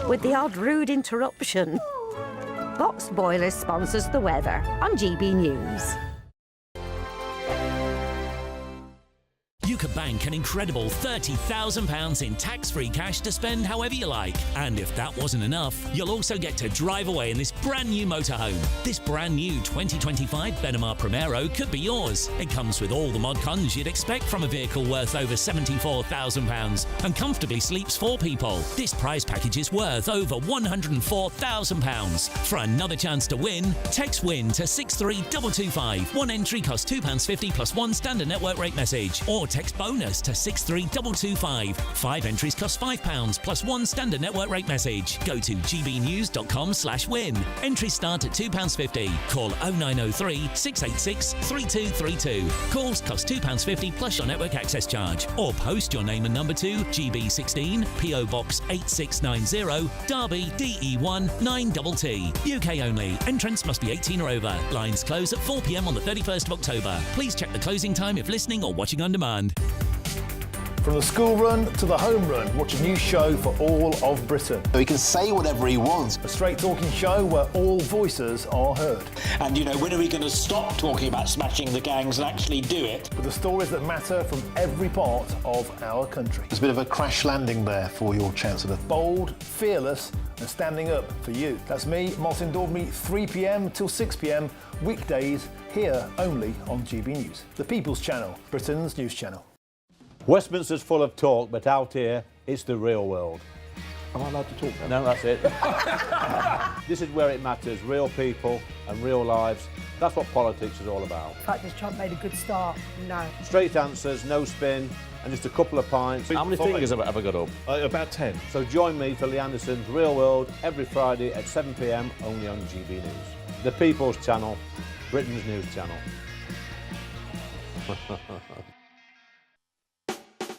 with the odd rude interruption. Box Boilers sponsors the weather on GB News. You could bank an incredible £30,000 in tax-free cash to spend however you like. And if that wasn't enough, you'll also get to drive away in this brand new motorhome. This brand new 2025 Benamar Primero could be yours. It comes with all the mod cons you'd expect from a vehicle worth over £74,000 and comfortably sleeps 4 people. This prize package is worth over £104,000. For another chance to win, text WIN to 63225. One entry costs £2.50 plus one standard network rate message. Or text bonus to 63225. 5 entries cost £5 plus one standard network rate message. Go to gbnews.com/win. Entries start at £2.50. Call 0903 686 3232. Calls cost £2.50 plus your network access charge. Or post your name and number to GB16 PO Box 8690 Derby DE1 9TT. UK only. Entrance must be 18 or over. Lines close at 4 p.m. on the 31st of October. Please check the closing time if listening or watching on demand. From the school run to the home run, watch a new show for all of Britain. So he can say whatever he wants. A straight-talking show where all voices are heard. And, you know, when are we going to stop talking about smashing the gangs and actually do it? With the stories that matter from every part of our country. There's a bit of a crash landing there for your Chancellor. Bold, fearless and standing up for you. That's me, Martin Daubney, 3 p.m. till 6 p.m, weekdays, here only on GB News. The People's Channel, Britain's news channel. Westminster's full of talk, but out here, it's the real world. Am I allowed to talk now? No, that's it. This is where it matters, real people and real lives. That's what politics is all about. In fact, has Trump made a good start? No. Straight answers, no spin, and just a couple of pints. How many fingers have I got up? About 10. So join me for Lee Anderson's Real World every Friday at 7 p.m, only on GB News. The People's Channel, Britain's news channel.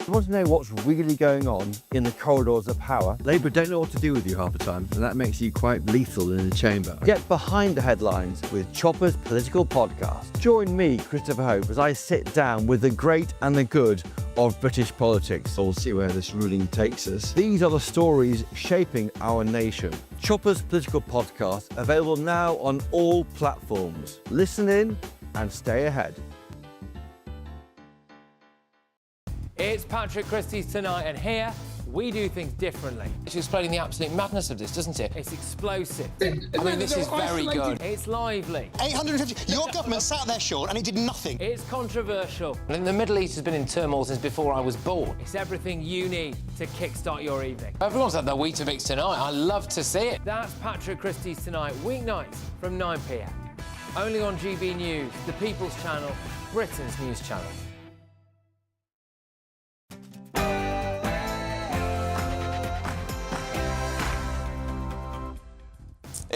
You want to know what's really going on in the corridors of power? Labour don't know what to do with you half the time, and that makes you quite lethal in the chamber. Get behind the headlines with Chopper's Political Podcast. Join me, Christopher Hope, as I sit down with the great and the good of British politics. We'll see where this ruling takes us. These are the stories shaping our nation. Chopper's Political Podcast, available now on all platforms. Listen in and stay ahead. It's Patrick Christie's Tonight, and here we do things differently. It's explaining the absolute madness of this, doesn't it? It's explosive. I mean, this is very good. It's lively. 850. Your government sat there, Sean, and it did nothing. It's controversial. And the Middle East has been in turmoil since before I was born. It's everything you need to kickstart your evening. Everyone's had their Weetabix tonight. I love to see it. That's Patrick Christie's Tonight, weeknights from 9 p.m. Only on GB News, the People's Channel, Britain's news channel.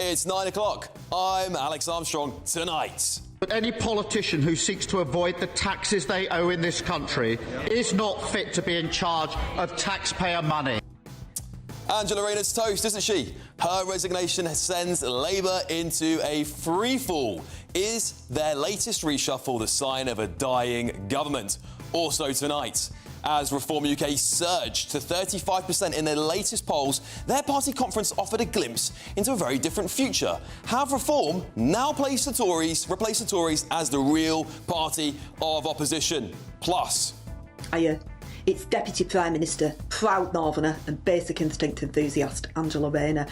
It's 9 o'clock. I'm Alex Armstrong. Tonight. But any politician who seeks to avoid the taxes they owe in this country is not fit to be in charge of taxpayer money. Angela Rayner's toast, isn't she? Her resignation sends Labour into a freefall. Is their latest reshuffle the sign of a dying government? Also tonight, as Reform UK surged to 35% in their latest polls, their party conference offered a glimpse into a very different future. Have Reform now replaced the Tories as the real party of opposition? Plus, it's Deputy Prime Minister, proud Northerner and Basic Instinct enthusiast Angela Rayner.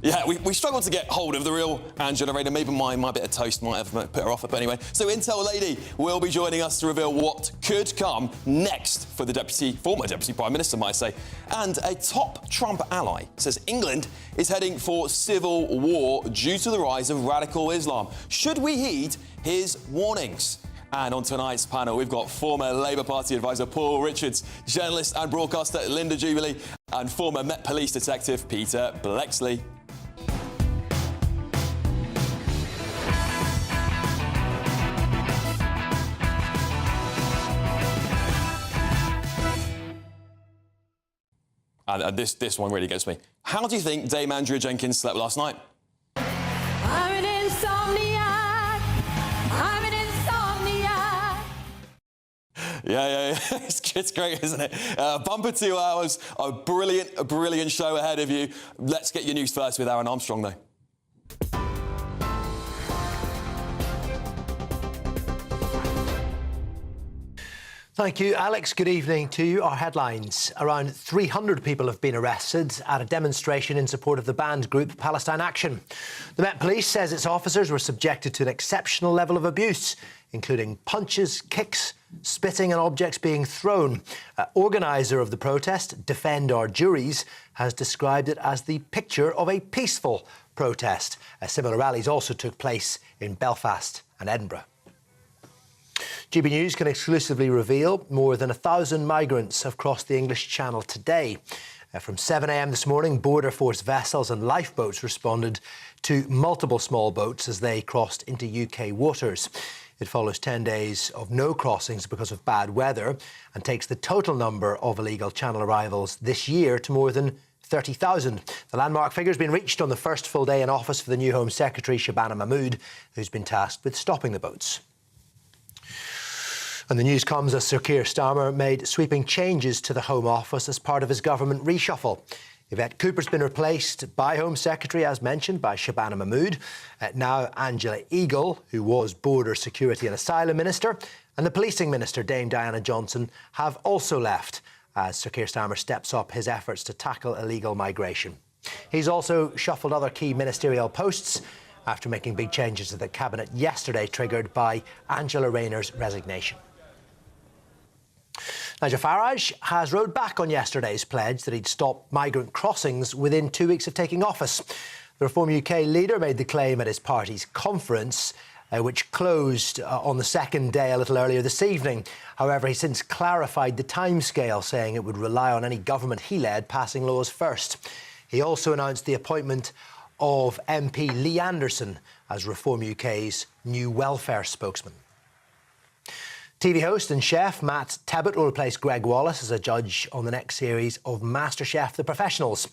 Yeah, we struggled to get hold of the real Angela Rayner. Maybe my bit of toast might have put her off. But anyway, so Intel Lady will be joining us to reveal what could come next for the former Deputy Prime Minister, might I say. And a top Trump ally says England is heading for civil war due to the rise of radical Islam. Should we heed his warnings? And on tonight's panel, we've got former Labour Party advisor Paul Richards, journalist and broadcaster Linda Jubilee, and former Met Police detective Peter Blexley. And this one really gets me. How do you think Dame Andrea Jenkins slept last night? I'm an insomniac. I'm an insomniac. Yeah. It's great, isn't it? Bumper 2 hours, a brilliant show ahead of you. Let's get your news first with Aaron Armstrong, though. Thank you, Alex. Good evening to you. Our headlines. Around 300 people have been arrested at a demonstration in support of the banned group Palestine Action. The Met Police says its officers were subjected to an exceptional level of abuse, including punches, kicks, spitting and objects being thrown. Organiser of the protest, Defend Our Juries, has described it as the picture of a peaceful protest. Similar rallies also took place in Belfast and Edinburgh. GB News can exclusively reveal more than 1,000 migrants have crossed the English Channel today. From 7 a.m. this morning, Border Force vessels and lifeboats responded to multiple small boats as they crossed into UK waters. It follows 10 days of no crossings because of bad weather and takes the total number of illegal Channel arrivals this year to more than 30,000. The landmark figure has been reached on the first full day in office for the new Home Secretary, Shabana Mahmood, who's been tasked with stopping the boats. And the news comes as Sir Keir Starmer made sweeping changes to the Home Office as part of his government reshuffle. Yvette Cooper's been replaced by Home Secretary, as mentioned, by Shabana Mahmood. Now Angela Eagle, who was Border Security and Asylum Minister, and the Policing Minister, Dame Diana Johnson, have also left as Sir Keir Starmer steps up his efforts to tackle illegal migration. He's also shuffled other key ministerial posts after making big changes to the Cabinet yesterday, triggered by Angela Rayner's resignation. Nigel Farage has rowed back on yesterday's pledge that he'd stop migrant crossings within 2 weeks of taking office. The Reform UK leader made the claim at his party's conference, which closed on the second day a little earlier this evening. However, he since clarified the timescale, saying it would rely on any government he led passing laws first. He also announced the appointment of MP Lee Anderson as Reform UK's new welfare spokesman. TV host and chef Matt Tebbutt will replace Greg Wallace as a judge on the next series of MasterChef The Professionals.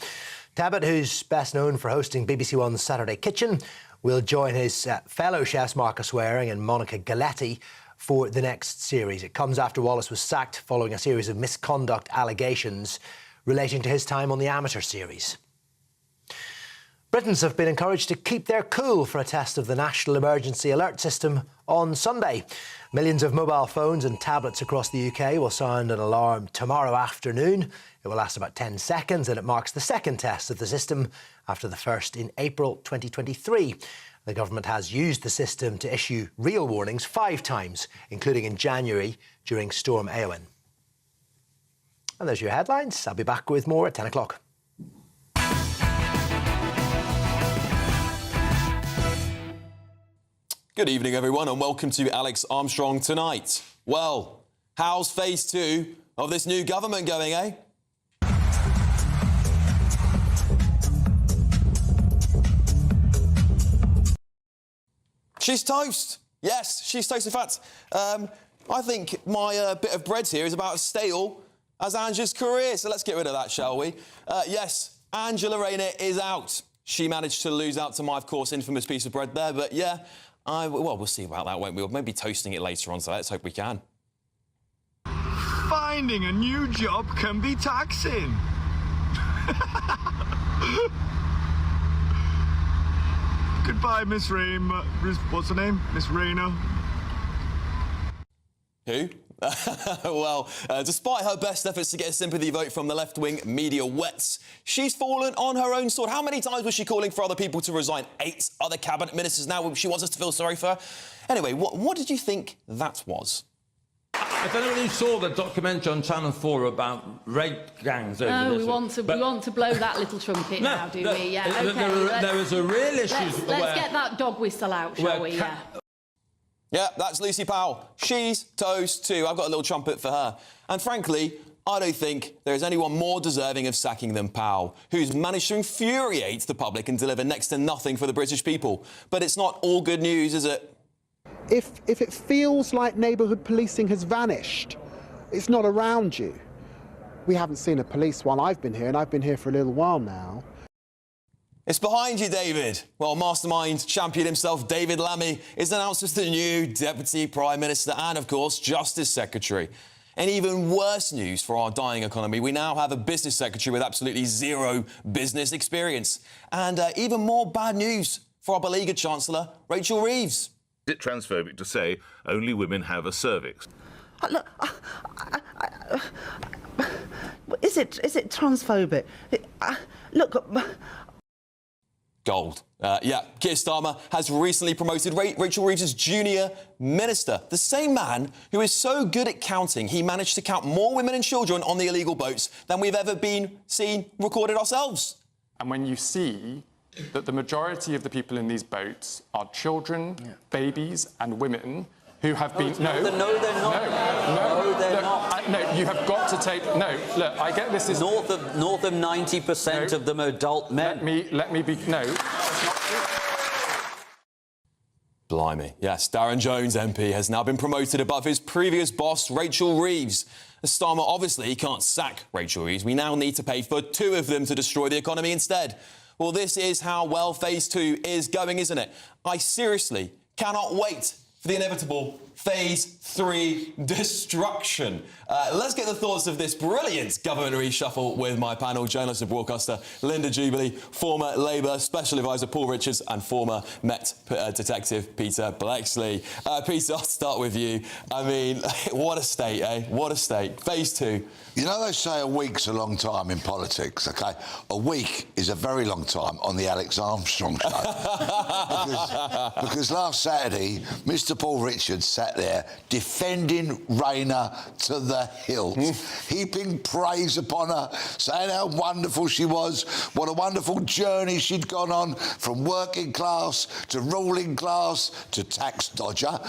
Tebbutt, who's best known for hosting BBC One's Saturday Kitchen, will join his fellow chefs Marcus Waring and Monica Galetti for the next series. It comes after Wallace was sacked following a series of misconduct allegations relating to his time on the amateur series. Britons have been encouraged to keep their cool for a test of the National Emergency Alert System on Sunday. Millions of mobile phones and tablets across the UK will sound an alarm tomorrow afternoon. It will last about 10 seconds and it marks the second test of the system after the first in April 2023. The government has used the system to issue real warnings 5 times, including in January during Storm Eowyn. And there's your headlines. I'll be back with more at 10 o'clock. Good evening, everyone, and welcome to Alex Armstrong Tonight. Well, how's phase 2 of this new government going, eh? She's toast. Yes, she's toast. In fact, I think my bit of bread here is about as stale as Angela's career, so let's get rid of that, shall we? Yes, Angela Rayner is out. She managed to lose out to my, of course, infamous piece of bread there, but yeah, well, we'll see about that, won't we? We'll maybe toasting it later on, so let's hope we can. Finding a new job can be taxing. Goodbye, Miss Rayner. What's her name? Miss Rayner. Who? Well, despite her best efforts to get a sympathy vote from the left-wing media wets, she's fallen on her own sword. How many times was she calling for other people to resign? 8 other cabinet ministers now. She wants us to feel sorry for her. Anyway, what did you think that was? I don't know whether you saw the documentary on Channel 4 about rape gangs over this. We want to blow that little trumpet now, do we? Yeah, OK. There is a real issue. Let's get that dog whistle out, shall we? Yeah. Yeah, that's Lucy Powell. She's toast too. I've got a little trumpet for her. And frankly, I don't think there is anyone more deserving of sacking than Powell, who's managed to infuriate the public and deliver next to nothing for the British people. But it's not all good news, is it? If it feels like neighbourhood policing has vanished, it's not around you. We haven't seen a police while I've been here, and I've been here for a little while now. It's behind you, David. Well, mastermind champion himself, David Lammy, is announced as the new Deputy Prime Minister and, of course, Justice Secretary. And even worse news for our dying economy, we now have a business secretary with absolutely zero business experience. And even more bad news for our beleaguered Chancellor, Rachel Reeves. Is it transphobic to say only women have a cervix? Look, is it transphobic? Look. Gold. Yeah, Keir Starmer has recently promoted Rachel Reeves as junior minister. The same man who is so good at counting, he managed to count more women and children on the illegal boats than we've ever seen recorded ourselves. And when you see that the majority of the people in these boats are children, babies and women who have been... No, they're not. No, you have got to take... No, look, I get this is... North of 90% of them are adult men. Let me be... No. Blimey. Yes, Darren Jones MP has now been promoted above his previous boss, Rachel Reeves. Starmer obviously can't sack Rachel Reeves. We now need to pay for 2 of them to destroy the economy instead. Well, this is how well Phase 2 is going, isn't it? I seriously cannot wait for the inevitable Phase 3 destruction. Let's get the thoughts of this brilliant government reshuffle with my panel, journalist and broadcaster Linda Jubilee, former Labour Special Advisor Paul Richards and former Met Detective Peter Blexley. Peter, I'll start with you. I mean, what a state, eh? What a state. Phase 2. You know, they say a week's a long time in politics, OK? A week is a very long time on the Alex Armstrong show. because last Saturday, Mr Paul Richards sat there defending Rayner to the hilt, heaping praise upon her, saying how wonderful she was, what a wonderful journey she'd gone on from working class to ruling class to tax dodger. And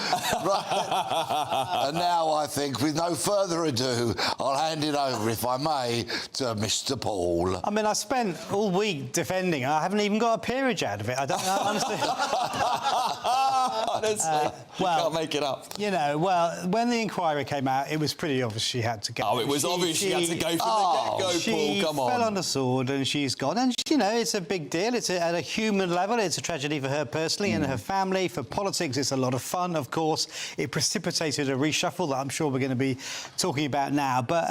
now I think, with no further ado, I'll hand it over, if I may, to Mr Paul. I mean, I spent all week defending her. I haven't even got a peerage out of it. I don't know. Honestly, you can't make it up. You know, well, when the inquiry came out, it was pretty obvious she had to go. Oh, it was obvious she had to go from the get-go, Paul, come on. She fell on the sword and she's gone. And, you know, it's a big deal. It's at a human level. It's a tragedy for her personally and her family. For politics, it's a lot of fun, of course. It precipitated a reshuffle that I'm sure we're going to be talking about now. But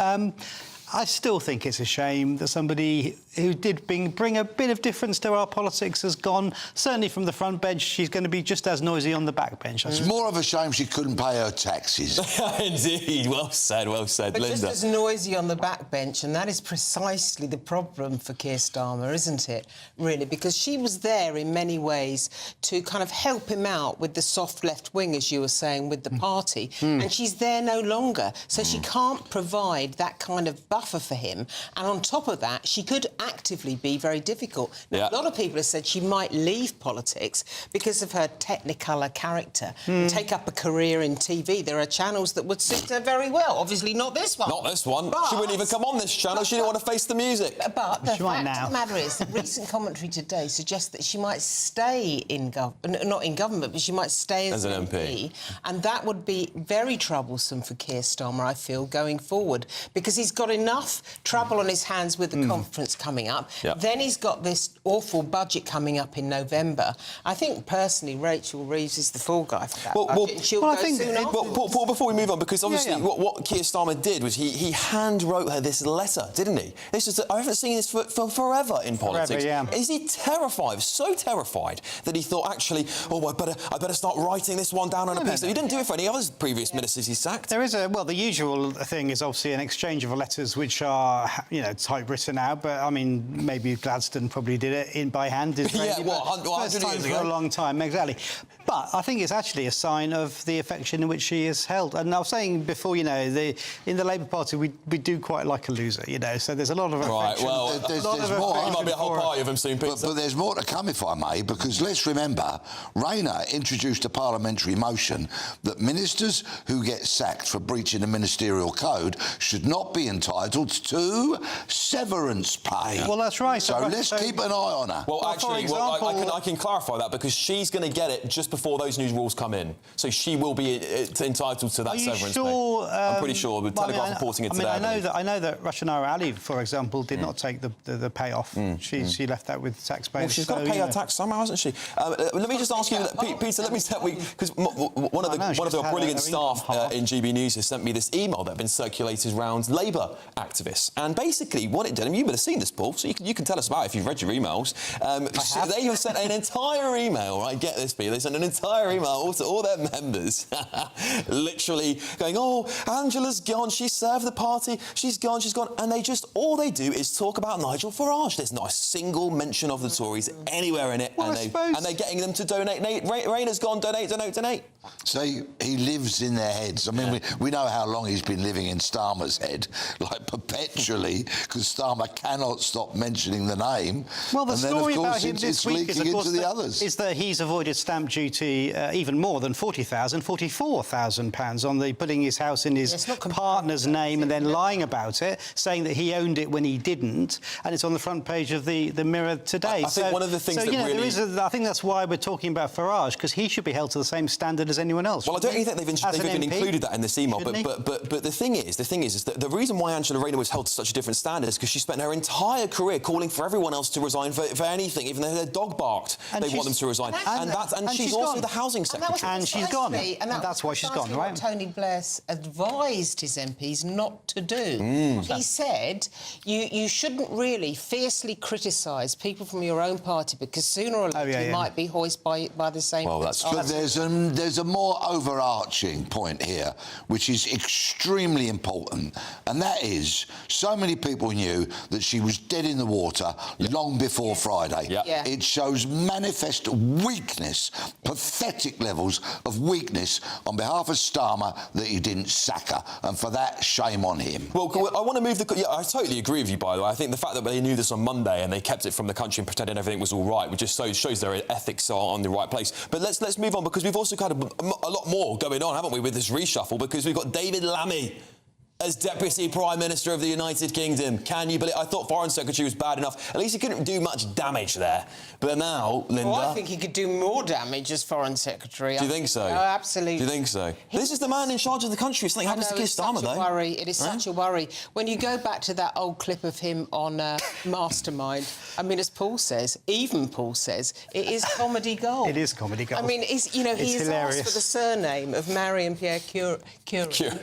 I still think it's a shame that somebody who did bring a bit of difference to our politics has gone. Certainly from the front bench, she's going to be just as noisy on the back bench. It's more of a shame she couldn't pay her taxes. Indeed, well said, Linda. But just as noisy on the back bench, and that is precisely the problem for Keir Starmer, isn't it, really? Because she was there in many ways to kind of help him out with the soft left wing, as you were saying, with the party, and she's there no longer. So she can't provide that kind of buffer for him. And on top of that, she could actively be very difficult. Now, a lot of people have said she might leave politics because of her technicolor character and take up a career in TV. There are channels that would suit her very well. Obviously not this one. Not this one. She wouldn't even come on this channel. She didn't want to face the music. But the fact of the matter is, the recent commentary today suggests that she might stay in not in government, but she might stay as an MP. And that would be very troublesome for Keir Starmer, I feel, going forward, because he's got enough trouble on his hands with the conference coming up. Then he's got this awful budget coming up in November. I think, personally, Rachel Reeves is the fall guy for that budget. She'll go soon afterwards. Paul, before we move on, because obviously what Keir Starmer did was he hand-wrote her this letter, didn't he? This is I haven't seen this for forever in politics. Is he terrified, so terrified, that he thought, actually, oh, I better start writing this one down on a piece? He didn't do it for any other previous ministers he sacked. There is the usual thing is obviously an exchange of letters which are, you know, typewritten out, but, I mean, maybe Gladstone probably did it by hand. First time for a long time, exactly. But I think it's actually a sign of the affection in which she is held. And I was saying before, you know, in the Labour Party, we do quite like a loser, you know, so there's a lot of affection. Well, there's more. There might be a whole party of them soon, Peter. But there's more to come, if I may, because let's remember, Rayner introduced a parliamentary motion that ministers who get sacked for breaching the ministerial code should not be entitled to severance pay. Well, that's right. So let's keep an eye on her. Well, actually, I can clarify that, because she's going to get it just before before those new rules come in. So she will be entitled to that severance pay. I'm pretty sure. With Telegraph reporting it today. I know that Rashanara Ali, for example, did not take the payoff. She left that with taxpayers. Well, she's got to pay her tax somehow, hasn't she? Let me just ask you, Peter. Let me tell you, because one of the brilliant staff in GB News has sent me this email that had been circulated around Labour activists, and basically what it did. I mean, you would have seen this, Paul, so you can tell us about it if you've read your emails. They have sent an entire email. Right, get this, Peter. They sent an entire email to all their members, literally going, "Oh, Angela's gone. She served the party. She's gone. She's gone." And all they do is talk about Nigel Farage. There's not a single mention of the Tories anywhere in it, and they're getting them to donate. Rayner's gone. Donate. See, he lives in their heads. I mean, we know how long he's been living in Starmer's head, like perpetually, because Starmer cannot stop mentioning the name. Well, the and story then, of course, about him this week is, of course, is that he's avoided stamp duty even more than £44,000 on putting his house in his partner's name and then lying about it, saying that he owned it when he didn't, and it's on the front page of the Mirror today. I think one of the things that really... I think that's why we're talking about Farage, because he should be held to the same standard as anyone else. Well, I don't even think they've even included that in this email. But the thing is that the reason why Angela Rayner was held to such a different standard is because she spent her entire career calling for everyone else to resign for anything, even though their dog barked. They want them to resign, and she's also the housing secretary, and she's gone. And that's why she's gone, right? What Tony Blair advised his MPs not to do. He said you shouldn't really fiercely criticise people from your own party because sooner or later you might be hoisted by the same. Well, that's true. But there's a more overarching point here, which is extremely important, and that is so many people knew that she was dead in the water long before Friday. It shows manifest weakness, pathetic levels of weakness on behalf of Starmer that he didn't sack her, and for that, shame on him. Well, I want to move the... Yeah, I totally agree with you, by the way. I think the fact that they knew this on Monday and they kept it from the country and pretended everything was all right, which just shows their ethics are on the right place. But let's move on, because we've also got a lot more going on, haven't we, with this reshuffle, because we've got David Lammy as Deputy Prime Minister of the United Kingdom. Can you believe? I thought Foreign Secretary was bad enough. At least he couldn't do much damage there. But now, Linda... Well, I think he could do more damage as Foreign Secretary. Do you think so? Oh, absolutely. Do you think so? This is the man in charge of the country. If something happens to Keir Starmer, though. It is such a worry. When you go back to that old clip of him on Mastermind, I mean, as Paul says, even Paul says, it is comedy gold. It is comedy gold. I mean, he is asked for the surname of Marie-Pierre Curie.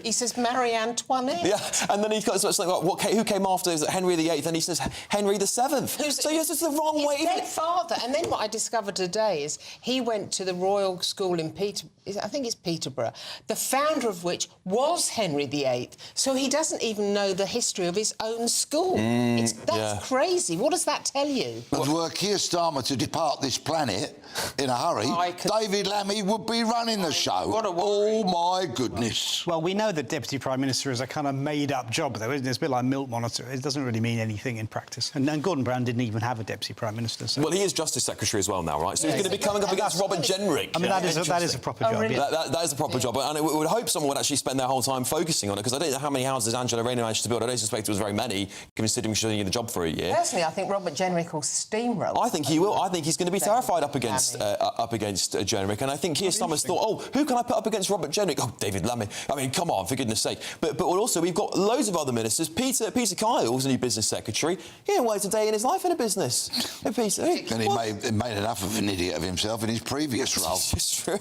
He says Marie Antoinette. Yeah, and then he's got something like, who came after? Is it Henry VIII? And he says Henry VII. So yes, it's the wrong way. His dead father. And then what I discovered today is he went to the Royal School in Peterborough, the founder of which was Henry VIII. So he doesn't even know the history of his own school. That's crazy. What does that tell you? But were Keir Starmer to depart this planet in a hurry, David Lammy would be running the show. Oh, my goodness. Well, we know that Deputy Prime Minister is a kind of made-up job, though, isn't it? It's a bit like milk monitor. It doesn't really mean anything in practice. And Gordon Brown didn't even have a Deputy Prime Minister. So. Well, he is Justice Secretary as well now, right? So he's going to be coming up against Robert Jenrick. I mean, that is a proper job. Really? That is a proper job. And we would hope someone would actually spend their whole time focusing on it, because I don't know how many houses Angela Rayner managed to build. I don't suspect it was very many, considering she was in the job for a year. Personally, I think Robert Jenrick will steamroll. I think he will. I think he's going to be terrified up against Jenrick. And I think Keir Starmer's thought, oh, who can I put up against Robert Jenrick? Oh, David Lammy. I mean, come on, for goodness sake. But also, we've got loads of other ministers. Peter Kyle's a new business secretary. He didn't wait a day in his life in a business. Peter, and he made enough of an idiot of himself in his previous role. It's true.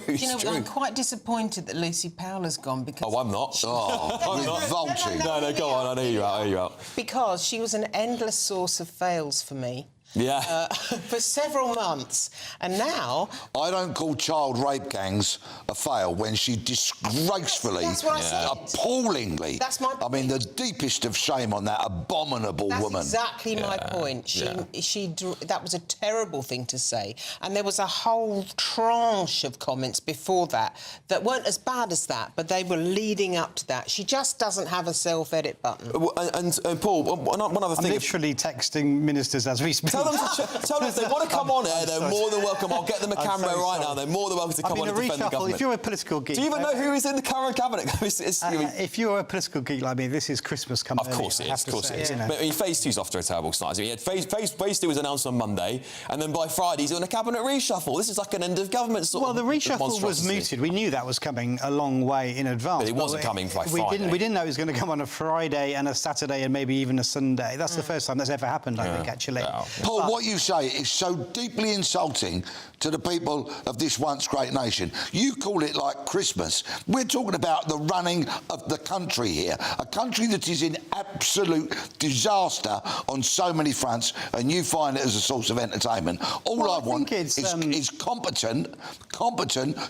I'm quite disappointed that Lucy Powell has gone because... Oh, I'm not. Oh, revolting. No, go on. I hear you out. Because she was an endless source of fails for me. Yeah. For several months. And now... I don't call child rape gangs a fail when she disgracefully, appallingly... That's my point. I mean, the deepest of shame on that abominable woman. That's exactly my point. That was a terrible thing to say. And there was a whole tranche of comments before that weren't as bad as that, but they were leading up to that. She just doesn't have a self-edit button. And Paul, one other thing... I'm literally texting ministers as we speak. Tell them if they want to come on air, they're more than welcome. I'll get them a camera right now. They're more than welcome to come on and defend the government. If you're a political geek... Do you even know who is in the current cabinet? If you're a political geek like me, this is Christmas coming. Of course it is, of course it is. But Phase 2's off to a terrible start. Phase 2 was announced on Monday, and then by Friday he's on a cabinet reshuffle. This is like an end of government sort of... Well, the reshuffle was mooted. We knew that was coming a long way in advance. But it wasn't coming by Friday. We didn't know it was going to come on a Friday and a Saturday and maybe even a Sunday. That's the first time that's ever happened, I think, actually. Paul, what you say is so deeply insulting to the people of this once great nation. You call it like Christmas. We're talking about the running of the country here, a country that is in absolute disaster on so many fronts, and you find it as a source of entertainment. All I want is competent,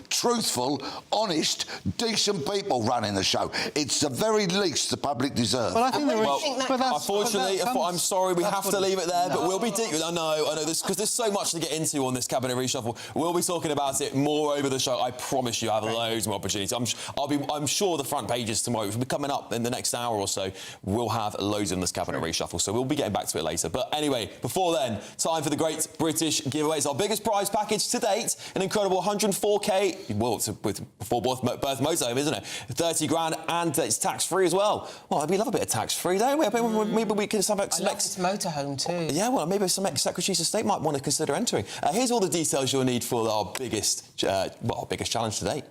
truthful, honest, decent people running the show. It's the very least the public deserve. Well, I think unfortunately, I'm sorry, we have to leave it there, but we'll be deep. I know, because there's so much to get into on this cabinet reshuffle. We'll be talking about it more over the show. I promise you, I have loads more opportunities. I'm sure the front pages tomorrow, which will be coming up in the next hour or so, we'll have loads in this cabinet reshuffle. So we'll be getting back to it later. But anyway, before then, time for the Great British Giveaway. It's our biggest prize package to date, an incredible 104k. Well, it's before birth motorhome, isn't it? 30 grand, and it's tax-free as well. Well, we love a bit of tax-free, don't we? Maybe we can have some motorhome too. Yeah, well, maybe some ex-secretaries of state might want to consider entering. Here's all the details you'll need for our biggest challenge to date.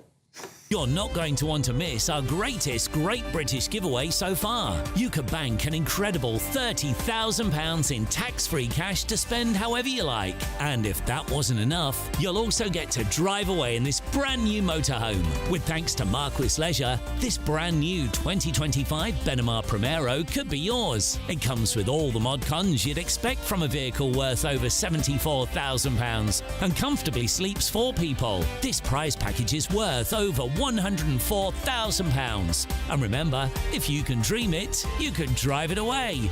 You're not going to want to miss our greatest Great British Giveaway so far. You could bank an incredible £30,000 in tax-free cash to spend however you like. And if that wasn't enough, you'll also get to drive away in this brand new motorhome. With thanks to Marquis Leisure, this brand new 2025 Benimar Primero could be yours. It comes with all the mod cons you'd expect from a vehicle worth over £74,000 and comfortably sleeps 4 people. This prize package is worth over £104,000. And remember, if you can dream it, you can drive it away.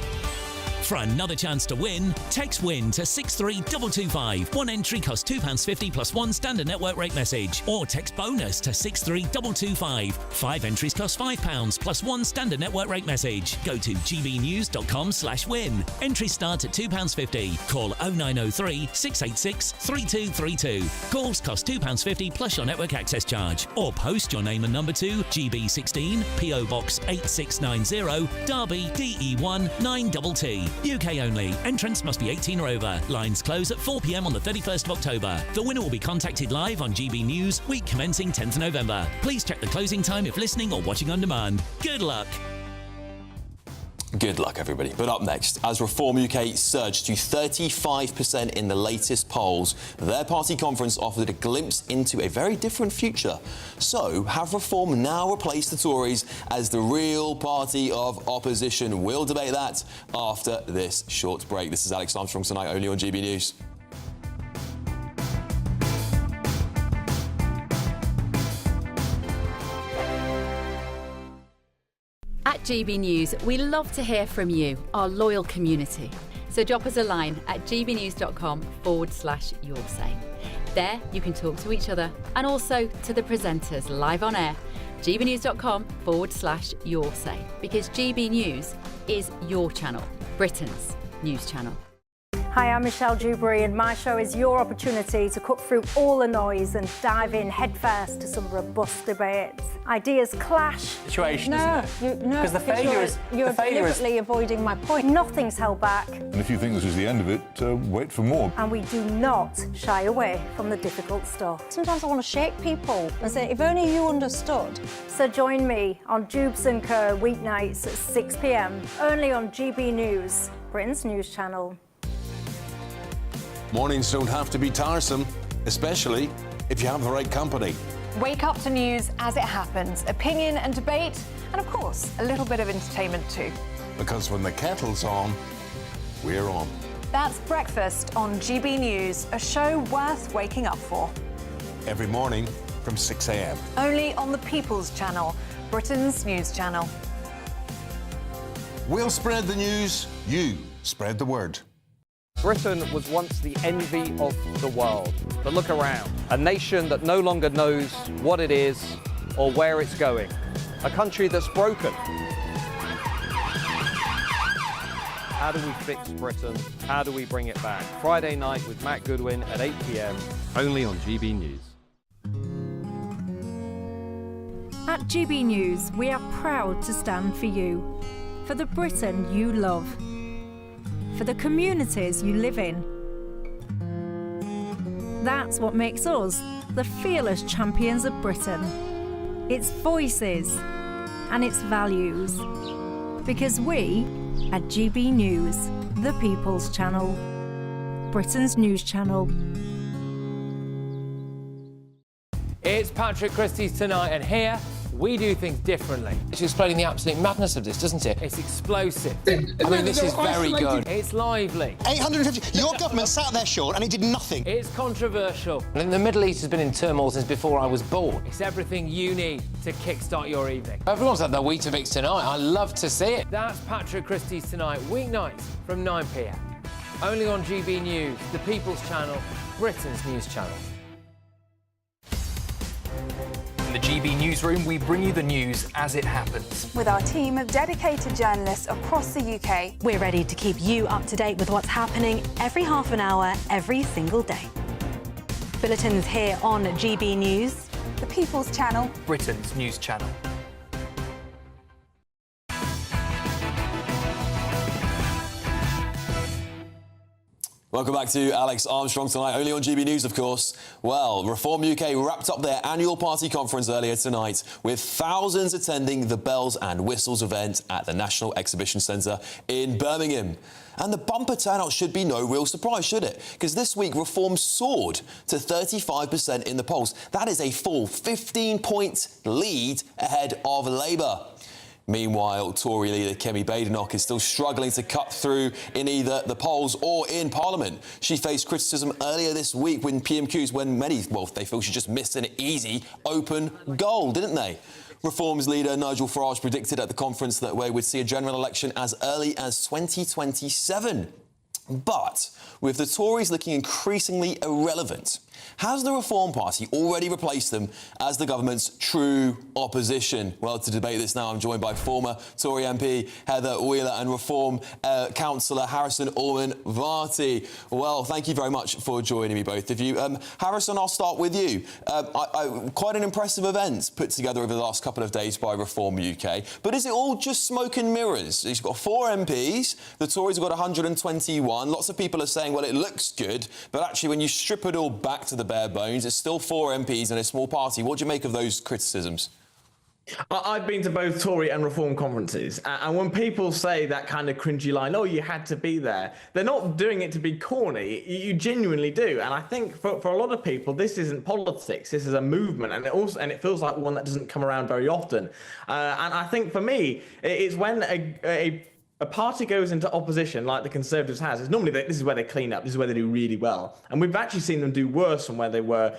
For another chance to win, text WIN to 63225. One entry costs £2.50 plus one standard network rate message. Or text BONUS to 63225. 5 entries cost £5 plus one standard network rate message. Go to gbnews.com/win. Entries start at £2.50. Call 0903 686 3232. Calls cost £2.50 plus your network access charge. Or post your name and number to GB16 PO Box 8690 Derby DE1 9TT. UK only. Entrants must be 18 or over. Lines close at 4 p.m. on the 31st of October. The winner will be contacted live on GB News, week commencing 10th November. Please check the closing time if listening or watching on demand. Good luck. Good luck, everybody. But up next, as Reform UK surged to 35% in the latest polls, their party conference offered a glimpse into a very different future. So, have Reform now replaced the Tories as the real party of opposition? We'll debate that after this short break. This is Alex Armstrong tonight, only on GB News. At GB News, we love to hear from you, our loyal community. So drop us a line at gbnews.com/your say. There you can talk to each other and also to the presenters live on air. gbnews.com/your say, because GB News is your channel, Britain's news channel. Hi, I'm Michelle Dewberry, and my show is your opportunity to cut through all the noise and dive in headfirst to some robust debates. Ideas clash. Situation, isn't it? Because the failure is... You're deliberately avoiding my point. Nothing's held back. And if you think this is the end of it, wait for more. And we do not shy away from the difficult stuff. Sometimes I want to shake people and say, if only you understood. So join me on Jubes & Co. weeknights at 6 p.m, only on GB News, Britain's news channel. Mornings don't have to be tiresome, especially if you have the right company. Wake up to news as it happens, opinion and debate, and of course, a little bit of entertainment too. Because when the kettle's on, we're on. That's Breakfast on GB News, a show worth waking up for. Every morning from 6 a.m. Only on the People's Channel, Britain's news channel. We'll spread the news, you spread the word. Britain was once the envy of the world. But look around. A nation that no longer knows what it is or where it's going. A country that's broken. How do we fix Britain? How do we bring it back? Friday night with Matt Goodwin at 8 p.m, only on GB News. At GB News, we are proud to stand for you, for the Britain you love, for the communities you live in. That's what makes us the fearless champions of Britain. Its voices and its values. Because we, at GB News, the People's Channel, Britain's news channel. It's Patrick Christie's Tonight, and here we do things differently. It's explaining the absolute madness of this, doesn't it? It's explosive. I mean, this is very good. It's lively. 850. Your government sat there, Sean, and it did nothing. It's controversial. And the Middle East has been in turmoil since before I was born. It's everything you need to kickstart your evening. Everyone's had their Weetabix tonight. I love to see it. That's Patrick Christie's Tonight, weeknights from 9 p.m. Only on GB News, the People's Channel, Britain's news channel. In the GB newsroom, we bring you the news as it happens. With our team of dedicated journalists across the UK, we're ready to keep you up to date with what's happening every half an hour, every single day. Bulletins here on GB News, the People's Channel, Britain's news channel. Welcome back to Alex Armstrong Tonight, only on GB News, of course. Well, Reform UK wrapped up their annual party conference earlier tonight, with thousands attending the Bells and Whistles event at the National Exhibition Centre in Birmingham. And the bumper turnout should be no real surprise, should it? Because this week, Reform soared to 35% in the polls. That is a full 15-point lead ahead of Labour. Meanwhile, Tory leader Kemi Badenoch is still struggling to cut through in either the polls or in Parliament. She faced criticism earlier this week when PMQs, when many, well, they feel she just missed an easy, open goal, didn't they? Reform's leader Nigel Farage predicted at the conference that we would see a general election as early as 2027. But with the Tories looking increasingly irrelevant, has the Reform Party already replaced them as the government's true opposition? Well, to debate this now, I'm joined by former Tory MP Heather Wheeler and Reform councillor Harrison Allman-Varty. Well, thank you very much for joining me, both of you. Harrison, I'll start with you. Quite an impressive event put together over the last couple of days by Reform UK. But is it all just smoke and mirrors? You've got 4 MPs, the Tories have got 121. Lots of people are saying, well, it looks good, but actually when you strip it all back to the bare bones, it's still 4 MPs and a small party. What do you make of those criticisms? I've been to both Tory and Reform conferences, and when people say that kind of cringy line, oh, you had to be there, they're not doing it to be corny. You genuinely do. And I think for a lot of people, this isn't politics. This is a movement, and it feels like one that doesn't come around very often. And I think for me, it's when a party goes into opposition like the Conservatives has, it's normally this is where they clean up, this is where they do really well. And we've actually seen them do worse from where they were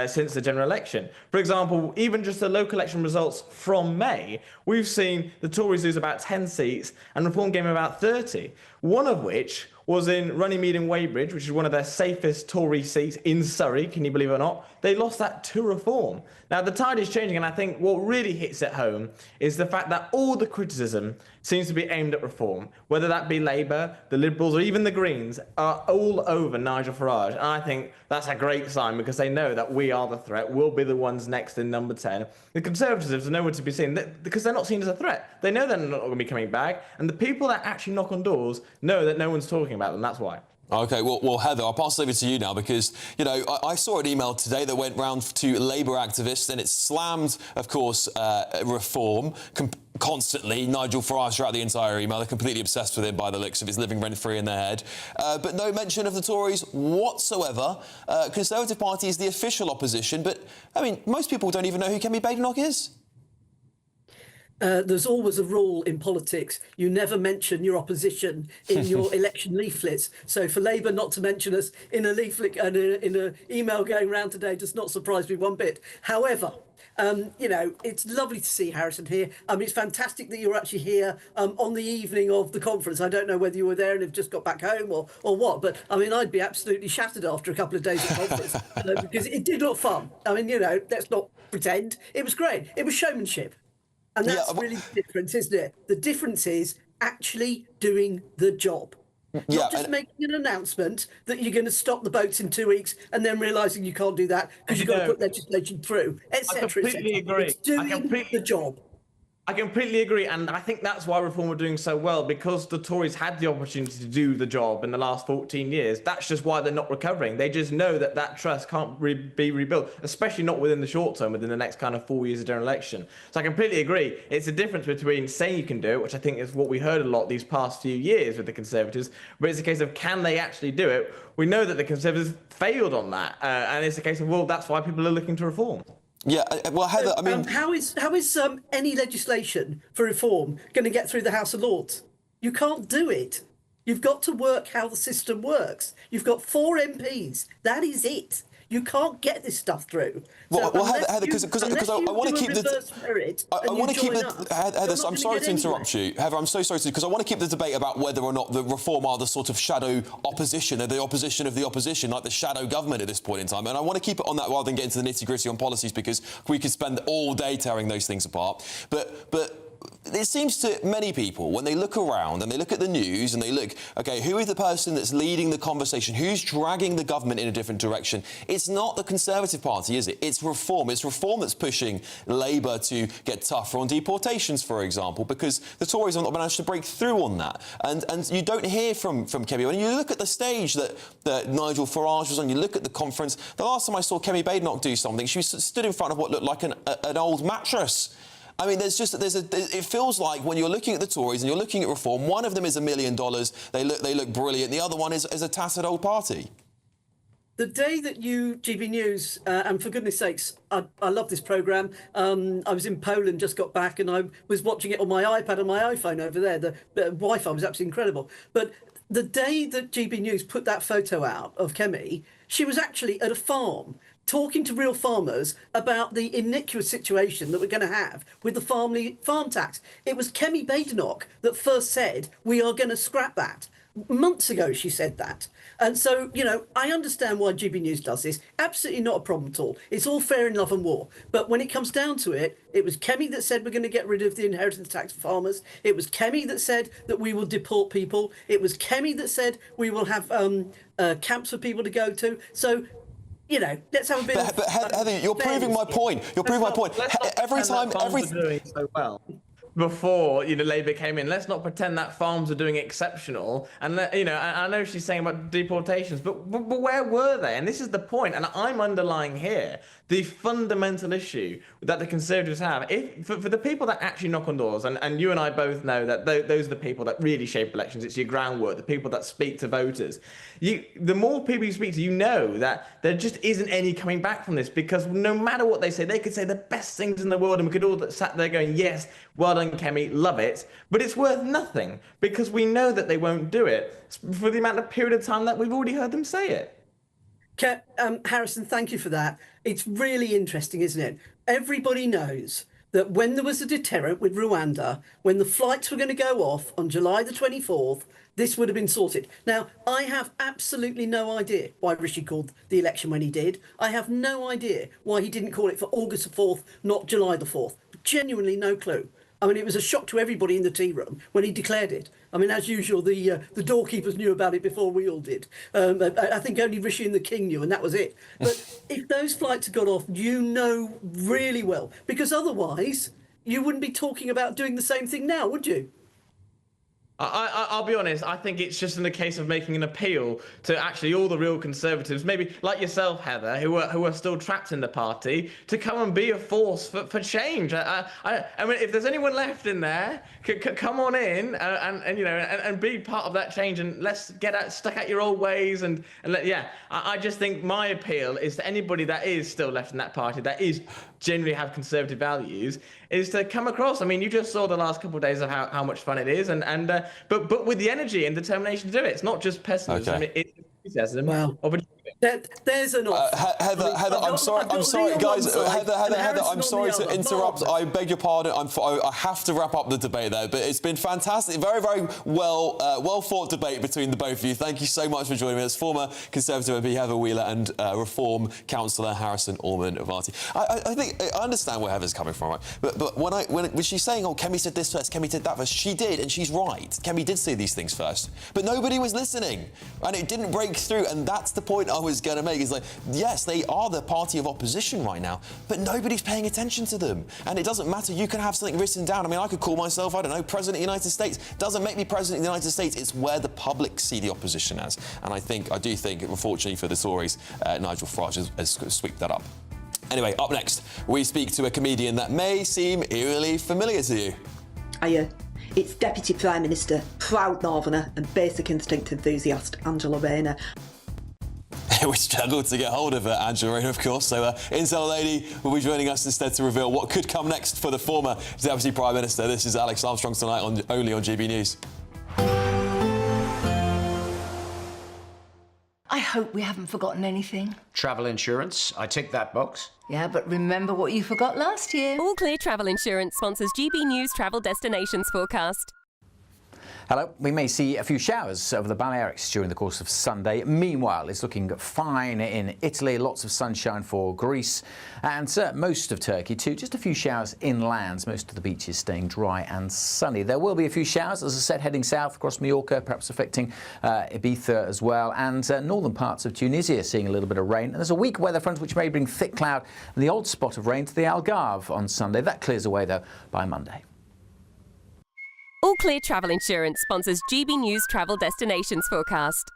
since the general election. For example, even just the local election results from May, we've seen the Tories lose about 10 seats and Reform gain about 30, one of which was in Runnymede and Weybridge, which is one of their safest Tory seats in Surrey, can you believe it or not? They lost that to Reform. Now, the tide is changing, and I think what really hits at home is the fact that all the criticism seems to be aimed at Reform, whether that be Labour, the Liberals, or even the Greens, are all over Nigel Farage. And I think that's a great sign because they know that we are the threat. We'll be the ones next in number 10. The Conservatives are nowhere to be seen because they're not seen as a threat. They know they're not going to be coming back, and the people that actually knock on doors know that no one's talking about them. That's why. OK, well, Heather, I'll pass it over to you now because, you know, I saw an email today that went round to Labour activists and it slammed, of course, Reform constantly. Nigel Farage throughout the entire email. They're completely obsessed with him by the looks of his living rent-free in their head. But no mention of the Tories whatsoever. Conservative Party is the official opposition, but, I mean, most people don't even know who Kemi Badenoch is. There's always a rule in politics. You never mention your opposition in your election leaflets. So for Labour not to mention us in a leaflet and in an email going around today does not surprise me one bit. However, you know, it's lovely to see Harrison here. It's fantastic that you're actually here on the evening of the conference. I don't know whether you were there and have just got back home or what, but I mean, I'd be absolutely shattered after a couple of days of conference because it did look fun. I mean, you know, let's not pretend. It was great. It was showmanship. And that's really the difference, isn't it? The difference is actually doing the job. Not just making an announcement that you're going to stop the boats in 2 weeks and then realising you can't do that because you've got to put legislation through, etc. I completely agree. It's doing the job. I completely agree, and I think that's why Reform are doing so well, because the Tories had the opportunity to do the job in the last 14 years. That's just why they're not recovering. They just know that that trust can't be rebuilt, especially not within the short term, within the next kind of 4 years of general election. So I completely agree. It's a difference between saying you can do it, which I think is what we heard a lot these past few years with the Conservatives, but it's a case of can they actually do it? We know that the Conservatives failed on that, and it's a case of, well, that's why people are looking to reform. Yeah, well, Heather, I mean... how is any legislation for reform going to get through the House of Lords? You can't do it. You've got to work how the system works. You've got 4 MPs. That is it. You can't get this stuff through. Well, Heather, because I want to keep the... I want to keep the... Heather, I'm sorry to interrupt you. Heather, I'm so sorry to... Because I want to keep the debate about whether or not the Reform are the sort of shadow opposition, or the opposition of the opposition, like the shadow government at this point in time. And I want to keep it on that rather than get into the nitty-gritty on policies, because we could spend all day tearing those things apart. But it seems to many people, when they look around and they look at the news and they look, OK, who is the person that's leading the conversation? Who's dragging the government in a different direction? It's not the Conservative Party, is it? It's Reform. It's Reform that's pushing Labour to get tougher on deportations, for example, because the Tories have not managed to break through on that. And you don't hear from Kemi. When you look at the stage that Nigel Farage was on, you look at the conference, the last time I saw Kemi Badenoch do something, she stood in front of what looked like an old mattress. I mean, it feels like when you're looking at the Tories and you're looking at Reform, one of them is $1 million, they look brilliant, the other one is a tattered old party. The day that you, GB News, and for goodness sakes, I love this programme. I was in Poland, just got back, and I was watching it on my iPad and my iPhone over there. The Wi-Fi was absolutely incredible. But the day that GB News put that photo out of Kemi, she was actually at a farm, talking to real farmers about the iniquitous situation that we're going to have with the farm tax. It was Kemi Badenoch that first said, we are going to scrap that. Months ago, she said that. And so, you know, I understand why GB News does this. Absolutely not a problem at all. It's all fair in love and war. But when it comes down to it, it was Kemi that said we're going to get rid of the inheritance tax for farmers. It was Kemi that said that we will deport people. It was Kemi that said we will have camps for people to go to. So, you know, let's have a bit of... But Heather, you're proving my point. You're proving my point. Every time... doing so well. Before, you know, Labour came in, let's not pretend that farms are doing exceptional. And, you know, I know she's saying about deportations, but where were they? And this is the point, and I'm underlying here the fundamental issue that the Conservatives have. For the people that actually knock on doors, and you and I both know that those are the people that really shape elections, it's your groundwork, the people that speak to voters. The more people you speak to, you know that there just isn't any coming back from this, because no matter what they say, they could say the best things in the world, and we could all sat there going, yes, well done, Kemi, love it, but it's worth nothing, because we know that they won't do it for the amount of period of time that we've already heard them say it. Harrison, thank you for that. It's really interesting, isn't it? Everybody knows that when there was a deterrent with Rwanda, when the flights were going to go off on July the 24th, this would have been sorted. Now, I have absolutely no idea why Rishi called the election when he did. I have no idea why he didn't call it for August the 4th, not July the 4th. Genuinely no clue. I mean, it was a shock to everybody in the tea room when he declared it. I mean, as usual, the doorkeepers knew about it before we all did. I think only Rishi and the King knew, and that was it. But if those flights had got off, you know really well, because otherwise you wouldn't be talking about doing the same thing now, would you? I'll be honest, I think it's just in the case of making an appeal to actually all the real Conservatives, maybe like yourself, Heather, who are still trapped in the party, to come and be a force for change. I mean, if there's anyone left in there, come on in and you know, and be part of that change, and let's get stuck at your old ways and I just think my appeal is to anybody that is still left in that party, that is generally have Conservative values, is to come across. I mean, you just saw the last couple of days of how much fun it is, but with the energy and determination to do it. It's not just pessimism, it's enthusiasm. Wow. There's an off. Heather, I'm sorry, guys. Heather, I'm sorry to interrupt. I beg your pardon. I have to wrap up the debate there, but it's been fantastic. Very, very well fought debate between the both of you. Thank you so much for joining me. As former Conservative MP Heather Wheeler and Reform Councillor Harrison Orman-Varty. I understand where Heather's coming from, right? But when she's saying, "Oh, Kemi said this first, Kemi did that first," she did, and she's right. Kemi did say these things first, but nobody was listening, and it didn't break through. And that's the point I was going to make. Is like, yes, they are the party of opposition right now, but nobody's paying attention to them. And it doesn't matter. You can have something written down. I mean, I could call myself, I don't know, President of the United States. Doesn't make me President of the United States. It's where the public see the opposition as. And I do think, unfortunately for the Tories, Nigel Farage has swept that up. Anyway, up next, we speak to a comedian that may seem eerily familiar to you. Hiya. It's Deputy Prime Minister, proud Northerner and basic instinct enthusiast, Angela Rayner. We struggled to get hold of Angela Rayner, of course, so Intel Lady will be joining us instead to reveal what could come next for the former Deputy Prime Minister. This is Alex Armstrong tonight, only on GB News. I hope we haven't forgotten anything. Travel insurance, I tick that box. Yeah, but remember what you forgot last year. All Clear Travel Insurance sponsors GB News Travel Destinations Forecast. Hello. We may see a few showers over the Balearics during the course of Sunday. Meanwhile, it's looking fine in Italy. Lots of sunshine for Greece and most of Turkey too. Just a few showers inland. Most of the beaches staying dry and sunny. There will be a few showers, as I said, heading south across Mallorca, perhaps affecting Ibiza as well. And northern parts of Tunisia seeing a little bit of rain. And there's a weak weather front which may bring thick cloud and the odd spot of rain to the Algarve on Sunday. That clears away, though, by Monday. All Clear Travel Insurance sponsors GB News Travel Destinations Forecast.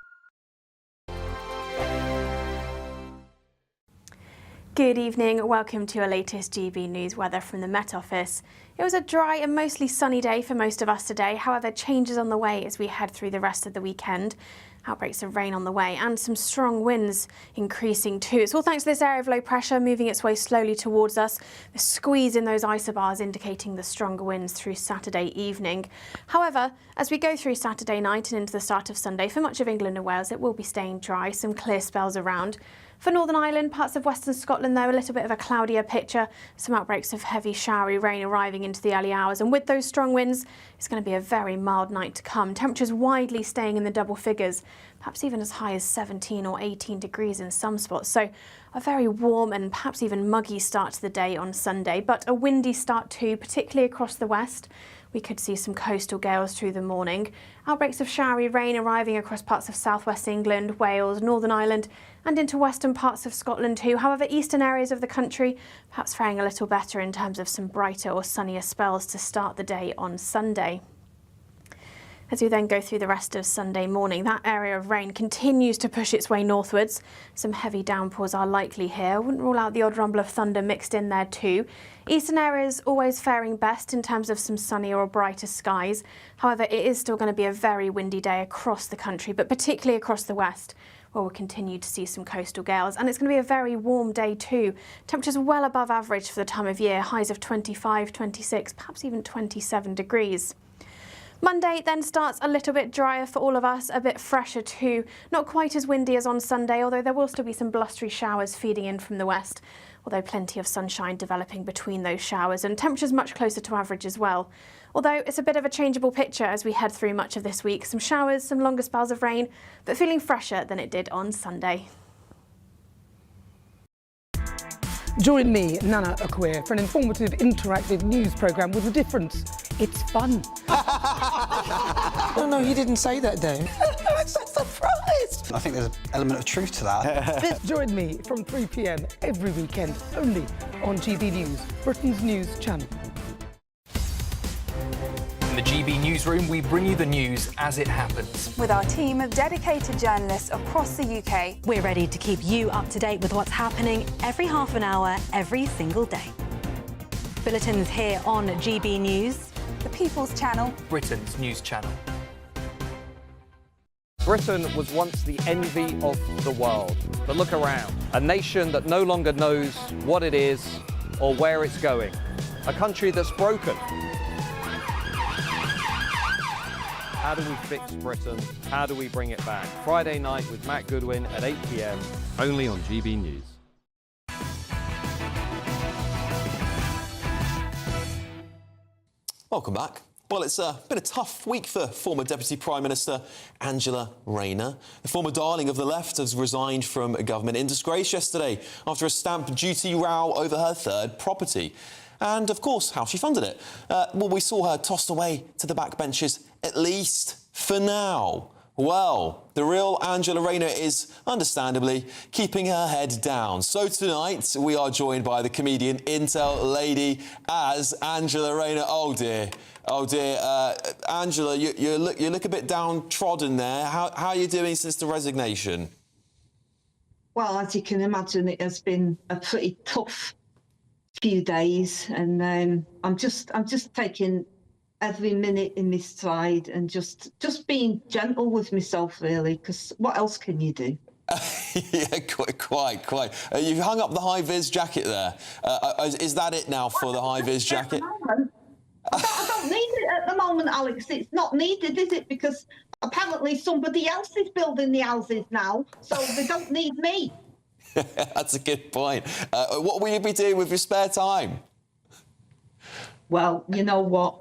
Good evening, welcome to your latest GB News weather from the Met Office. It was a dry and mostly sunny day for most of us today, however changes on the way as we head through the rest of the weekend. Outbreaks of rain on the way and some strong winds increasing too. It's all thanks to this area of low pressure moving its way slowly towards us. The squeeze in those isobars indicating the stronger winds through Saturday evening. However, as we go through Saturday night and into the start of Sunday, for much of England and Wales it will be staying dry, some clear spells around. For Northern Ireland, parts of Western Scotland though, a little bit of a cloudier picture, some outbreaks of heavy showery rain arriving into the early hours, and with those strong winds it's going to be a very mild night to come. Temperatures widely staying in the double figures, perhaps even as high as 17 or 18 degrees in some spots, so a very warm and perhaps even muggy start to the day on Sunday, but a windy start too, particularly across the west. We could see some coastal gales through the morning. Outbreaks of showery rain arriving across parts of southwest England, Wales, Northern Ireland and into western parts of Scotland too. However, eastern areas of the country perhaps faring a little better in terms of some brighter or sunnier spells to start the day on Sunday. As we then go through the rest of Sunday morning, that area of rain continues to push its way northwards. Some heavy downpours are likely here. I wouldn't rule out the odd rumble of thunder mixed in there too. Eastern areas always faring best in terms of some sunnier or brighter skies. However, it is still going to be a very windy day across the country, but particularly across the west, where we'll continue to see some coastal gales. And it's going to be a very warm day too. Temperatures well above average for the time of year, highs of 25, 26, perhaps even 27 degrees. Monday then starts a little bit drier for all of us, a bit fresher too. Not quite as windy as on Sunday, although there will still be some blustery showers feeding in from the west, although plenty of sunshine developing between those showers and temperatures much closer to average as well. Although it's a bit of a changeable picture as we head through much of this week. Some showers, some longer spells of rain, but feeling fresher than it did on Sunday. Join me, Nana Akweer, for an informative, interactive news programme with a difference. It's fun. No, you didn't say that, Dave. I'm so surprised. I think there's an element of truth to that. Join me from 3 p.m. every weekend, only on GB News, Britain's news channel. In the GB Newsroom, we bring you the news as it happens. With our team of dedicated journalists across the UK. We're ready to keep you up to date with what's happening every half an hour, every single day. Bulletins here on GB News. The People's Channel. Britain's news channel. Britain was once the envy of the world. But look around. A nation that no longer knows what it is or where it's going. A country that's broken. How do we fix Britain? How do we bring it back? Friday night with Matt Goodwin at 8 p.m, only on GB News. Welcome back. Well, it's been a tough week for former Deputy Prime Minister Angela Rayner. The former darling of the left has resigned from government in disgrace yesterday after a stamp duty row over her third property. And, of course, how she funded it. Well, we saw her tossed away to the backbenches, at least for now. Well, the real Angela Rayner is, understandably, keeping her head down. So tonight, we are joined by the comedian Intel lady as Angela Rayner. Oh, dear. Oh, dear. Angela, you look a bit downtrodden there. How are you doing since the resignation? Well, as you can imagine, it has been a pretty tough few days, and I'm just taking every minute in my stride and just being gentle with myself, really, because what else can you do? Yeah, quite. You've hung up the high-vis jacket there. Is that it now for the high-vis jacket? I don't need it at the moment, Alex. It's not needed, is it? Because apparently somebody else is building the houses now, so they don't need me. That's a good point. What will you be doing with your spare time? Well, you know what?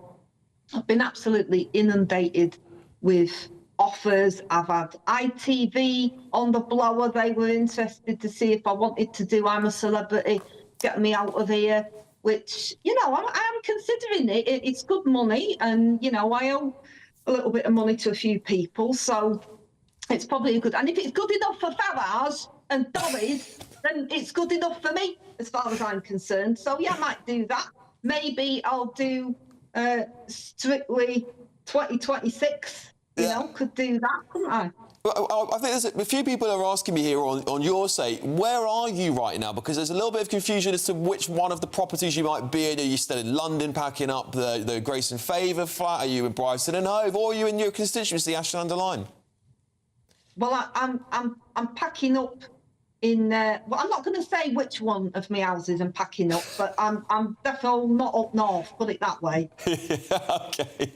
I've been absolutely inundated with offers. I've had ITV on the blower. They were interested to see if I wanted to do I'm a Celebrity, get me out of here, which, you know, I am considering it. It's good money, and, you know, I owe a little bit of money to a few people, so it's probably a good... And if it's good enough for Farage and Doris, then it's good enough for me, as far as I'm concerned. So, yeah, I might do that. Maybe I'll do Strictly 2026, you know, could do that, couldn't I? Well, I think there's a few people are asking me here on your sake, where are you right now? Because there's a little bit of confusion as to which one of the properties you might be in. Are you still in London packing up the Grace and Favour flat? Are you in Brighton and Hove? Or are you in your constituency, Ashton under Lyne? Well, I'm packing up in... well, I'm not going to say which one of my houses I'm packing up, but I'm definitely not up north, put it that way. OK.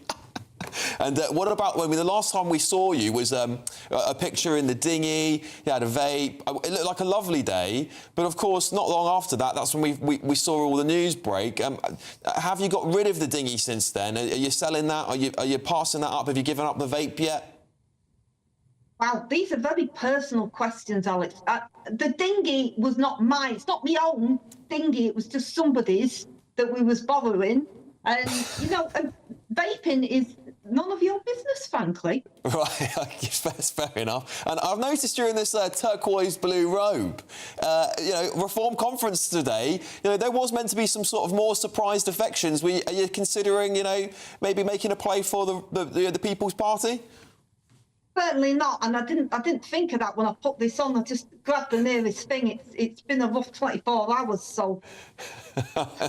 And what about, I mean, the last time we saw you was a picture in the dinghy, you had a vape, it looked like a lovely day, but of course, not long after that, that's when we saw all the news break. Have you got rid of the dinghy since then? Are you selling that? Are you passing that up? Have you given up the vape yet? Wow, these are very personal questions, Alex. The dinghy was not mine. It's not my own dinghy. It was just somebody's that we was borrowing. And, you know, vaping is none of your business, frankly. Right, that's fair enough. And I've noticed you're in this turquoise blue robe. You know, Reform conference today, you know, there was meant to be some sort of more surprised affections. Are you considering, you know, maybe making a play for the People's Party? Certainly not, and I didn't think of that when I put this on. I just grabbed the nearest thing. It's been a rough 24 hours, so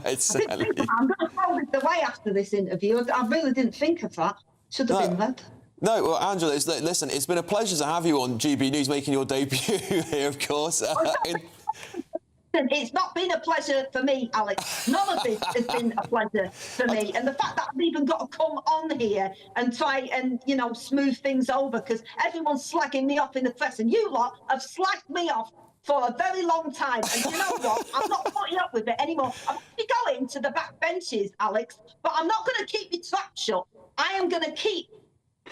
it's I'm going to throw it away after this interview. I really didn't think of that. Should have been read. No, well, Angela, listen, it's been a pleasure to have you on GB News, making your debut here, of course. It's not been a pleasure for me, Alex. None of this has been a pleasure for me. And the fact that I've even got to come on here and try and, you know, smooth things over, because everyone's slagging me off in the press, and you lot have slagged me off for a very long time. And you know what? I'm not putting up with it anymore. I'm going to be going to the back benches, Alex, but I'm not going to keep your trap shut. I am going to keep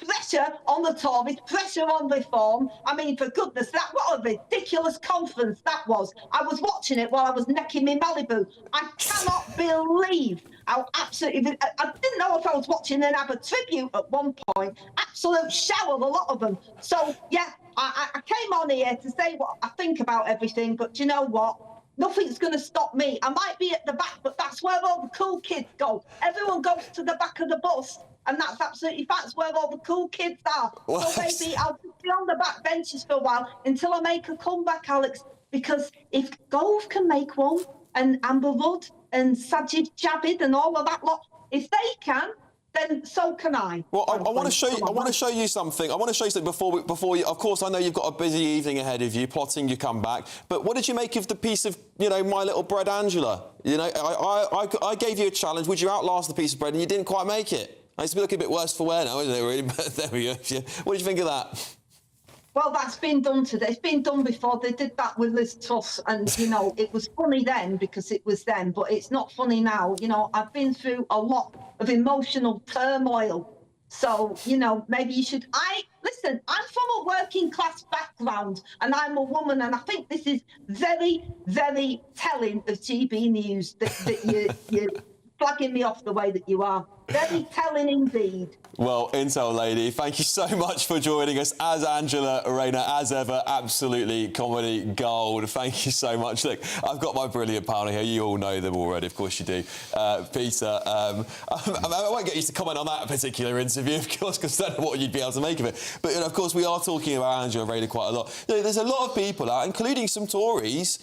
pressure on the Tories, pressure on Reform. I mean, for goodness, what a ridiculous conference that was. I was watching it while I was necking me Malibu. I cannot believe how absolutely... I didn't know if I was watching an ABBA tribute at one point. Absolute shower, a lot of them. So, yeah, I came on here to say what I think about everything, but do you know what? Nothing's going to stop me. I might be at the back, but that's where all the cool kids go. Everyone goes to the back of the bus, and that's absolutely that's where all the cool kids are. What? So maybe I'll just be on the back benches for a while until I make a comeback, Alex. Because if Gove can make one, and Amber Rudd and Sajid Javid and all of that lot, if they can, then so can I. Well, I want to show you. I want to show you something. I want to show you something before you. Of course, I know you've got a busy evening ahead of you, plotting your comeback. But what did you make of the piece of, you know, My Little Bread, Angela? You know, I gave you a challenge. Would you outlast the piece of bread, and you didn't quite make it? It's looking a bit worse for wear now, isn't it, really? But there we go. What do you think of that? Well, that's been done today. It's been done before. They did that with Liz Truss, and, you know, it was funny then because it was then, but it's not funny now. You know, I've been through a lot of emotional turmoil. So, you know, maybe you should... Listen, I'm from a working class background and I'm a woman, and I think this is very, very telling of GB News that you're flagging me off the way that you are. Very telling indeed. Well, Intel lady, thank you so much for joining us. As Angela Rayner, as ever, absolutely comedy gold. Thank you so much. Look, I've got my brilliant panel here. You all know them already, of course you do. Peter, I won't get you to comment on that particular interview, of course, because I don't know what you'd be able to make of it. But, you know, of course, we are talking about Angela Rayner quite a lot. You know, there's a lot of people out, including some Tories,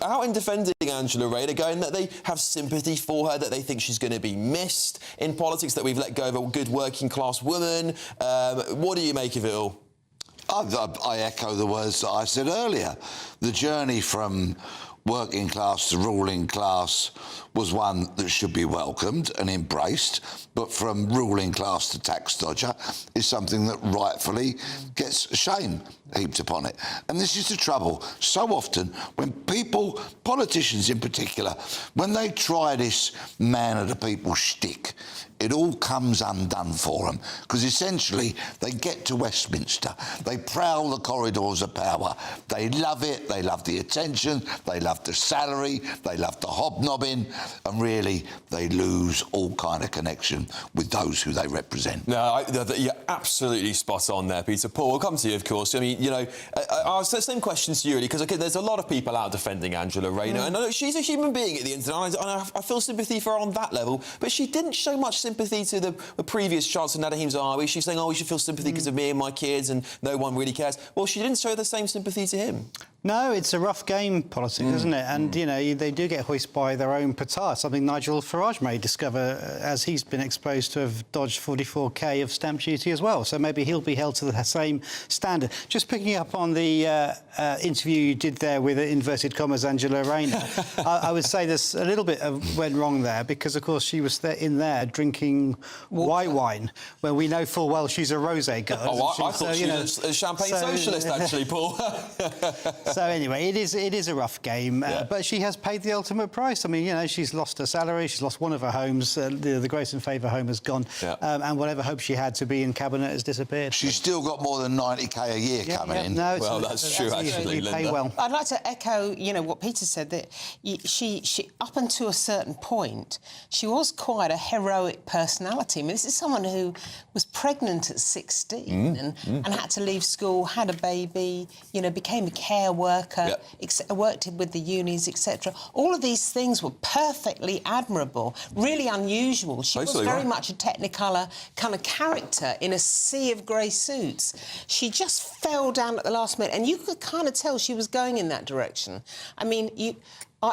out in defending Angela Rayner, going that they have sympathy for her, that they think she's going to be missed in politics, that we've let go of a good working-class woman. What do you make of it all? I echo the words that I said earlier. The journey from working class to ruling class was one that should be welcomed and embraced, but from ruling class to tax dodger is something that rightfully gets shame heaped upon it. And this is the trouble. So often when people, politicians in particular, when they try this man of the people shtick, it all comes undone for them, because essentially they get to Westminster, they prowl the corridors of power, they love it, they love the attention, they love the salary, they love the hobnobbing, and really they lose all kind of connection with those who they represent. No, you're absolutely spot on there, Peter. Paul, we'll come to you, of course. I mean, you know, I'll say the same question to you, really, because there's a lot of people out defending Angela Rayner, and I know she's a human being at the end of the day, and I feel sympathy for her on that level, but she didn't show much sympathy to the previous Chancellor Nadhim Zahawi. She's saying, oh, we should feel sympathy because of me and my kids, and no one really cares. Well, she didn't show the same sympathy to him. No, it's a rough game, politics, isn't it? And, you know, they do get hoisted by their own petard, something Nigel Farage may discover as he's been exposed to have dodged 44k of stamp duty as well. So maybe he'll be held to the same standard. Just picking up on the interview you did there with, inverted commas, Angela Rayner, I would say there's a little bit went wrong there because, of course, she was in there drinking white wine, where we know full well she's a rosé girl. Oh, I thought she was a champagne socialist, actually, Paul. So anyway, it is a rough game, but she has paid the ultimate price. I mean, you know, she's lost her salary, she's lost one of her homes, the Grace and Favour home has gone, and whatever hope she had to be in cabinet has disappeared. She's still got more than 90k a year coming in. No, well, that's true, actually, you pay well. I'd like to echo, you know, what Peter said, that she up until a certain point, she was quite a heroic personality. I mean, this is someone who was pregnant at 16 and had to leave school, had a baby, you know, became a care worker, worked with the unis, etc. All of these things were perfectly admirable, really unusual. She was very much a Technicolor kind of character in a sea of grey suits. She just fell down at the last minute, and you could kind of tell she was going in that direction. I mean,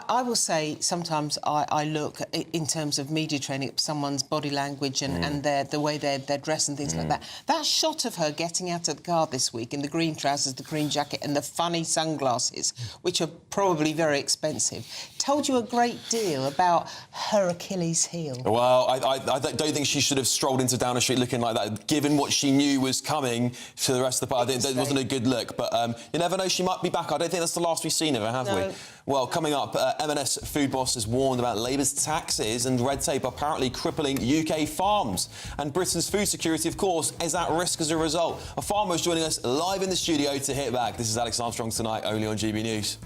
I will say sometimes I look in terms of media training at someone's body language and the way they're dressed and things like that. That shot of her getting out of the car this week in the green trousers, the green jacket and the funny sunglasses, which are probably very expensive, told you a great deal about her Achilles heel. Well, I don't think she should have strolled into Downing Street looking like that, given what she knew was coming to the rest of the party. I think that wasn't a good look, but you never know, she might be back. I don't think that's the last we've seen of her, have we? Well, coming up, M&S food boss has warned about Labour's taxes and red tape apparently crippling UK farms. And Britain's food security, of course, is at risk as a result. A farmer is joining us live in the studio to hit back. This is Alex Armstrong Tonight, only on GB News.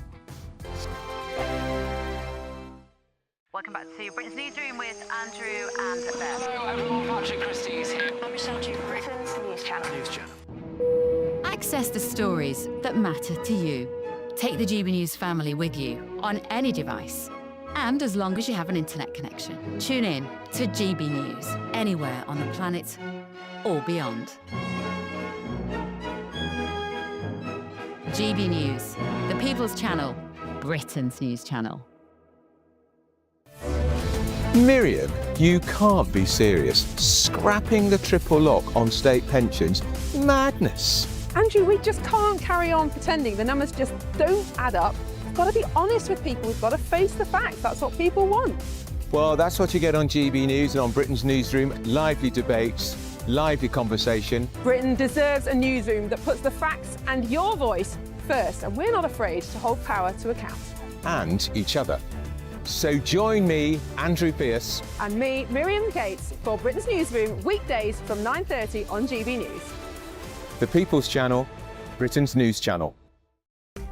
Welcome back to Britain's Newsroom with Andrew and Beth. Hello everyone, Patrick Christie's here. I'm Michelle Duke, Britain's News Channel. Access the stories that matter to you. Take the GB News family with you on any device. And as long as you have an internet connection. Tune in to GB News, anywhere on the planet or beyond. GB News, the People's Channel, Britain's News Channel. Miriam, you can't be serious. Scrapping the triple lock on state pensions? Madness. Andrew, we just can't carry on pretending. The numbers just don't add up. We've got to be honest with people. We've got to face the facts. That's what people want. Well, that's what you get on GB News and on Britain's Newsroom. Lively debates, lively conversation. Britain deserves a newsroom that puts the facts and your voice first, and we're not afraid to hold power to account. And each other. So join me, Andrew Pearce. And me, Miriam Cates, for Britain's Newsroom, weekdays from 9:30 on GB News. The People's Channel, Britain's news channel.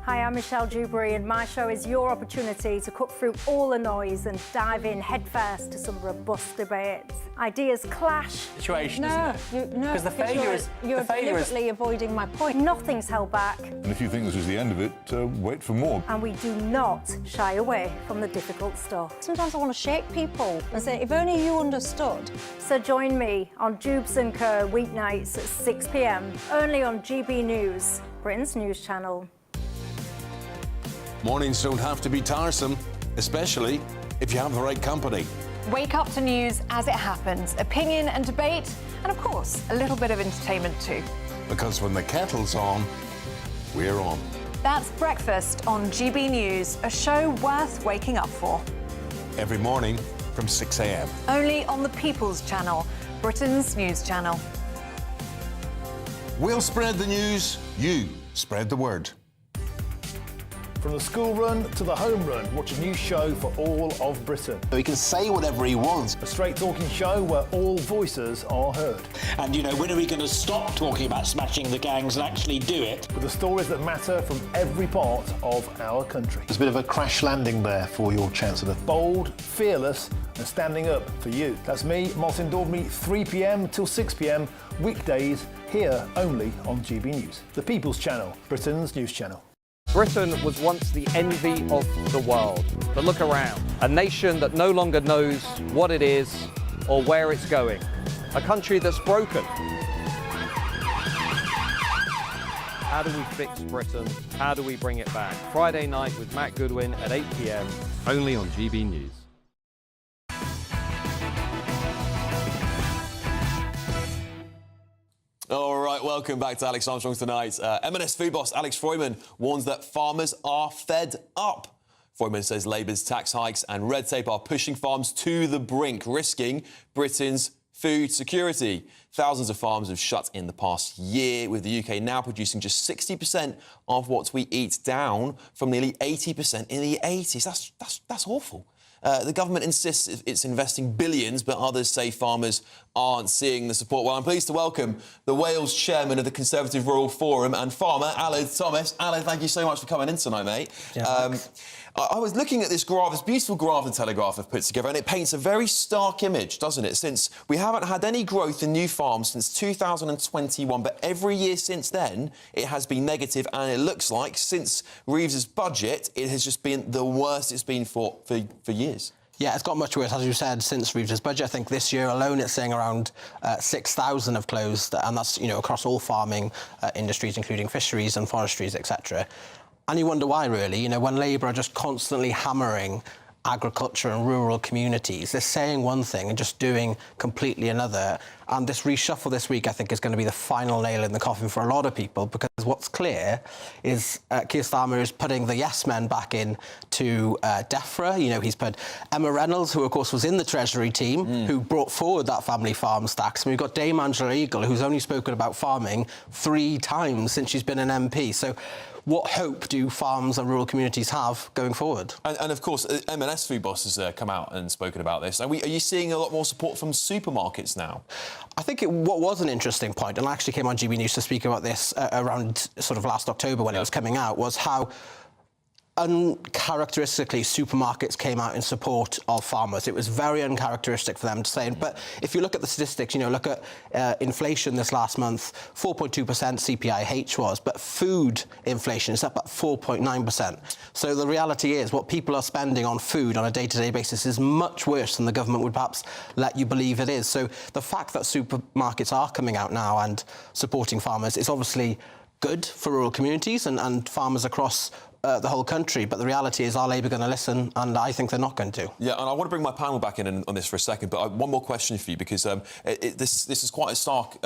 Hi, I'm Michelle Dewberry, and my show is your opportunity to cut through all the noise and dive in headfirst to some robust debates. Ideas clash. Situation, No, isn't it? no, Because the failure is... You're the failure is... deliberately avoiding my point. Nothing's held back. And if you think this is the end of it, wait for more. And we do not shy away from the difficult stuff. Sometimes I want to shake people and say, if only you understood. So join me on Jubes & Co. weeknights at 6 p.m, only on GB News, Britain's news channel. Mornings don't have to be tiresome, especially if you have the right company. Wake up to news as it happens, opinion and debate, and of course, a little bit of entertainment too. Because when the kettle's on, we're on. That's Breakfast on GB News, a show worth waking up for. Every morning from 6 a.m. Only on the People's Channel, Britain's news channel. We'll spread the news, you spread the word. From the school run to the home run, watch a new show for all of Britain. So he can say whatever he wants. A straight-talking show where all voices are heard. And, you know, when are we going to stop talking about smashing the gangs and actually do it? With the stories that matter from every part of our country. There's a bit of a crash landing there for your Chancellor. Bold, fearless and standing up for you. That's me, Martin Daubney, 3 p.m. till 6 p.m, weekdays, here only on GB News. The People's Channel, Britain's news channel. Britain was once the envy of the world. But look around. A nation that no longer knows what it is or where it's going. A country that's broken. How do we fix Britain? How do we bring it back? Friday night with Matt Goodwin at 8 p.m. Only on GB News. All right, welcome back to Alex Armstrong Tonight. M&S food boss Alex Freumann warns that farmers are fed up. Freumann says Labour's tax hikes and red tape are pushing farms to the brink, risking Britain's food security. Thousands of farms have shut in the past year, with the UK now producing just 60% of what we eat, down from nearly 80% in the 80s. That's awful. The government insists it's investing billions, but others say farmers aren't seeing the support. Well, I'm pleased to welcome the Wales chairman of the Conservative Rural Forum and farmer, Aled Thomas. Aled, thank you so much for coming in tonight, mate. Yeah, I was looking at this graph, this beautiful graph the Telegraph have put together, and it paints a very stark image, doesn't it? Since we haven't had any growth in new farms since 2021, but every year since then, it has been negative, and it looks like since Reeves's budget, it has just been the worst it's been for years. Yeah, it's got much worse, as you said, since Reeves's budget. I think this year alone it's saying around 6,000 have closed, and that's, you know, across all farming industries, including fisheries and forestries, etc. And you wonder why, really. You know, when Labour are just constantly hammering agriculture and rural communities, they're saying one thing and just doing completely another. And this reshuffle this week, I think, is going to be the final nail in the coffin for a lot of people, because what's clear is Keir Starmer is putting the yes men back in to DEFRA. You know, he's put Emma Reynolds, who, of course, was in the Treasury team, who brought forward that family farms tax. And we've got Dame Angela Eagle, who's only spoken about farming 3 times since she's been an MP. So what hope do farms and rural communities have going forward? And of course, M&S food boss has come out and spoken about this. Are you seeing a lot more support from supermarkets now? I think what was an interesting point, and I actually came on GB News to speak about this around sort of last October when it was coming out, was how uncharacteristically supermarkets came out in support of farmers. It was very uncharacteristic for them to say. But if you look at the statistics, you know, look at inflation this last month, 4.2% CPIH was, but food inflation is up at 4.9%. So the reality is what people are spending on food on a day-to-day basis is much worse than the government would perhaps let you believe it is. So the fact that supermarkets are coming out now and supporting farmers is obviously good for rural communities and farmers across the whole country. But the reality is, are Labour going to listen? And I think they're not going to. Yeah, and I want to bring my panel back in on this for a second, but one more question for you, because this is quite a stark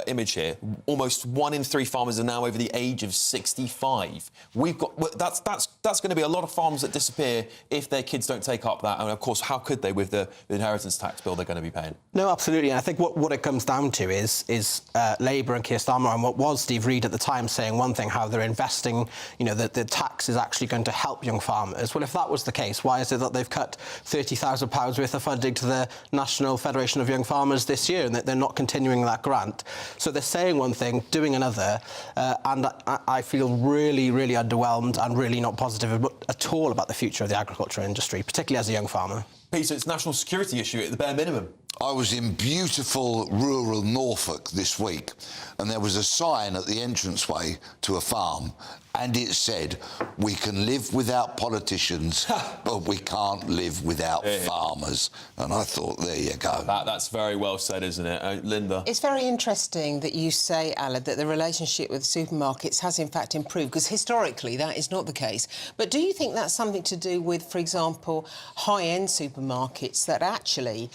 image here. Almost 1 in 3 farmers are now over the age of 65. That's going to be a lot of farms that disappear if their kids don't take up that. And of course, how could they with the inheritance tax bill they're going to be paying? No, absolutely. And I think what it comes down to is Labour and Keir Starmer, and what was Steve Reid at the time, saying one thing, how they're investing, you know, that the tax is actually going to help young farmers. Well, if that was the case, why is it that they've cut £30,000 worth of funding to the National Federation of Young Farmers this year, and that they're not continuing that grant? So they're saying one thing, doing another, and I feel really, really underwhelmed and really not positive at all about the future of the agriculture industry, particularly as a young farmer. Peter, it's a national security issue at the bare minimum. I was in beautiful rural Norfolk this week, and there was a sign at the entranceway to a farm, and it said, "We can live without politicians, but we can't live without farmers." And I thought, there you go. That's very well said, isn't it? Linda? It's very interesting that you say, Aled, that the relationship with supermarkets has in fact improved, because historically that is not the case. But do you think that's something to do with, for example, high-end supermarkets that actually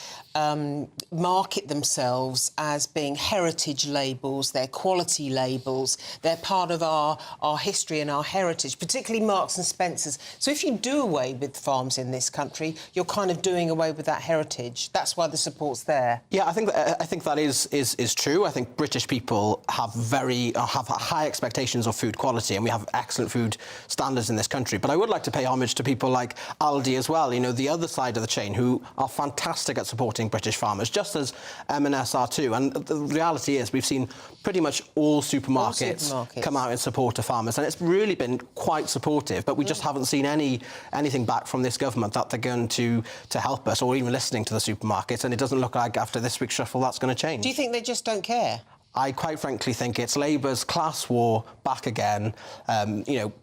market themselves as being heritage labels, they're quality labels, they're part of our history and our heritage, particularly Marks and Spencer's. So if you do away with farms in this country, you're kind of doing away with that heritage. That's why the support's there. Yeah, I think that is true. I think British people have high expectations of food quality, and we have excellent food standards in this country. But I would like to pay homage to people like Aldi as well, you know, the other side of the chain, who are fantastic at supporting British farmers, just as M&S are too. And the reality is, we've seen pretty much all supermarkets come out in support of farmers, and it's really been quite supportive. But we just haven't seen anything back from this government that they're going to help us, or even listening to the supermarkets. And it doesn't look like after this week's shuffle that's going to change. Do you think they just don't care? I quite frankly think it's Labour's class war back again. You know,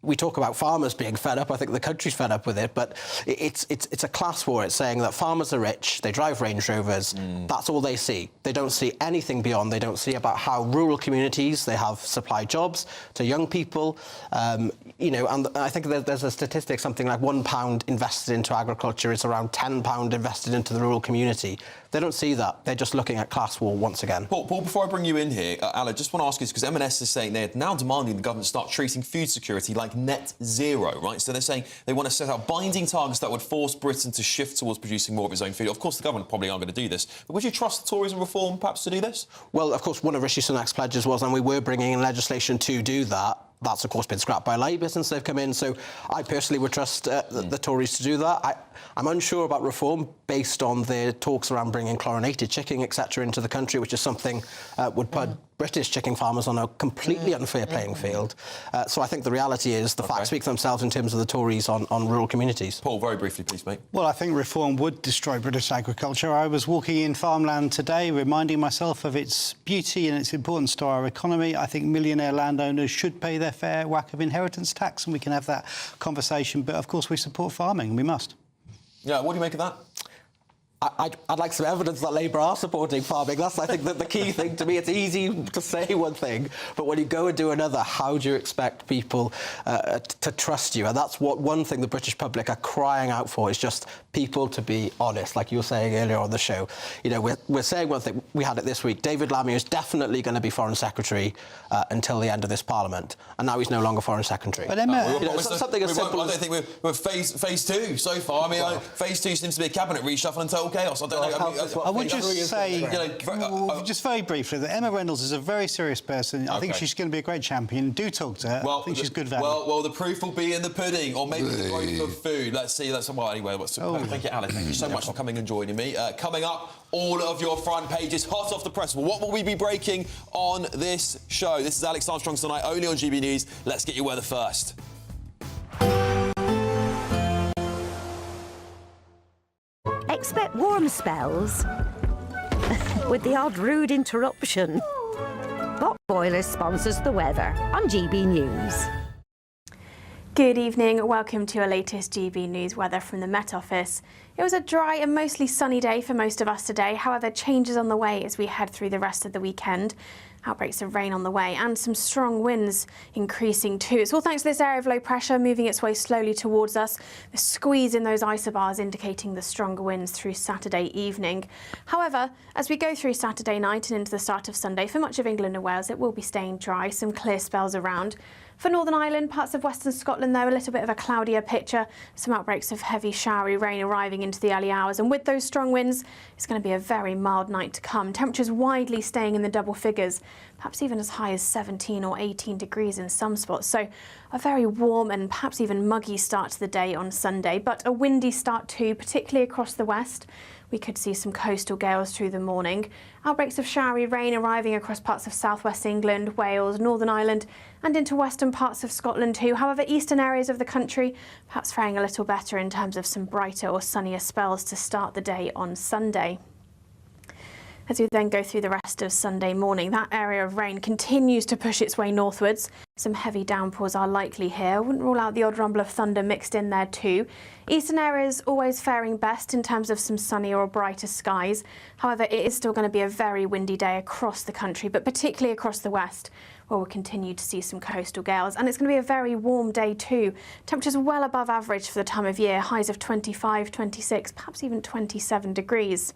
we talk about farmers being fed up. I think the country's fed up with it, but it's a class war. It's saying that farmers are rich, they drive Range Rovers, that's all they see. They don't see anything beyond. They don't see about how rural communities, they have supply jobs to young people. You know, and I think there's a statistic, something like £1 invested into agriculture is around £10 invested into the rural community. They don't see that. They're just looking at class war once again. Paul, before I bring you in here, Aled, just want to ask you this, because M&S is saying they're now demanding the government start treating food security like net zero, right? So they're saying they want to set out binding targets that would force Britain to shift towards producing more of its own food. Of course, the government probably aren't going to do this, but would you trust the Tories and Reform perhaps to do this? Well, of course, one of Rishi Sunak's pledges was, and we were bringing in legislation to do that. That's, of course, been scrapped by Labour since they've come in, so I personally would trust the Tories to do that. I'm unsure about reform based on their talks around bringing chlorinated chicken, etc., into the country, which is something would put British chicken farmers on a completely unfair playing field. So I think the reality is the facts speak for themselves in terms of the Tories on rural communities. Paul, very briefly, please, mate. Well, I think reform would destroy British agriculture. I was walking in farmland today, reminding myself of its beauty and its importance to our economy. I think millionaire landowners should pay their fair whack of inheritance tax, and we can have that conversation. But, of course, we support farming, and we must. Yeah, what do you make of that? I'd like some evidence that Labour are supporting farming. That's, I think, the key thing to me. It's easy to say one thing, but when you go and do another, how do you expect people to trust you? And that's one thing the British public are crying out for, is just people to be honest, like you were saying earlier on the show. You know, we're saying one thing. We had it this week. David Lammy is definitely going to be Foreign Secretary until the end of this Parliament, and now he's no longer Foreign Secretary. But Emma, something as simple as... I don't think we're phase 2 so far. I mean, phase 2 seems to be a cabinet reshuffle and total chaos. I don't know. I would just say, just very briefly, that Emma Reynolds is a very serious person. I think she's going to be a great champion. Do talk to her. I think she's good value. Well, the proof will be in the pudding, or maybe the growth of food. Let's see. Well, anyway, thank you, Alan. Thank you so much for coming and joining me. Coming up, all of your front pages, hot off the press. Well, what will we be breaking on this show? This is Alex Armstrong tonight, only on GB News. Let's get your weather first. Expect warm spells with the odd rude interruption. Bot Boiler sponsors the weather on GB News. Good evening, welcome to our latest GB News weather from the Met Office. It was a dry and mostly sunny day for most of us today, however changes on the way as we head through the rest of the weekend. Outbreaks of rain on the way and some strong winds increasing too. It's all thanks to this area of low pressure moving its way slowly towards us. The squeeze in those isobars indicating the stronger winds through Saturday evening. However, as we go through Saturday night and into the start of Sunday, for much of England and Wales, it will be staying dry, some clear spells around. For Northern Ireland, parts of Western Scotland, though, a little bit of a cloudier picture. Some outbreaks of heavy showery rain arriving into the early hours. And with those strong winds, it's going to be a very mild night to come. Temperatures widely staying in the double figures, perhaps even as high as 17 or 18 degrees in some spots. So a very warm and perhaps even muggy start to the day on Sunday, but a windy start too, particularly across the west. We could see some coastal gales through the morning. Outbreaks of showery rain arriving across parts of southwest England, Wales, Northern Ireland and into western parts of Scotland too. However, eastern areas of the country perhaps faring a little better in terms of some brighter or sunnier spells to start the day on Sunday. As we then go through the rest of Sunday morning, that area of rain continues to push its way northwards. Some heavy downpours are likely here. I wouldn't rule out the odd rumble of thunder mixed in there too. Eastern areas always faring best in terms of some sunnier or brighter skies. However, it is still going to be a very windy day across the country, but particularly across the west, where we'll continue to see some coastal gales. And it's going to be a very warm day too. Temperatures well above average for the time of year, highs of 25, 26, perhaps even 27 degrees.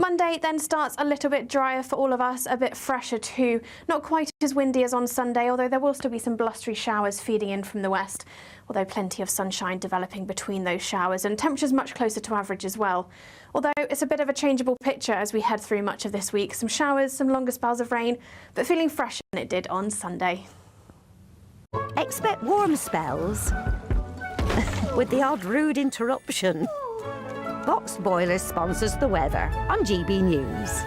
Monday then starts a little bit drier for all of us, a bit fresher too. Not quite as windy as on Sunday, although there will still be some blustery showers feeding in from the west, although plenty of sunshine developing between those showers and temperatures much closer to average as well. Although it's a bit of a changeable picture as we head through much of this week. Some showers, some longer spells of rain, but feeling fresher than it did on Sunday. Expect warm spells with the odd rude interruption. Box Boilers sponsors the weather on GB News.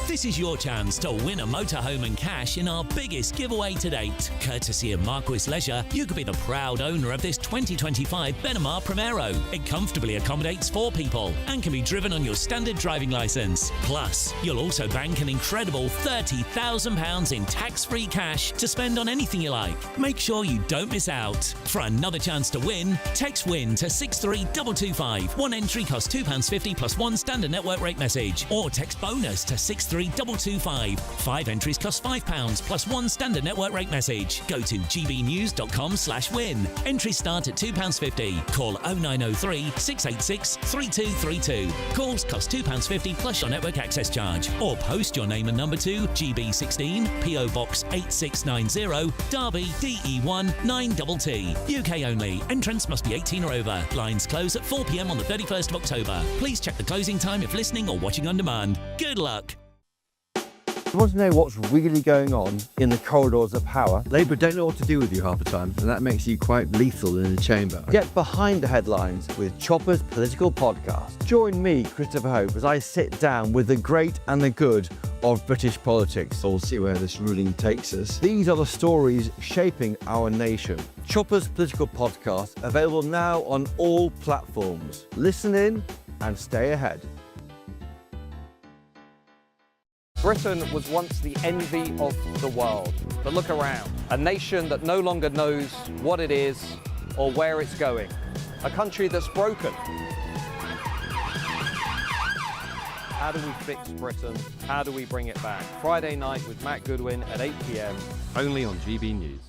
This is your chance to win a motorhome and cash in our biggest giveaway to date. Courtesy of Marquis Leisure, you could be the proud owner of this 2025 Benamar Primero. It comfortably accommodates 4 people and can be driven on your standard driving licence. Plus, you'll also bank an incredible £30,000 in tax-free cash to spend on anything you like. Make sure you don't miss out. For another chance to win, text WIN to 63225. One entry costs £2.50 plus one standard network rate message. Or text BONUS to 63225. 5 entries cost £5 plus one standard network rate message. Go to gbnews.com/win. Entries start at £2.50. Call 0903 686 3232. Calls cost £2.50 plus your network access charge. Or post your name and number to GB16 PO Box 8690 Derby DE1 9TT. UK only. Entrance must be 18 or over. Lines close at 4 p.m. on the 31st of October. Please check the closing time if listening or watching on demand. Good luck. You want to know what's really going on in the corridors of power? Labour don't know what to do with you half the time, and that makes you quite lethal in the chamber. Get behind the headlines with Chopper's political podcast. Join me, Christopher Hope, as I sit down with the great and the good of British politics. We'll see where this ruling takes us. These are the stories shaping our nation. Chopper's political podcast, available now on all platforms. Listen in and stay ahead. Britain was once the envy of the world. But look around. A nation that no longer knows what it is or where it's going. A country that's broken. How do we fix Britain? How do we bring it back? Friday night with Matt Goodwin at 8 p.m. only on GB News.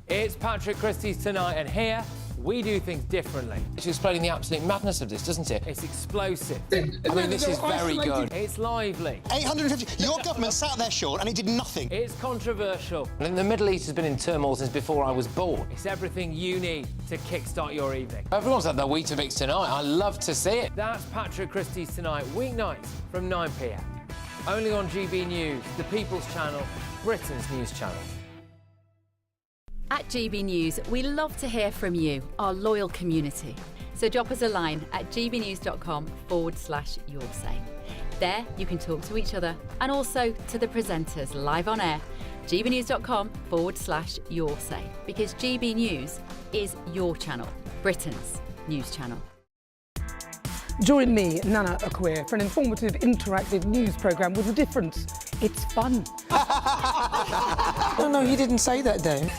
It's Patrick Christie's Tonight, and here we do things differently. It's explaining the absolute madness of this, doesn't it? It's explosive. I mean, this is very good. It's lively. 850. Your government sat there, Sean, and it did nothing. It's controversial. And the Middle East has been in turmoil since before I was born. It's everything you need to kickstart your evening. Everyone's had their Weetabix tonight. I love to see it. That's Patrick Christie's Tonight, weeknights from 9 p.m. Only on GB News, the People's Channel, Britain's news channel. At GB News, we love to hear from you, our loyal community. So drop us a line at gbnews.com/yoursay. There you can talk to each other and also to the presenters live on air. gbnews.com/yoursay, because GB News is your channel, Britain's news channel. Join me, Nana Akweer, for an informative, interactive news programme with a difference. It's fun. No, he didn't say that, Dave.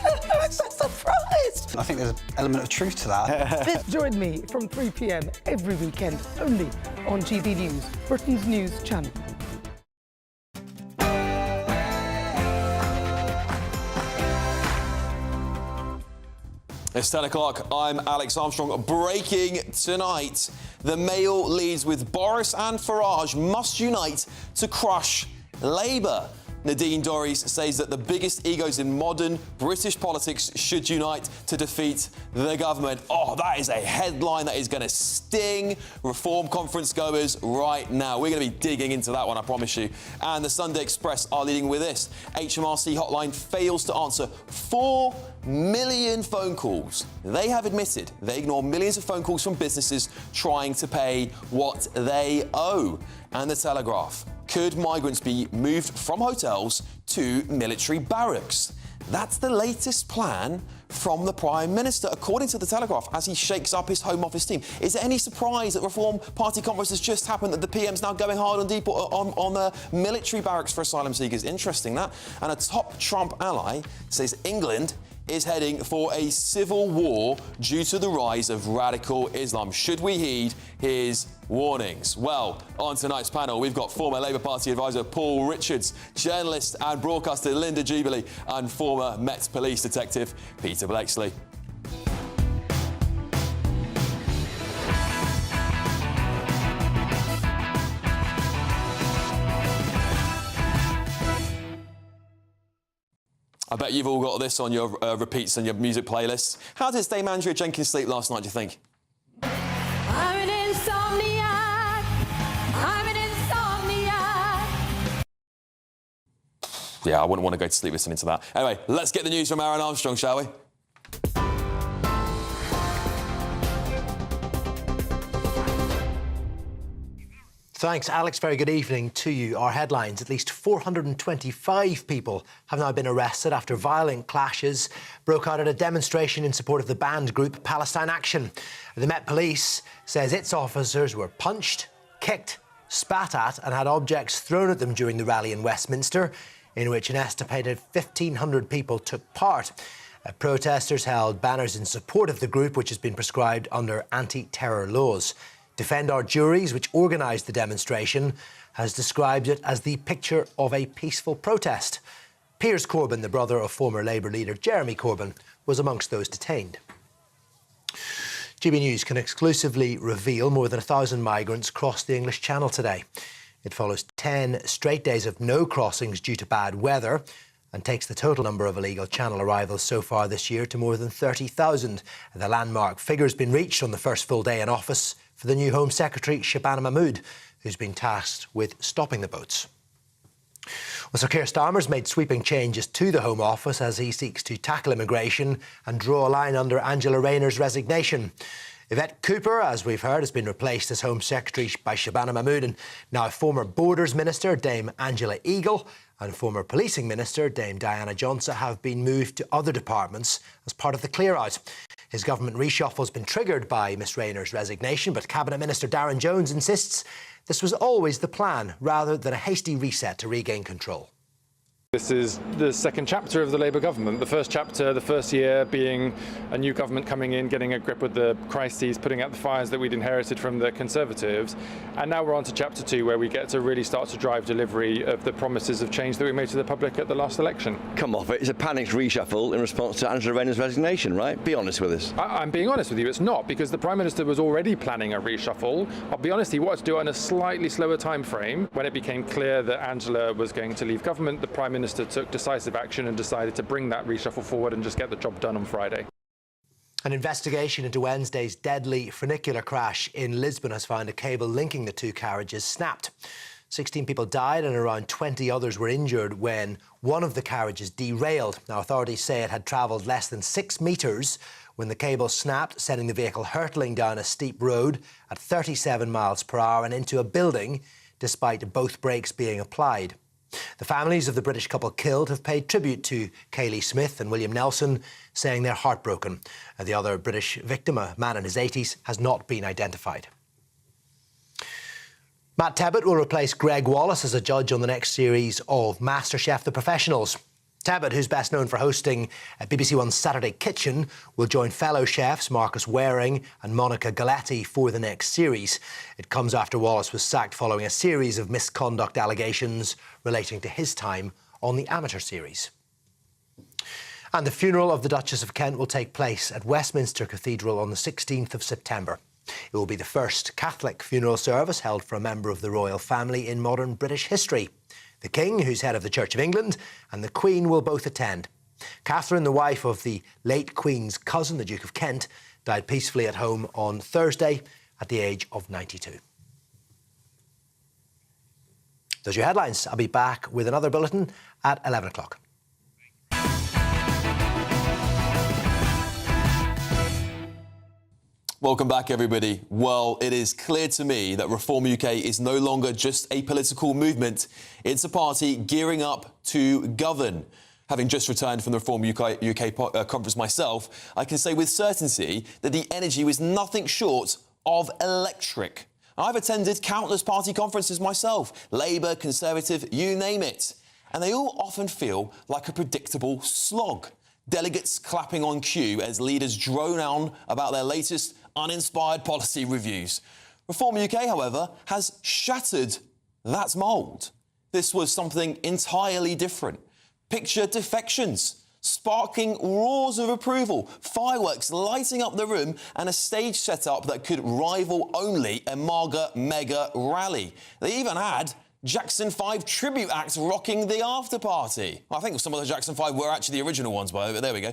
I'm so surprised. I think there's an element of truth to that. Join me from 3 p.m. every weekend, only on GB News, Britain's news channel. It's 10 o'clock. I'm Alex Armstrong. Breaking tonight. The Mail leads with Boris and Farage must unite to crush Labour. Nadine Dorries says that the biggest egos in modern British politics should unite to defeat the government. Oh, that is a headline that is going to sting Reform conference goers right now. We're going to be digging into that one, I promise you. And the Sunday Express are leading with this. HMRC hotline fails to answer 4 million phone calls. They have admitted they ignore millions of phone calls from businesses trying to pay what they owe. And the Telegraph. Could migrants be moved from hotels to military barracks? That's the latest plan from the Prime Minister, according to the Telegraph, as he shakes up his Home Office team. Is there any surprise that Reform Party conference has just happened, that the PM's now going hard on military barracks for asylum seekers? Interesting, that. And a top Trump ally says England is heading for a civil war due to the rise of radical Islam. Should we heed his warnings? Well, on tonight's panel, we've got former Labour Party advisor Paul Richards, journalist and broadcaster Linda Jubilee, and former Met Police detective Peter Blakesley. I bet you've all got this on your repeats and your music playlists. How did Dame Andrea Jenkins sleep last night, do you think? I'm an insomniac. I'm an insomniac. Yeah, I wouldn't want to go to sleep listening to that. Anyway, let's get the news from Aaron Armstrong, shall we? Thanks, Alex. Very good evening to you. Our headlines: at least 425 people have now been arrested after violent clashes broke out at a demonstration in support of the banned group Palestine Action. The Met Police says its officers were punched, kicked, spat at and had objects thrown at them during the rally in Westminster, in which an estimated 1,500 people took part. Protesters held banners in support of the group, which has been prescribed under anti-terror laws. Defend Our Juries, which organised the demonstration, has described it as the picture of a peaceful protest. Piers Corbyn, the brother of former Labour leader Jeremy Corbyn, was amongst those detained. GB News can exclusively reveal more than 1,000 migrants crossed the English Channel today. It follows 10 straight days of no crossings due to bad weather and takes the total number of illegal Channel arrivals so far this year to more than 30,000. The landmark figure has been reached on the first full day in office for the new Home Secretary, Shabana Mahmood, who's been tasked with stopping the boats. Well, Sir Keir Starmer's made sweeping changes to the Home Office as he seeks to tackle immigration and draw a line under Angela Rayner's resignation. Yvette Cooper, as we've heard, has been replaced as Home Secretary by Shabana Mahmood, and now former Borders Minister Dame Angela Eagle and former Policing Minister Dame Diana Johnson have been moved to other departments as part of the clear-out. His government reshuffle has been triggered by Miss Rayner's resignation, but Cabinet Minister Darren Jones insists this was always the plan, rather than a hasty reset to regain control. This is the second chapter of the Labour government. The first chapter, the first year, being a new government coming in, getting a grip with the crises, putting out the fires that we'd inherited from the Conservatives. And now we're on to chapter 2, where we get to really start to drive delivery of the promises of change that we made to the public at the last election. Come off it. It's a panicked reshuffle in response to Angela Rayner's resignation, right? Be honest with us. I'm being honest with you. It's not, because the Prime Minister was already planning a reshuffle. I'll be honest, he wanted to do it in a slightly slower time frame. When it became clear that Angela was going to leave government, the Prime Minister took decisive action and decided to bring that reshuffle forward and just get the job done on Friday. An investigation into Wednesday's deadly funicular crash in Lisbon has found a cable linking the two carriages snapped. 16 people died and around 20 others were injured when one of the carriages derailed. Now, authorities say it had travelled less than 6 metres when the cable snapped, sending the vehicle hurtling down a steep road at 37 miles per hour and into a building, despite both brakes being applied. The families of the British couple killed have paid tribute to Kaylee Smith and William Nelson, saying they're heartbroken. The other British victim, a man in his 80s, has not been identified. Matt Tebbett will replace Greg Wallace as a judge on the next series of MasterChef The Professionals. Tebbit, who's best known for hosting BBC One's Saturday Kitchen, will join fellow chefs Marcus Waring and Monica Galletti for the next series. It comes after Wallace was sacked following a series of misconduct allegations relating to his time on the amateur series. And the funeral of the Duchess of Kent will take place at Westminster Cathedral on the 16th of September. It will be the first Catholic funeral service held for a member of the royal family in modern British history. The King, who's head of the Church of England, and the Queen will both attend. Catherine, the wife of the late Queen's cousin, the Duke of Kent, died peacefully at home on Thursday at the age of 92. Those are your headlines. I'll be back with another bulletin at 11 o'clock. Welcome back, everybody. Well, it is clear to me that Reform UK is no longer just a political movement. It's a party gearing up to govern. Having just returned from the Reform UK conference myself, I can say with certainty that the energy was nothing short of electric. I've attended countless party conferences myself, Labour, Conservative, you name it. And they all often feel like a predictable slog. Delegates clapping on cue as leaders drone on about their latest uninspired policy reviews. Reform UK, however, has shattered that mould. This was something entirely different. Picture defections, sparking roars of approval, fireworks lighting up the room, and a stage set-up that could rival only a MAGA mega rally. They even had Jackson 5 tribute acts rocking the after-party. I think some of the Jackson 5 were actually the original ones, but there we go.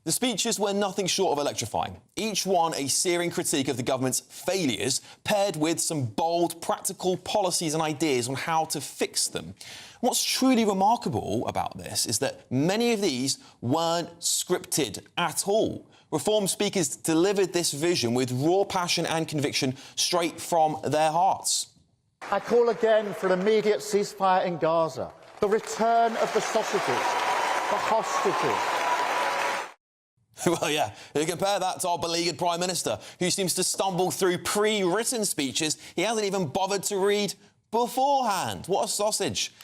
The speeches were nothing short of electrifying, each one a searing critique of the government's failures, paired with some bold, practical policies and ideas on how to fix them. What's truly remarkable about this is that many of these weren't scripted at all. Reform speakers delivered this vision with raw passion and conviction straight from their hearts. I call again for an immediate ceasefire in Gaza, the return of the sausages, the hostages. Well, yeah, you compare that to our beleaguered Prime Minister, who seems to stumble through pre-written speeches he hasn't even bothered to read beforehand. What a sausage.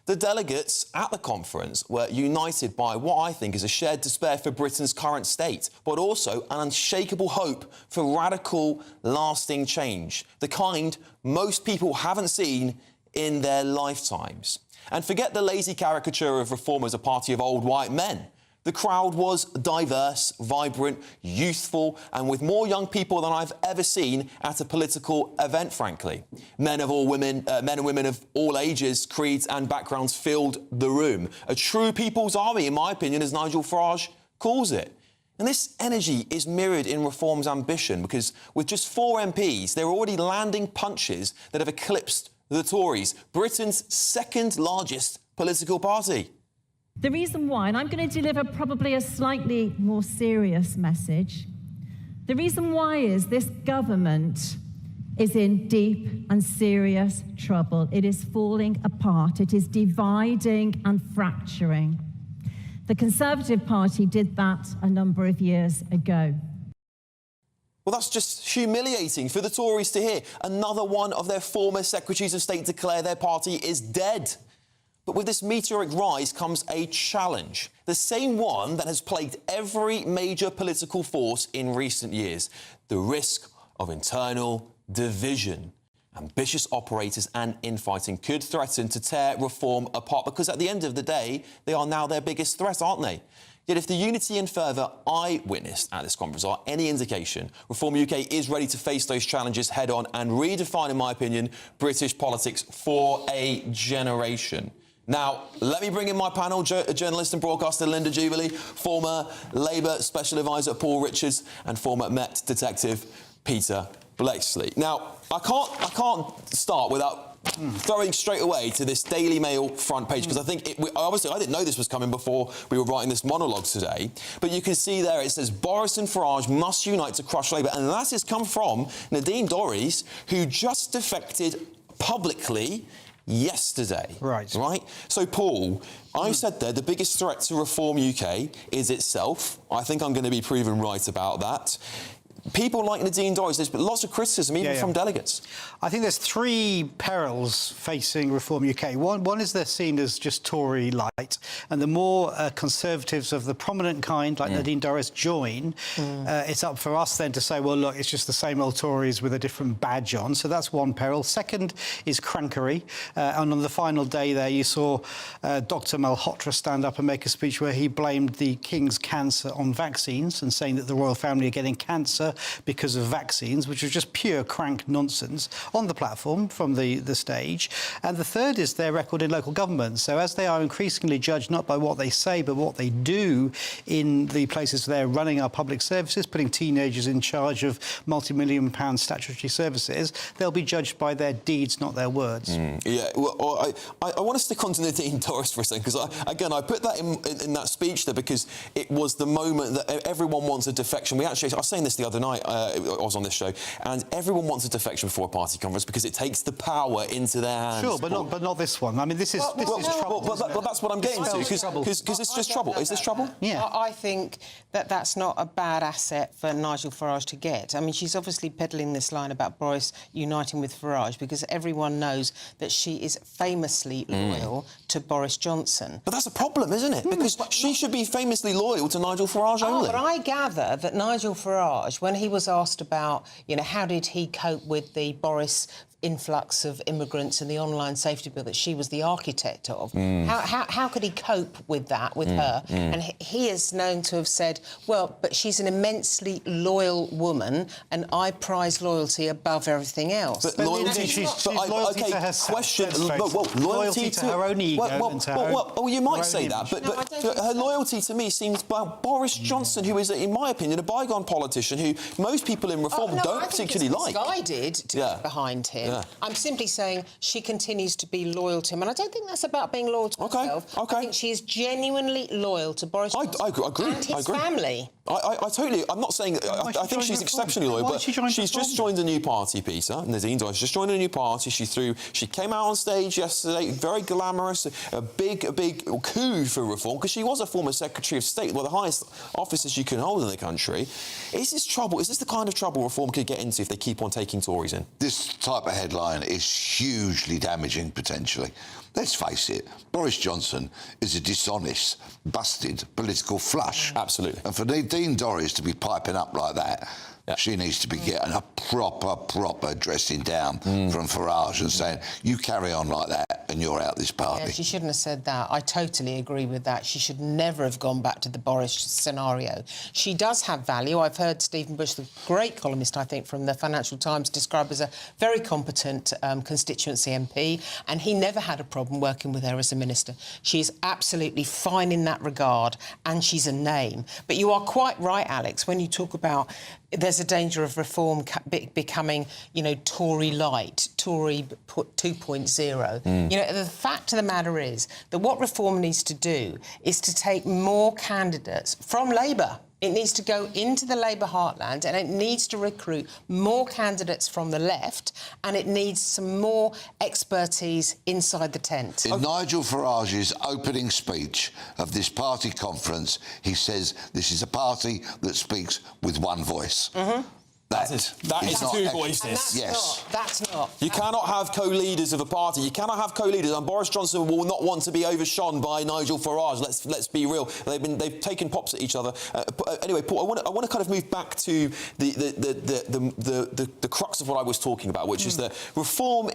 The delegates at the conference were united by what I think is a shared despair for Britain's current state, but also an unshakable hope for radical, lasting change, the kind most people haven't seen in their lifetimes. And forget the lazy caricature of Reform as a party of old white men. The crowd was diverse, vibrant, youthful, and with more young people than I've ever seen at a political event, frankly. Men and women of all ages, creeds and backgrounds filled the room. A true people's army, in my opinion, as Nigel Farage calls it. And this energy is mirrored in Reform's ambition, because with just 4 MPs, they're already landing punches that have eclipsed the Tories, Britain's second largest political party. The reason why, and I'm going to deliver probably a slightly more serious message, the reason why is this government is in deep and serious trouble. It is falling apart. It is dividing and fracturing. The Conservative Party did that a number of years ago. Well, that's just humiliating for the Tories to hear. Another one of their former Secretaries of State declare their party is dead. But with this meteoric rise comes a challenge, the same one that has plagued every major political force in recent years: the risk of internal division. Ambitious operators and infighting could threaten to tear Reform apart, because at the end of the day, they are now their biggest threat, aren't they? Yet if the unity and fervour I witnessed at this conference are any indication, Reform UK is ready to face those challenges head-on and redefine, in my opinion, British politics for a generation. Now, let me bring in my panel, journalist and broadcaster Linda Jubilee, former Labour Special Advisor Paul Richards, and former Met Detective Peter Blakeslee. Now, I can't start without throwing straight away to this Daily Mail front page, because I think obviously I didn't know this was coming before we were writing this monologue today, but you can see there it says Boris and Farage must unite to crush Labour, and that has come from Nadine Dorries, who just defected publicly yesterday. Right. So, Paul, I said there the biggest threat to Reform UK is itself. I think I'm going to be proven right about that. people like Nadine Dorries, there's been lots of criticism, even from delegates. I think there's three perils facing Reform UK. One is they're seen as just Tory light, and the more Conservatives of the prominent kind, like Nadine Dorries, join, it's up for us then to say, well, look, it's just the same old Tories with a different badge on. So that's one peril. Second is crankery. And on the final day there, you saw Dr Malhotra stand up and make a speech where he blamed the King's cancer on vaccines and saying that the royal family are getting cancer because of vaccines, which was just pure crank nonsense on the platform from the stage. And the third is their record in local government. So as they are increasingly judged not by what they say, but what they do in the places where they're running our public services, putting teenagers in charge of multi-million-pound statutory services, they'll be judged by their deeds, not their words. Yeah, well, I want to stick on to Nadine Dorries for a second, because, again, I put that in that speech there because it was the moment that everyone wants a defection. I was saying this the other night, I was on this show, and everyone wants a defection before a party conference because it takes the power into their hands. Sure, but not this one. I mean, this is trouble. But that's what I'm getting to, because it's just trouble. Is this trouble? Yeah. I think that's not a bad asset for Nigel Farage to get. I mean, she's obviously peddling this line about Boris uniting with Farage because everyone knows that she is famously loyal to Boris Johnson. But that's a problem, isn't it? Because she should be famously loyal to Nigel Farage only. But I gather that Nigel Farage, when he was asked about, how did he cope with the Boris influx of immigrants and the online safety bill that she was the architect of, how could he cope with that, with her? And he is known to have said, well, but she's an immensely loyal woman and I prize loyalty above everything else. But loyalty, she's loyalty to her question. Loyalty to her own ego and to her well, you might say that, but her loyalty to me seems Boris Johnson, who is, in my opinion, a bygone politician who most people in Reform don't particularly like. I did to get behind him. Yeah. I'm simply saying she continues to be loyal to him, and I don't think that's about being loyal to herself. I think she is genuinely loyal to Boris Johnson and his family. I totally... I'm not saying... I think she's exceptionally loyal, but she's just joined a new party, Peter. Nadine Dorries just joined a new party. She came out on stage yesterday, very glamorous, a big coup for Reform, because she was a former Secretary of State, one of the highest offices you can hold in the country. Is this trouble? Is this the kind of trouble Reform could get into if they keep on taking Tories in? This type of headline is hugely damaging, potentially. Let's face it, Boris Johnson is a dishonest, busted political flush. Absolutely. And for Nadine Dorries to be piping up like that, she needs to be getting a proper dressing down from Farage and saying, you carry on like that and you're out this party. Yeah, she shouldn't have said that. I totally agree with that. She should never have gone back to the Boris scenario. She does have value. I've heard Stephen Bush, the great columnist, I think, from the Financial Times, described as a very competent constituency MP, and he never had a problem working with her as a minister. She's absolutely fine in that regard, and she's a name. But you are quite right, Alex, when you talk about there's a danger of Reform becoming, Tory light, Tory 2.0. The fact of the matter is that what Reform needs to do is to take more candidates from Labour. It needs to go into the Labour heartland and it needs to recruit more candidates from the left and it needs some more expertise inside the tent. In Nigel Farage's opening speech of this party conference, he says this is a party that speaks with one voice. That is two voices. That's not. You cannot have co-leaders of a party. You cannot have co-leaders, and Boris Johnson will not want to be overshone by Nigel Farage. Let's be real. They've taken pops at each other. Anyway, Paul, I want to kind of move back to the crux of what I was talking about, which is that Reform,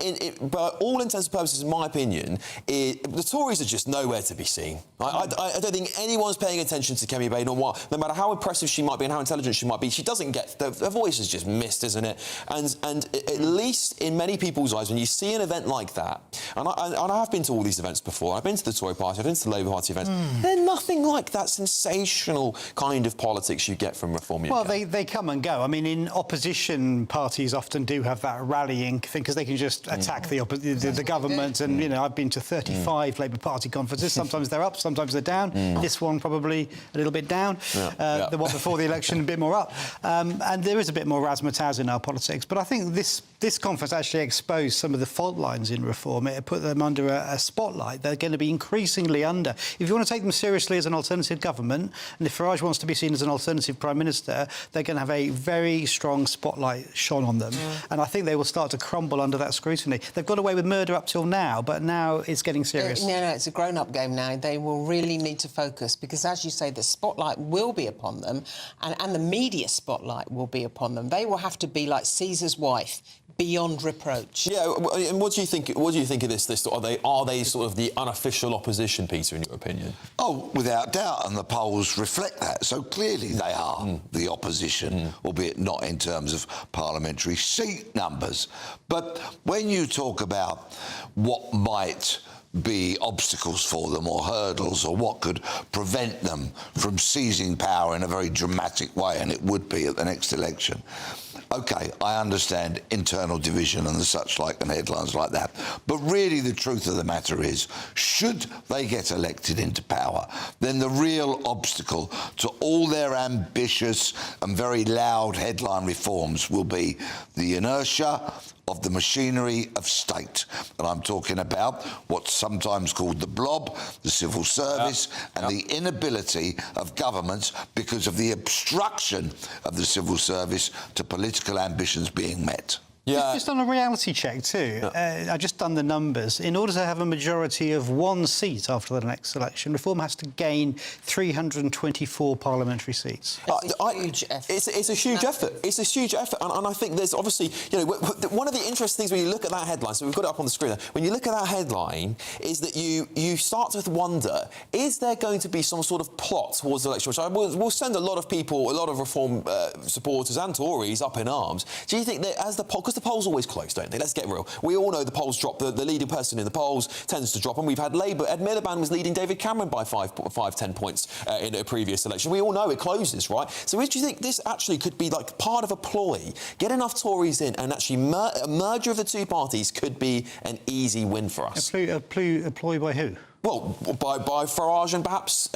by all intents and purposes, in my opinion, the Tories are just nowhere to be seen. I don't think anyone's paying attention to Kemi Bain or what. No matter how impressive she might be and how intelligent she might be, she doesn't get her voice is just missed, isn't it? And at least in many people's eyes, when you see an event like that, and I have been to all these events before, I've been to the Tory Party, I've been to the Labour Party events, they're nothing like that sensational kind of politics you get from Reform UK. Well, they come and go. I mean, in opposition parties often do have that rallying thing because they can just attack the government. And, I've been to 35 Labour Party conferences. Sometimes they're up, sometimes they're down. This one probably a little bit down. The one before the election, a bit more up. And there is a bit more razzmatazz in our politics. But I think this conference actually exposed some of the fault lines in reform. It put them under a spotlight. They're going to be increasingly under. If you want to take them seriously as an alternative government, and if Farage wants to be seen as an alternative Prime Minister, they're going to have a very strong spotlight shone on them. And I think they will start to crumble under that scrutiny. They've got away with murder up till now, but now it's getting serious. No, it's a grown-up game now. They will really need to focus because, as you say, the spotlight will be upon them and the media spotlight will be upon them. They will have to be like Caesar's wife, beyond reproach. Yeah, and what do you think? What do you think of this? Are they sort of the unofficial opposition, Peter, in your opinion? Oh, without doubt, and the polls reflect that. So clearly they are the opposition, albeit not in terms of parliamentary seat numbers. But when you talk about what might be obstacles for them or hurdles or what could prevent them from seizing power in a very dramatic way, and it would be at the next election. OK, I understand internal division and the such like and headlines like that. But really the truth of the matter is, should they get elected into power, then the real obstacle to all their ambitious and very loud headline reforms will be the inertia of the machinery of state. And I'm talking about what's sometimes called the blob, the civil service, and the inability of governments because of the obstruction of the civil service to political ambitions being met. Yeah. Just on a reality check too, I've just done the numbers. In order to have a majority of one seat after the next election, Reform has to gain 324 parliamentary seats. It's a huge effort. It's a huge effort. It's a huge effort. And I think there's obviously, you know, one of the interesting things when you look at that headline, so we've got it up on the screen there, when you look at that headline, is that you start to wonder, is there going to be some sort of plot towards the election, which will send a lot of people, a lot of Reform supporters and Tories up in arms. Do you think that as because the polls always close, don't they? Let's get real. We all know the polls drop. The leading person in the polls tends to drop, and we've had Labour. Ed Miliband was leading David Cameron by 10 points in a previous election. We all know it closes, right? So do you think this actually could be like part of a ploy? Get enough Tories in, and actually a merger of the two parties could be an easy win for us. A ploy by who? Well, by Farage and perhaps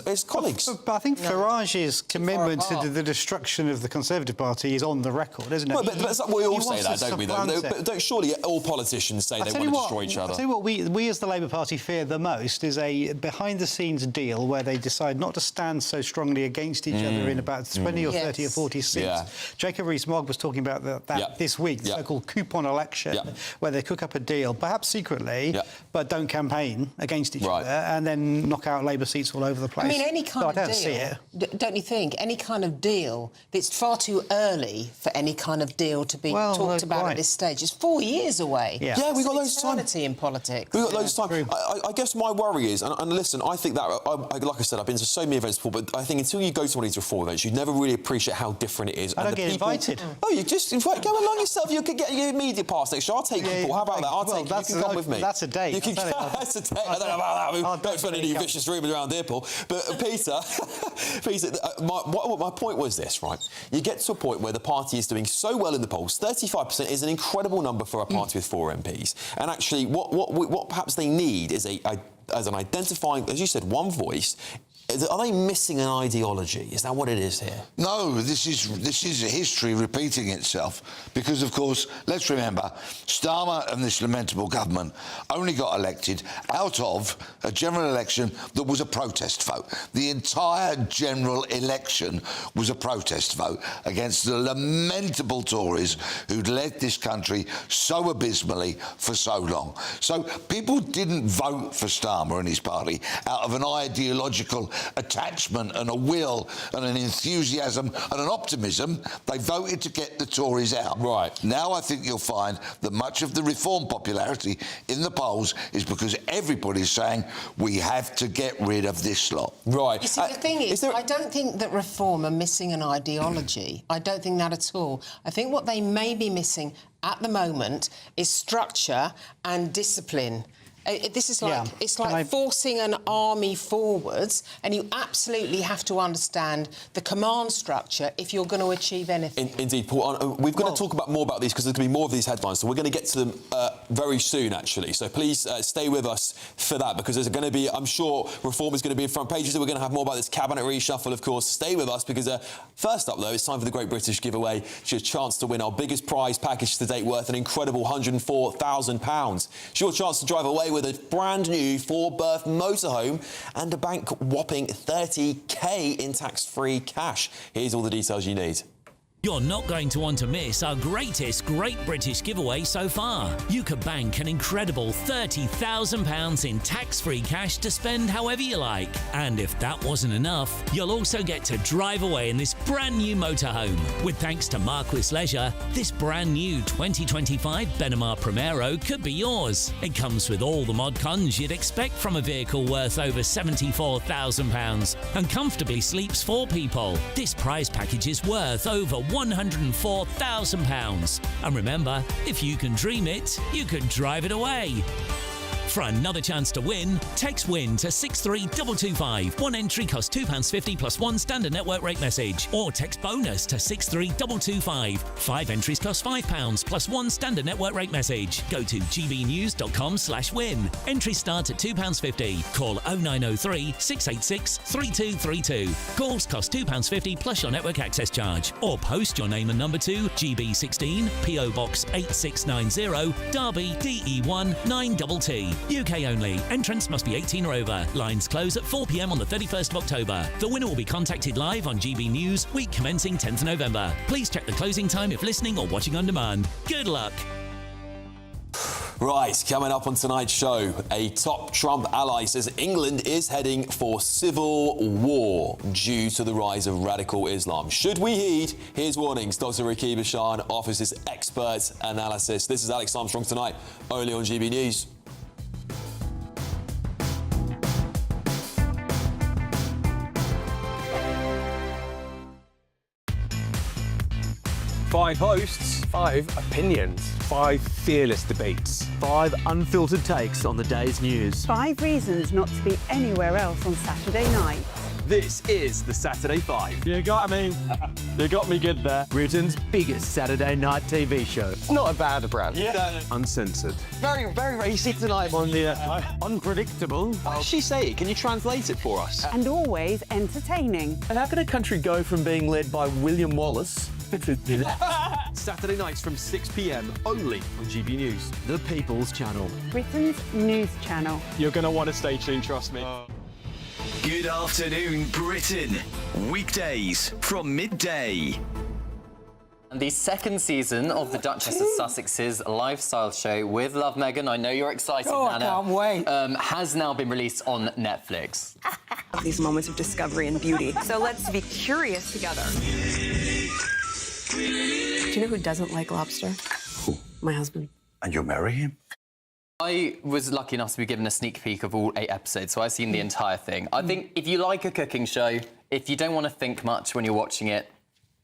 his colleagues. But I think Farage's commitment to the destruction of the Conservative Party is on the record, isn't it? Well, but we all say that, don't we, though? But surely all politicians say they want to destroy each other. I'll tell you what we as the Labour Party fear the most is a behind-the-scenes deal where they decide not to stand so strongly against each other in about 20 or 30 or 40 seats. Yeah. Jacob Rees-Mogg was talking about that this week, the so-called coupon election, where they cook up a deal, perhaps secretly, but don't campaign against each other and then knock out Labour seats all over the place. I mean, any kind of deal, see it. Don't you think? Any kind of deal, it's far too early for any kind of deal to be talked about at this stage. It's 4 years away. Yeah, we've got loads of time. In politics. We've got loads of time. I guess my worry is, and listen, I think that, like I said, I've been to so many events before, but I think until you go to one of these Reform events, you never really appreciate how different it is. I don't get invited. Oh, you just invite, go along yourself. You could get your media pass next year. I'll take people. How about that? I'll take you. You can come with me. That's a date. You can, that's a date. I don't know about that. We don't spend any vicious rumours around here, Paul. But Peter, my point was this, right? You get to a point where the party is doing so well in the polls. 35% is an incredible number for a party with 4 MPs. And actually, what perhaps they need is as an identifying, as you said, one voice. Are they missing an ideology? Is that what it is here? No, this is history repeating itself. Because, of course, let's remember, Starmer and this lamentable government only got elected out of a general election that was a protest vote. The entire general election was a protest vote against the lamentable Tories who'd led this country so abysmally for so long. So people didn't vote for Starmer and his party out of an ideological attachment and a will and an enthusiasm and an optimism. They voted to get the Tories out. Right. Now I think you'll find that much of the Reform popularity in the polls is because everybody's saying we have to get rid of this lot. Right. You see, the thing is I don't think that Reform are missing an ideology. I don't think that at all. I think what they may be missing at the moment is structure and discipline. This is like it's like forcing an army forwards, and you absolutely have to understand the command structure if you're going to achieve anything. Indeed, Paul. We've got to talk more about these because there's going to be more of these headlines, so we're going to get to them very soon, actually. So please stay with us for that, because there's going to be, I'm sure, reform is going to be in front pages. So we're going to have more about this cabinet reshuffle, of course. Stay with us, because first up, though, it's time for the Great British Giveaway. It's your chance to win our biggest prize package to date, worth an incredible £104,000. It's your chance to drive away with a brand new 4-berth motorhome and a bank whopping 30k in tax-free cash. Here's all the details you need. You're not going to want to miss our greatest Great British Giveaway so far. You could bank an incredible £30,000 in tax-free cash to spend however you like. And if that wasn't enough, you'll also get to drive away in this brand new motorhome. With thanks to Marquis Leisure, this brand new 2025 Benamar Primero could be yours. It comes with all the mod cons you'd expect from a vehicle worth over £74,000 and comfortably sleeps 4 people. This prize package is worth over £104,000. And remember, if you can dream it, you can drive it away. For another chance to win, text WIN to 63225. One entry costs £2.50 plus one standard network rate message. Or text BONUS to 63225. 5 entries cost £5 plus one standard network rate message. Go to gbnews.com/win. Entries start at £2.50. Call 0903 686 3232. Calls cost £2.50 plus your network access charge. Or post your name and number to GB16 PO Box 8690 Derby DE1 9TT. UK only. Entrants must be 18 or over. Lines close at 4 p.m. on the 31st of October. The winner will be contacted live on GB News, week commencing 10th of November. Please check the closing time if listening or watching on demand. Good luck. Right, coming up on tonight's show, a top Trump ally says England is heading for civil war due to the rise of radical Islam. Should we heed? Here's warnings. Dr. Rakib Hashan offers his expert analysis. This is Alex Armstrong tonight, only on GB News. 5 hosts, 5 opinions, 5 fearless debates, 5 unfiltered takes on the day's news. 5 reasons not to be anywhere else on Saturday night. This is the Saturday 5. You got me. You got me good there. Britain's biggest Saturday night TV show. It's not a bad brand. Yeah. Uncensored. Very, very racy tonight. On the unpredictable. What did she say? Can you translate it for us? And always entertaining. And how can a country go from being led by William Wallace Saturday nights from 6 p.m. only on GB News, the People's Channel. Britain's news channel. You're going to want to stay tuned, trust me. Good afternoon, Britain. Weekdays from midday. And the second season of the Duchess of Sussex's lifestyle show with Love Meghan, I know you're excited, Nana. I can't wait. Has now been released on Netflix. These moments of discovery and beauty. So let's be curious together. Do you know who doesn't like lobster? Who? My husband. And you'll marry him? I was lucky enough to be given a sneak peek of all 8 episodes, so I've seen the entire thing. I think if you like a cooking show, if you don't want to think much when you're watching it,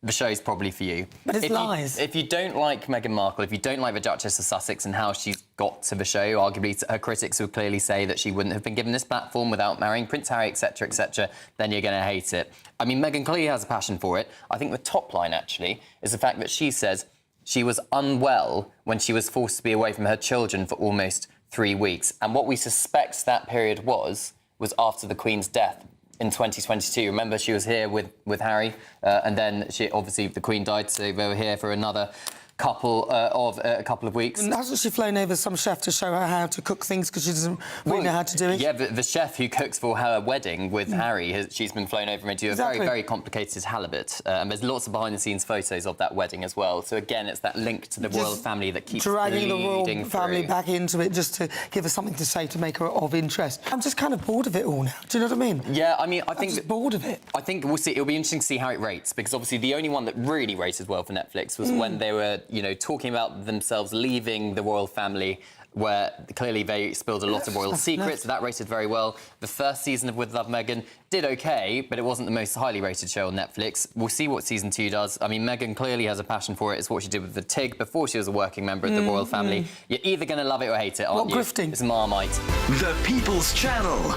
the show's probably for you. But it's lies. If you don't like Meghan Markle, if you don't like the Duchess of Sussex and how she's got to the show, arguably her critics would clearly say that she wouldn't have been given this platform without marrying Prince Harry, etc., etc., then you're going to hate it. I mean, Meghan clearly has a passion for it. I think the top line, actually, is the fact that she says she was unwell when she was forced to be away from her children for almost 3 weeks. And what we suspect that period was after the Queen's death in 2022. Remember, she was here with Harry, and then obviously the Queen died, so they were here for another couple of weeks. And hasn't she flown over some chef to show her how to cook things because she doesn't really know how to do it? Yeah, the chef who cooks for her wedding with Harry, she's been flown over into a very, very complicated halibut. And there's lots of behind-the-scenes photos of that wedding as well. So again, it's that link to the royal family that keeps dragging the royal family through. back into it just to give her something to say to make her of interest. I'm just kind of bored of it all now. Do you know what I mean? Yeah, I mean, I think... I'm just bored of it. I think we'll see. It'll be interesting to see how it rates, because obviously the only one that really rated well for Netflix was when they were, talking about themselves leaving the royal family, where clearly they spilled a lot of royal secrets. So that rated very well. The first season of With Love Meghan did OK, but it wasn't the most highly rated show on Netflix. We'll see what season 2 does. I mean, Meghan clearly has a passion for it. It's what she did with the Tig before she was a working member of the royal family. You're either going to love it or hate it, aren't you? Grifting. It's Marmite. The People's Channel.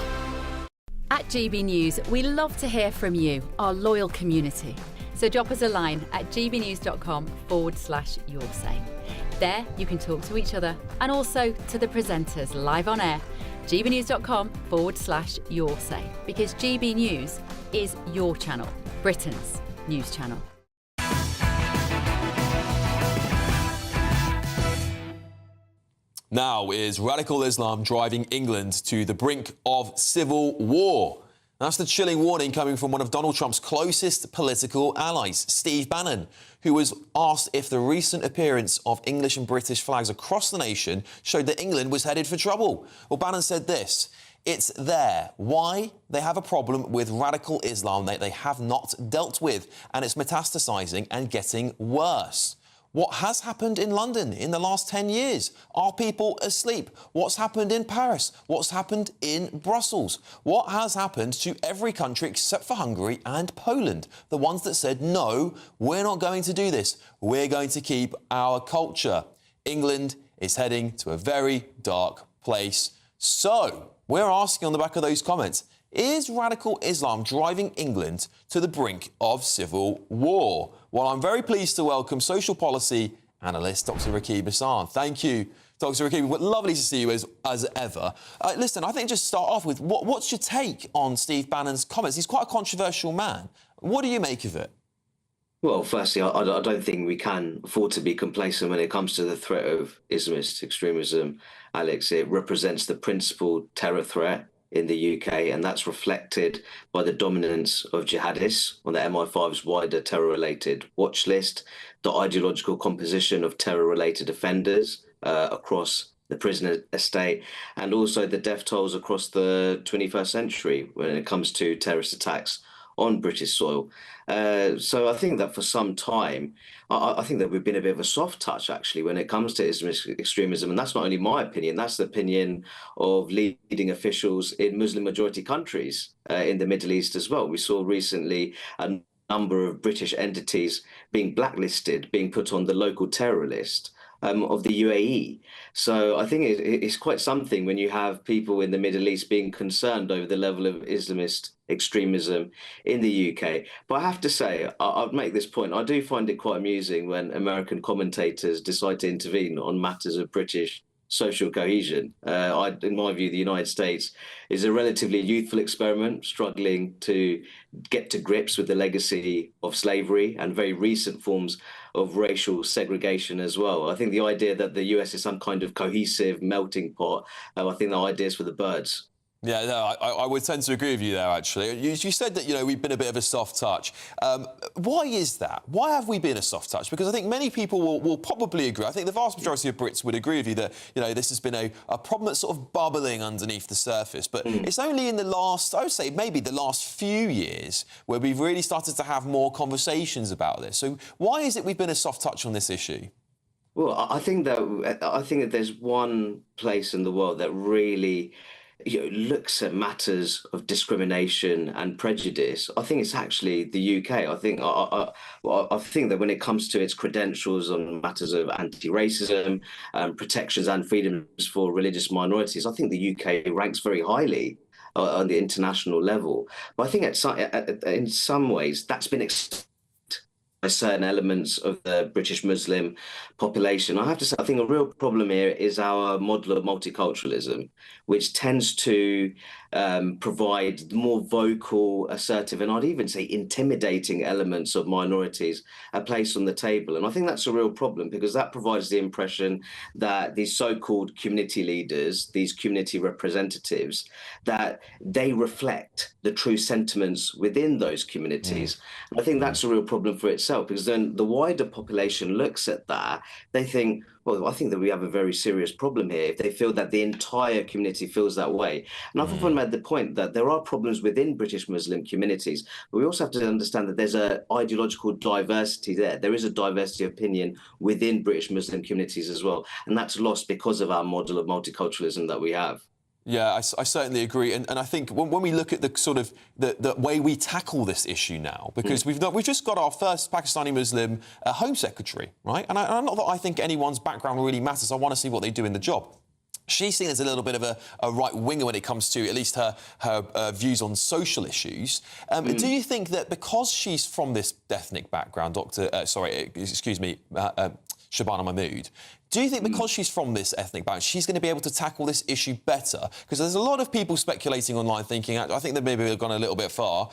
At GB News, we love to hear from you, our loyal community. So drop us a line at gbnews.com/your say. There, you can talk to each other and also to the presenters live on air. gbnews.com/your say, because GB News is your channel, Britain's news channel. Now is radical Islam driving England to the brink of civil war? That's the chilling warning coming from one of Donald Trump's closest political allies, Steve Bannon, who was asked if the recent appearance of English and British flags across the nation showed that England was headed for trouble. Well, Bannon said this: "It's there. Why? They have a problem with radical Islam that they have not dealt with, and it's metastasising and getting worse." What has happened in London in the last 10 years? Are people asleep? What's happened in Paris? What's happened in Brussels? What has happened to every country except for Hungary and Poland? The ones that said, no, we're not going to do this. We're going to keep our culture. England is heading to a very dark place. So, we're asking on the back of those comments, is radical Islam driving England to the brink of civil war? Well, I'm very pleased to welcome social policy analyst Dr. Rakib Hassan. Thank you, Dr. Rakib. Lovely to see you as ever. Listen, I think just start off with, what's your take on Steve Bannon's comments? He's quite a controversial man. What do you make of it? Well, firstly, I don't think we can afford to be complacent when it comes to the threat of Islamist extremism, Alex. It represents the principal terror threat in the UK, and that's reflected by the dominance of jihadists on the MI5's wider terror-related watch list, the ideological composition of terror-related offenders across the prison estate, and also the death tolls across the 21st century when it comes to terrorist attacks on British soil. So I think that for some time, I think that we've been a bit of a soft touch, actually, when it comes to Islamist extremism. And that's not only my opinion, that's the opinion of leading officials in Muslim-majority countries in the Middle East as well. We saw recently a number of British entities being blacklisted, being put on the local terror list of the UAE. So I think it's quite something when you have people in the Middle East being concerned over the level of Islamist extremism in the UK. But I have to say, I'll make this point, I do find it quite amusing when American commentators decide to intervene on matters of British social cohesion. In my view, the United States is a relatively youthful experiment, struggling to get to grips with the legacy of slavery and very recent forms of racial segregation as well. I think the idea that the US is some kind of cohesive melting pot, I think the idea is for the birds. Yeah, no, I would tend to agree with you there, actually. You said that, we've been a bit of a soft touch. Why is that? Why have we been a soft touch? Because I think many people will probably agree. I think the vast majority of Brits would agree with you that, this has been a problem that's sort of bubbling underneath the surface. But it's only in the last, I would say, maybe the last few years where we've really started to have more conversations about this. So why is it we've been a soft touch on this issue? Well, I think that there's one place in the world that really looks at matters of discrimination and prejudice. I think it's actually the UK. I think that when it comes to its credentials on matters of anti-racism, protections and freedoms for religious minorities, I think the UK ranks very highly on the international level. But I think in some ways that's been by certain elements of the British Muslim population. I have to say, I think a real problem here is our model of multiculturalism, which tends to provide more vocal, assertive, and I'd even say intimidating elements of minorities a place on the table. And I think that's a real problem because that provides the impression that these so-called community leaders, these community representatives, that they reflect the true sentiments within those communities. And I think that's a real problem for itself, because then the wider population looks at that, they think, well, I think that we have a very serious problem here if they feel that the entire community feels that way. And I've often made the point that there are problems within British Muslim communities, but we also have to understand that there's an ideological diversity there. There is a diversity of opinion within British Muslim communities as well. And that's lost because of our model of multiculturalism that we have. Yeah, I certainly agree, and I think when we look at the sort of the way we tackle this issue now, because we've just got our first Pakistani Muslim Home Secretary, right? And not that I think anyone's background really matters. I want to see what they do in the job. She's seen as a little bit of a right-winger when it comes to at least her views on social issues. Do you think that because she's from this ethnic background, Shabana Mahmood, Do you think because she's from this ethnic background, she's going to be able to tackle this issue better? Because there's a lot of people speculating online thinking, I think they maybe have gone a little bit far,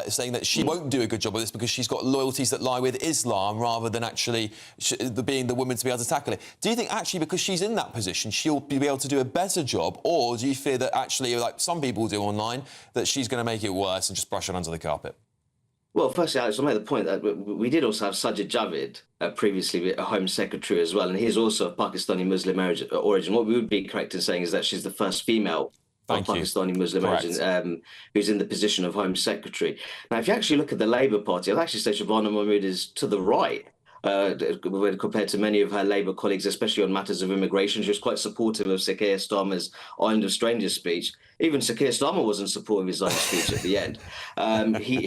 saying that she won't do a good job of this because she's got loyalties that lie with Islam rather than actually being the woman to be able to tackle it. Do you think actually because she's in that position, she'll be able to do a better job? Or do you fear that actually, like some people do online, that she's going to make it worse and just brush it under the carpet? Well, firstly, Alex, I'll make the point that we did also have Sajid Javid, previously a Home Secretary as well, and he's also of Pakistani Muslim origin. What we would be correct in saying is that she's the first female of Pakistani Muslim origin who's in the position of Home Secretary. Now, if you actually look at the Labour Party, I'd actually say Shabana Mahmood is to the right. Compared to many of her Labour colleagues, especially on matters of immigration. She was quite supportive of Sir Keir Starmer's Island of Strangers speech. Even Sir Keir Starmer wasn't supportive of his own speech at the end.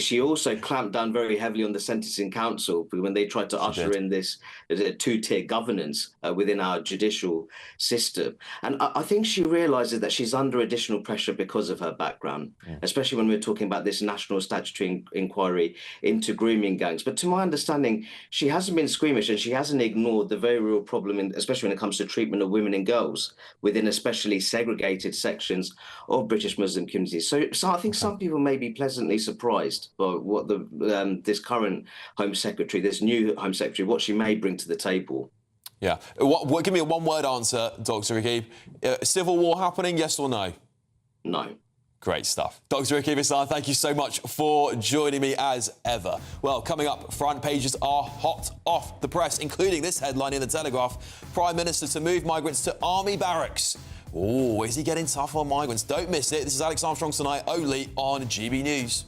She also clamped down very heavily on the Sentencing Council when they tried to usher in this two-tier governance within our judicial system. And I think she realises that she's under additional pressure because of her background, especially when we're talking about this national statutory inquiry into grooming gangs. But to my understanding, she hasn't been squeamish and she hasn't ignored the very real problem, especially when it comes to treatment of women and girls within especially segregated sections of British Muslim communities. So I think some people may be pleasantly surprised by what this current Home Secretary, this new Home Secretary, what she may bring to the table. Yeah. Give me a one-word answer, Dr. Rakib. Civil war happening, yes or no? No. Great stuff. Dr. Rakib Hassan, thank you so much for joining me as ever. Well, coming up, front pages are hot off the press, including this headline in The Telegraph. Prime Minister to move migrants to army barracks. Oh, is he getting tough on migrants? Don't miss it. This is Alex Armstrong tonight, only on GB News.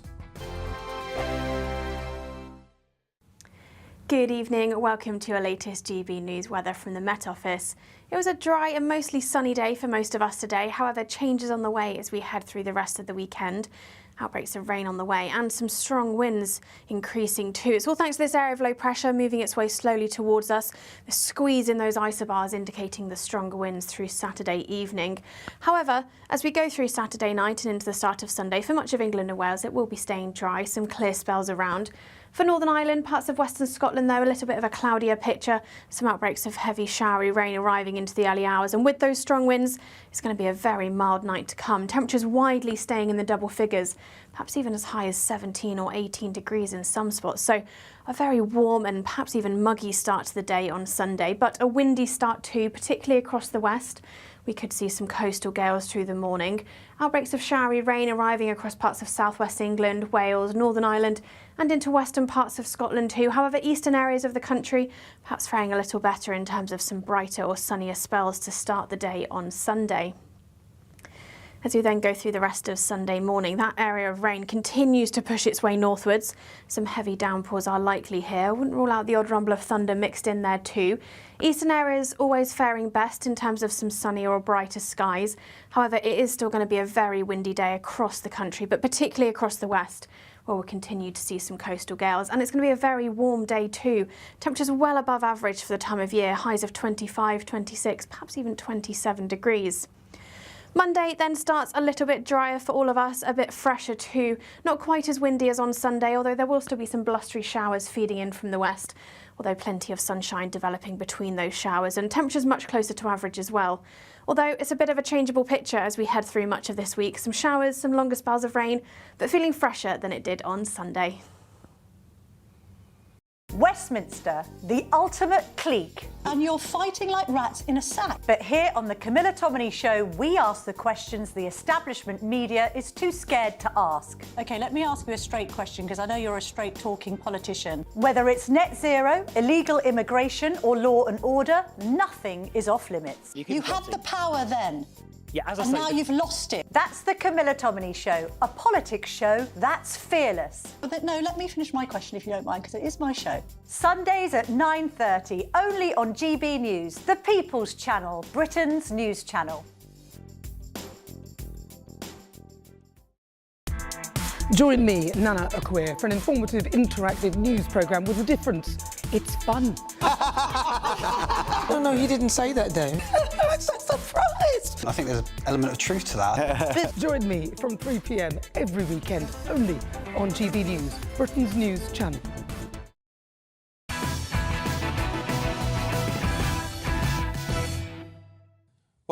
Good evening. Welcome to our latest GB News weather from the Met Office. It was a dry and mostly sunny day for most of us today. However, changes on the way as we head through the rest of the weekend. Outbreaks of rain on the way and some strong winds increasing too. It's all thanks to this area of low pressure moving its way slowly towards us. The squeeze in those isobars indicating the stronger winds through Saturday evening. However, as we go through Saturday night and into the start of Sunday, for much of England and Wales, it will be staying dry, some clear spells around. For Northern Ireland, parts of Western Scotland, though, a little bit of a cloudier picture. Some outbreaks of heavy, showery rain arriving into the early hours. And with those strong winds, it's going to be a very mild night to come. Temperatures widely staying in the double figures, perhaps even as high as 17 or 18 degrees in some spots. So a very warm and perhaps even muggy start to the day on Sunday, but a windy start too, particularly across the west. We could see some coastal gales through the morning. Outbreaks of showery rain arriving across parts of southwest England, Wales, Northern Ireland and into western parts of Scotland too. However, eastern areas of the country perhaps faring a little better in terms of some brighter or sunnier spells to start the day on Sunday. As we then go through the rest of Sunday morning, that area of rain continues to push its way northwards. Some heavy downpours are likely here. I wouldn't rule out the odd rumble of thunder mixed in there too. Eastern areas always faring best in terms of some sunnier or brighter skies. However, it is still going to be a very windy day across the country, but particularly across the west, where we'll continue to see some coastal gales. And it's going to be a very warm day too. Temperatures well above average for the time of year, highs of 25, 26, perhaps even 27 degrees. Monday then starts a little bit drier for all of us, a bit fresher too. Not quite as windy as on Sunday, although there will still be some blustery showers feeding in from the west, although plenty of sunshine developing between those showers and temperatures much closer to average as well. Although it's a bit of a changeable picture as we head through much of this week. Some showers, some longer spells of rain, but feeling fresher than it did on Sunday. Westminster, the ultimate clique. And you're fighting like rats in a sack. But here on the Camilla Tominey Show, we ask the questions the establishment media is too scared to ask. OK, let me ask you a straight question, because I know you're a straight-talking politician. Whether it's net zero, illegal immigration or law and order, nothing is off-limits. You had the power then. Yeah, as I and say, now you've lost it. That's the Camilla Tominey Show, a politics show that's fearless. But no, let me finish my question if you don't mind, because it is my show. Sundays at 9:30, only on GB News, the People's Channel, Britain's news channel. Join me, Nana Akwe, for an informative, interactive news programme with a difference. It's fun. No, he didn't say that, though. I'm so surprised. I think there's an element of truth to that. Join me from 3 p.m. every weekend, only on GB News, Britain's news channel.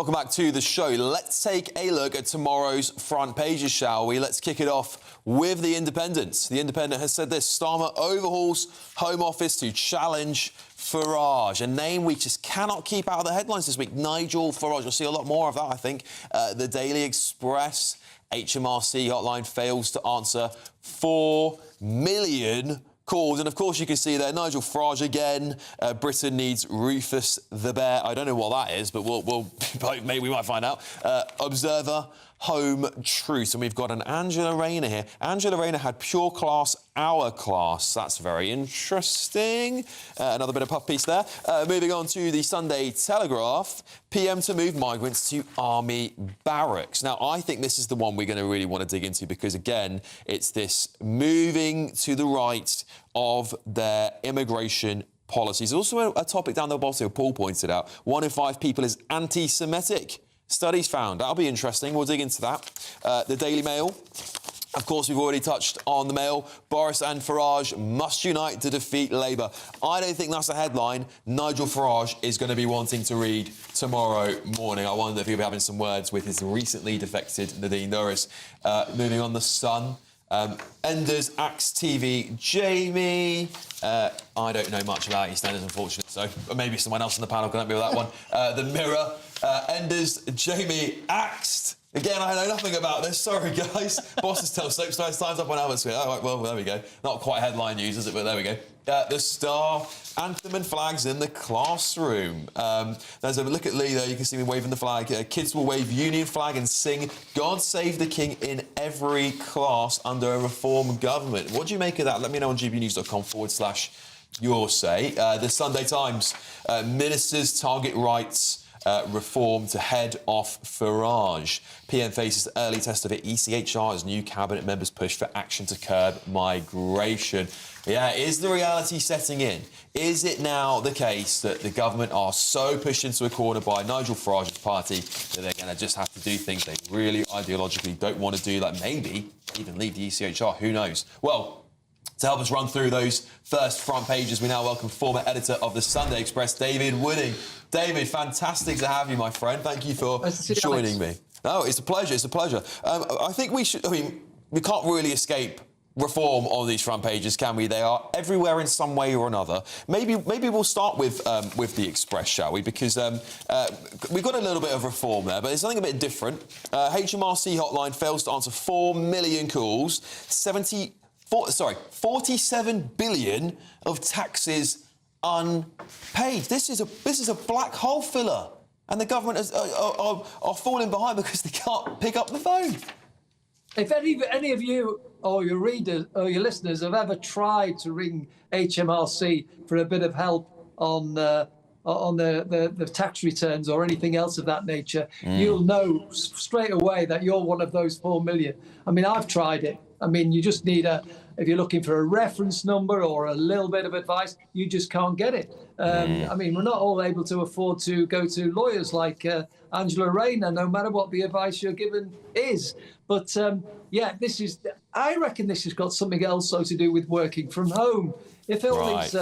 welcome back to the show. Let's take a look at tomorrow's front pages, shall we? Let's kick it off with The Independent. The Independent has said this: Starmer overhauls Home Office to challenge Farage, a name we just cannot keep out of the headlines this week. Nigel Farage. You'll see a lot more of that, I think. The Daily Express, HMRC hotline fails to answer 4 million calls. And of course, you can see there, Nigel Farage again. Britain needs Rufus the Bear. I don't know what that is, but we'll maybe we might find out. Observer, Home Truth. And we've got an Angela Rayner here. Angela Rayner had Pure Class, Our Class. That's very interesting. Another bit of puff piece there. Moving on to the Sunday Telegraph. PM to move migrants to army barracks. Now, I think this is the one we're going to really want to dig into because, again, it's this moving to the right of their immigration policies. Also a topic down the bottom, Paul pointed out. 1 in 5 people is anti-Semitic. Studies found. That'll be interesting. We'll dig into that. The Daily Mail. Of course, we've already touched on the Mail. Boris and Farage must unite to defeat Labour. I don't think that's a headline Nigel Farage is going to be wanting to read tomorrow morning. I wonder if he'll be having some words with his recently defected Nadine Dorries. Moving on, The Sun. Enders, Axe TV, Jamie. I don't know much about EastEnders, unfortunately, so maybe someone else in the panel can help me with that one. The Mirror, Enders, Jamie, Axed. Again, I know nothing about this. Sorry, guys. Bosses tell soaps, time's up on Albert Square. All right, well, there we go. Not quite headline news, is it? But there we go. The Star, anthem and flags in the classroom. There's a look at Lee there. You can see me waving the flag. Kids will wave Union flag and sing God Save the King in every class under a reform government. What do you make of that? Let me know on gbnews.com/your say. The Sunday Times, ministers target rights. Reform to head off Farage. PM faces early test of ECHR as new cabinet members push for action to curb migration. Yeah, is the reality setting in? Is it now the case that the government are so pushed into a corner by Nigel Farage's party that they're going to just have to do things they really ideologically don't want to do, like maybe even leave the ECHR? Who knows? Well, to help us run through those first front pages, we now welcome former editor of the Sunday Express, David Wooding. David, fantastic to have you, my friend. Thank you for joining me. No, it's a pleasure. It's a pleasure. I think we should. I mean, we can't really escape reform on these front pages, can we? They are everywhere in some way or another. Maybe we'll start with the Express, shall we? Because we've got a little bit of reform there, but there's something a bit different. HMRC hotline fails to answer 4 million calls. 47 billion of taxes unpaid. This is a black hole filler, and the government are falling behind because they can't pick up the phone. If any of you or your readers or your listeners have ever tried to ring HMRC for a bit of help on the tax returns or anything else of that nature, you'll know straight away that you're one of those 4 million. I mean, I've tried it. I mean, you just need if you're looking for a reference number or a little bit of advice, you just can't get it. I mean, we're not all able to afford to go to lawyers like Angela Rayner, no matter what the advice you're given is. But yeah, I reckon this has got something else to do with working from home. If all these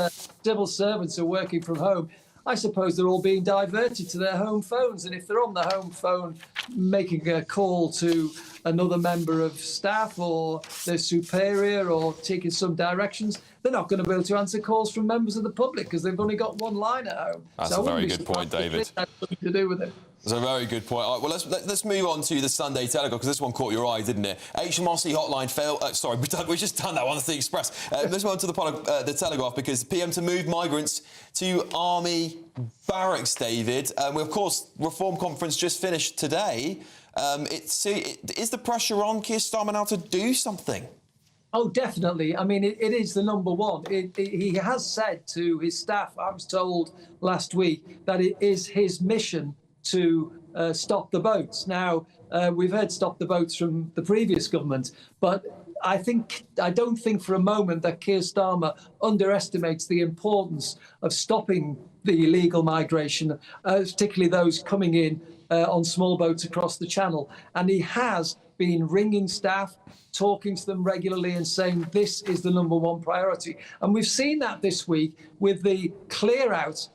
civil servants are working from home, I suppose they're all being diverted to their home phones. And if they're on the home phone making a call to another member of staff or their superior or taking some directions, they're not going to be able to answer calls from members of the public because they've only got one line at home. That's a very good point, David. That has something to do with it. That's a very good point. All right, well, let's move on to the Sunday Telegraph, because this one caught your eye, didn't it? HMRC hotline failed. Sorry, we've just done that one. That's the Express. Let's move on to the Telegraph, because PM to move migrants to army barracks, David. Of course, Reform Conference just finished today. Is the pressure on Keir Starmer now to do something? Oh, definitely. I mean, it is the number one. He has said to his staff, I was told last week, that it is his mission to stop the boats. Now, we've heard stop the boats from the previous government, but I don't think for a moment that Keir Starmer underestimates the importance of stopping the illegal migration, particularly those coming in on small boats across the Channel. And he has been ringing staff, talking to them regularly and saying this is the number one priority. And we've seen that this week with the clear out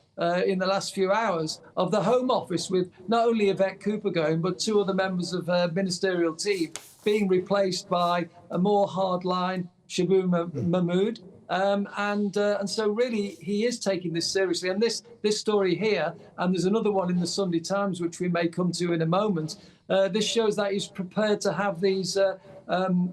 in the last few hours of the Home Office, with not only Yvette Cooper going, but 2 other members of her ministerial team being replaced by a more hardline Shaboon Mahmood. And so really he is taking this seriously. And this story here, and there's another one in the Sunday Times, which we may come to in a moment, this shows that he's prepared to have these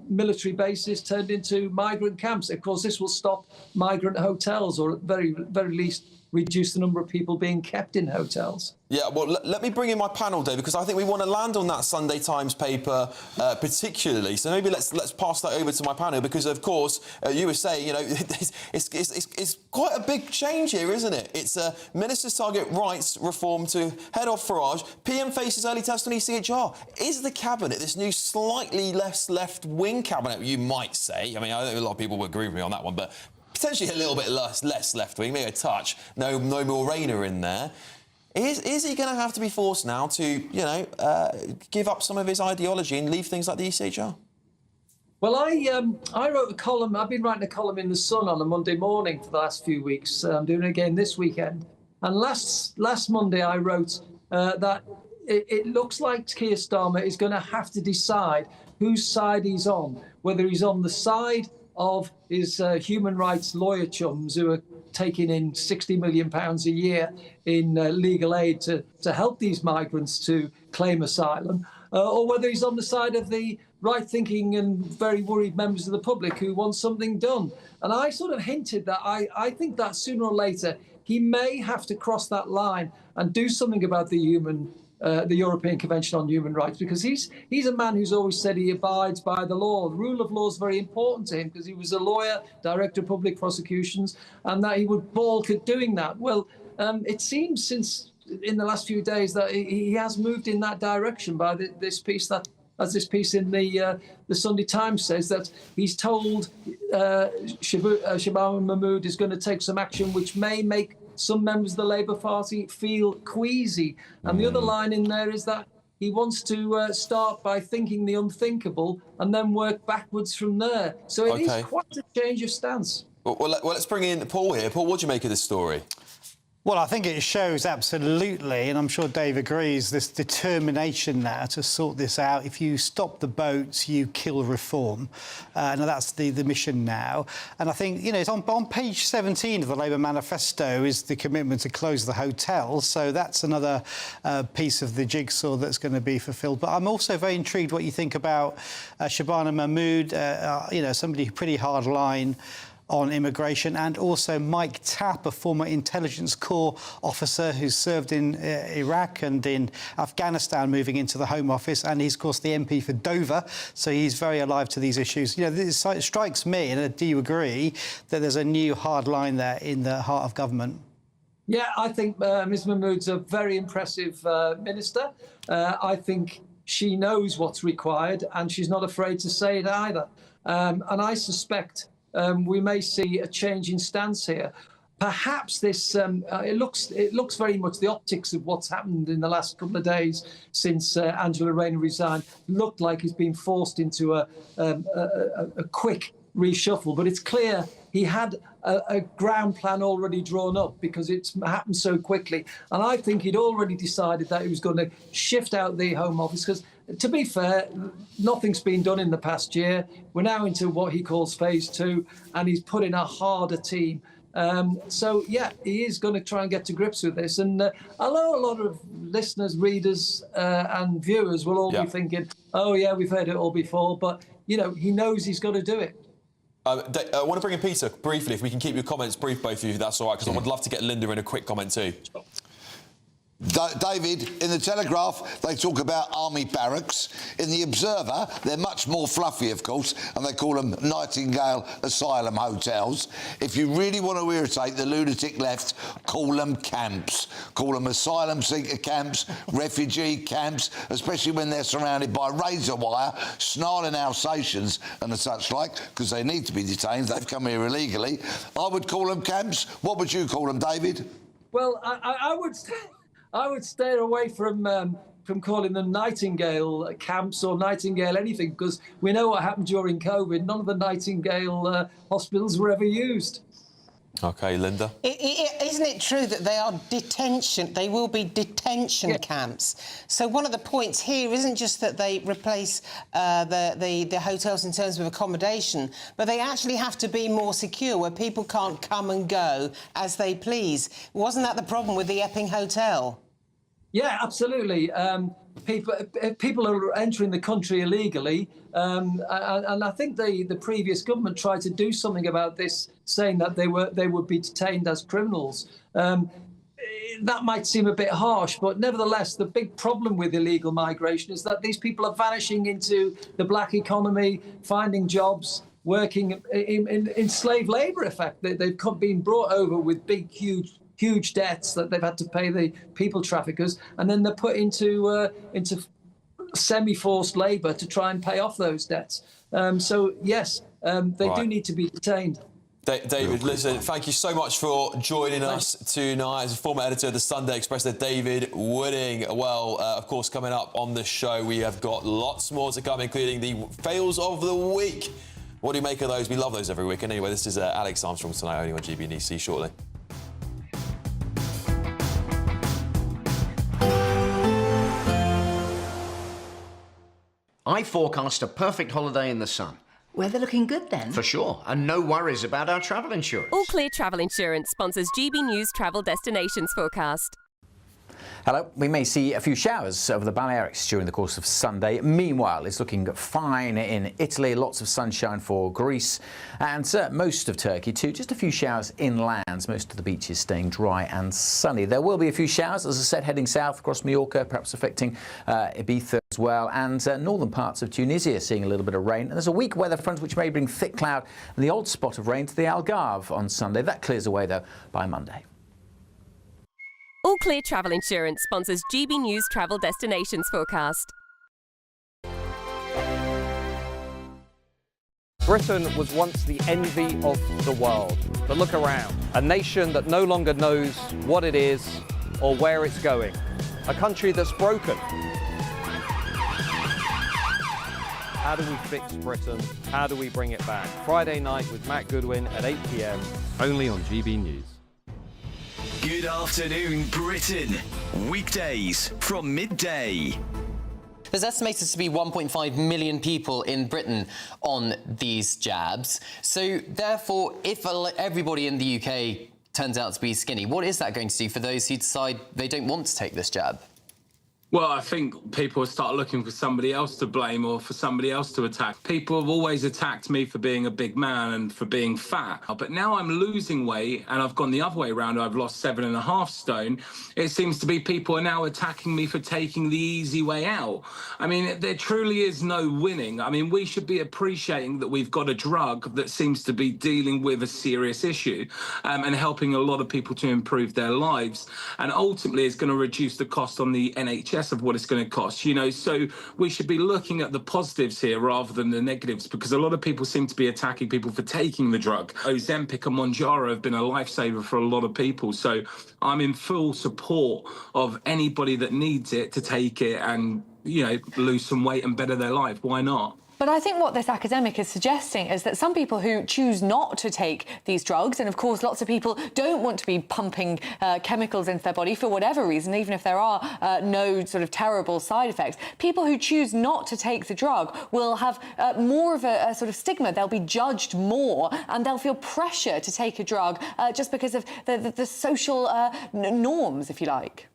military bases turned into migrant camps. Of course, this will stop migrant hotels, or at the very least reduce the number of people being kept in hotels. Yeah, well, let me bring in my panel, Dave, because I think we want to land on that Sunday Times paper particularly. So maybe let's pass that over to my panel, because, of course, you were saying, you know, it's quite a big change here, isn't it? It's ministers target rights reform to head off Farage. PM faces early test on ECHR. Is the cabinet, this new slightly less left-wing cabinet, you might say? I mean, I think a lot of people would agree with me on that one, but potentially a little bit less left-wing, maybe a touch. No more Rayner in there. Is he going to have to be forced now to, you know, give up some of his ideology and leave things like the ECHR? Well, I wrote a column. I've been writing a column in The Sun on a Monday morning for the last few weeks. I'm doing it again this weekend. And last Monday I wrote that it looks like Keir Starmer is going to have to decide whose side he's on, whether he's on the side of his human rights lawyer chums who are taking in £60 million a year in legal aid to help these migrants to claim asylum, or whether he's on the side of the right-thinking and very worried members of the public who want something done. And I sort of hinted that I think that sooner or later he may have to cross that line and do something about the European Convention on Human Rights, because he's a man who's always said he abides by the law. The rule of law is very important to him, because he was a lawyer, director of public prosecutions, and that he would balk at doing that. Well, it seems since in the last few days that he has moved in that direction by this piece that. As this piece in the Sunday Times says, that he's told Shaboon Mahmood is going to take some action which may make some members of the Labour Party feel queasy. And the other line in there is that he wants to start by thinking the unthinkable and then work backwards from there. So it is quite a change of stance. Well, let's bring in Paul here. Paul, what do you make of this story? Well, I think it shows absolutely, and I'm sure Dave agrees, this determination now to sort this out. If you stop the boats, you kill reform. And that's the mission now. And I think, you know, it's on page 17 of the Labour manifesto is the commitment to close the hotels. So that's another piece of the jigsaw that's going to be fulfilled. But I'm also very intrigued what you think about Shaboon Mahmood, you know, somebody pretty hard line on immigration, and also Mike Tapp, a former intelligence corps officer who served in Iraq and in Afghanistan, moving into the Home Office, and he's, of course, the MP for Dover, so he's very alive to these issues. You know, this strikes me, and do you agree, that there's a new hard line there in the heart of government? Yeah, I think Ms Mahmood's a very impressive minister. I think she knows what's required, and she's not afraid to say it either. And I suspect we may see a change in stance here. Perhaps this it looks very much the optics of what's happened in the last couple of days since Angela Rayner resigned looked like he's been forced into a quick reshuffle. But it's clear he had a ground plan already drawn up, because it's happened so quickly. And I think he'd already decided that he was going to shift out the Home Office, because, to be fair, nothing's been done in the past year. We're now into what he calls phase 2, and he's put in a harder team. So, yeah, he is going to try and get to grips with this. And I know a lot of listeners, readers and viewers will all be thinking, oh, yeah, we've heard it all before. But, you know, he knows he's got to do it. I want to bring in Peter briefly, if we can keep your comments brief, both of you, if that's all right, because I would love to get Linda in a quick comment too. David, in the Telegraph, they talk about army barracks. In the Observer, they're much more fluffy, of course, and they call them Nightingale Asylum hotels. If you really want to irritate the lunatic left, call them camps. Call them asylum seeker camps, refugee camps, especially when they're surrounded by razor wire, snarling Alsatians and the such like, because they need to be detained. They've come here illegally. I would call them camps. What would you call them, David? Well, I would stay away from calling them Nightingale camps or Nightingale anything, because we know what happened during COVID. None of the Nightingale hospitals were ever used. OK, Linda? Isn't it true that they will be detention camps? So one of the points here isn't just that they replace the hotels in terms of accommodation, but they actually have to be more secure, where people can't come and go as they please. Wasn't that the problem with the Epping Hotel? Yeah, absolutely. People are entering the country illegally, and I think the previous government tried to do something about this, saying that they would be detained as criminals. That might seem a bit harsh, but nevertheless, the big problem with illegal migration is that these people are vanishing into the black economy, finding jobs, working in slave labour. In fact, they've been brought over with big, huge debts that they've had to pay the people traffickers, and then they're put into semi-forced labour to try and pay off those debts. So yes, they do need to be detained. David, listen, thank you so much for joining us tonight. As a former editor of the Sunday Express, David Wooding. Well, of course, coming up on the show, we have got lots more to come, including the fails of the week. What do you make of those? We love those every week. And anyway, this is Alex Armstrong tonight, only on GBNews. See you shortly. I forecast a perfect holiday in the sun. Weather looking good then? For sure, and no worries about our travel insurance. All Clear Travel Insurance sponsors GBNews Travel Destinations Forecast. Hello. We may see a few showers over the Balearics during the course of Sunday. Meanwhile, it's looking fine in Italy. Lots of sunshine for Greece and most of Turkey too. Just a few showers inland. Most of the beaches staying dry and sunny. There will be a few showers, as I said, heading south across Mallorca, perhaps affecting Ibiza as well, and northern parts of Tunisia seeing a little bit of rain. And there's a weak weather front which may bring thick cloud and the odd spot of rain to the Algarve on Sunday. That clears away though by Monday. All Clear Travel Insurance sponsors GBNews Travel Destinations Forecast. Britain was once the envy of the world. But look around. A nation that no longer knows what it is or where it's going. A country that's broken. How do we fix Britain? How do we bring it back? Friday night with Matt Goodwin at 8 p.m, only on GB News. Good afternoon, Britain. Weekdays from midday. There's estimated to be 1.5 million people in Britain on these jabs. So, therefore, if everybody in the UK turns out to be skinny, what is that going to do for those who decide they don't want to take this jab? Well, I think people start looking for somebody else to blame or for somebody else to attack. People have always attacked me for being a big man and for being fat. But now I'm losing weight and I've gone the other way around. I've lost 7.5 stone. It seems to be people are now attacking me for taking the easy way out. I mean, there truly is no winning. I mean, we should be appreciating that we've got a drug that seems to be dealing with a serious issue and helping a lot of people to improve their lives. And ultimately, it's going to reduce the cost on the NHS of what it's going to cost, you know, so we should be looking at the positives here rather than the negatives, because a lot of people seem to be attacking people for taking the drug. Ozempic and Mounjaro have been a lifesaver for a lot of people, so I'm in full support of anybody that needs it to take it and, you know, lose some weight and better their life. Why not? But I think what this academic is suggesting is that some people who choose not to take these drugs, and of course lots of people don't want to be pumping chemicals into their body for whatever reason, even if there are no sort of terrible side effects, people who choose not to take the drug will have more of a sort of stigma. They'll be judged more and they'll feel pressure to take a drug just because of the social norms, if you like.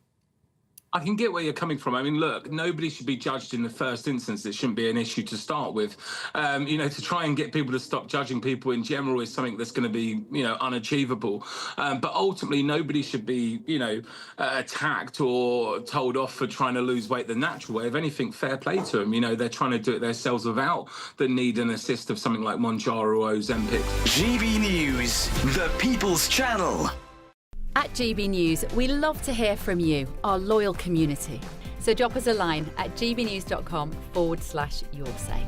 I can get where you're coming from. I mean, look, nobody should be judged in the first instance. It shouldn't be an issue to start with. You know, to try and get people to stop judging people in general is something that's going to be, you know, unachievable. But ultimately, nobody should be, you know, attacked or told off for trying to lose weight the natural way. If anything, fair play to them. You know, they're trying to do it themselves without the need and assist of something like Mounjaro or Ozempic. GB News, the People's Channel. At GB News, we love to hear from you, our loyal community. So drop us a line at gbnews.com/yoursay.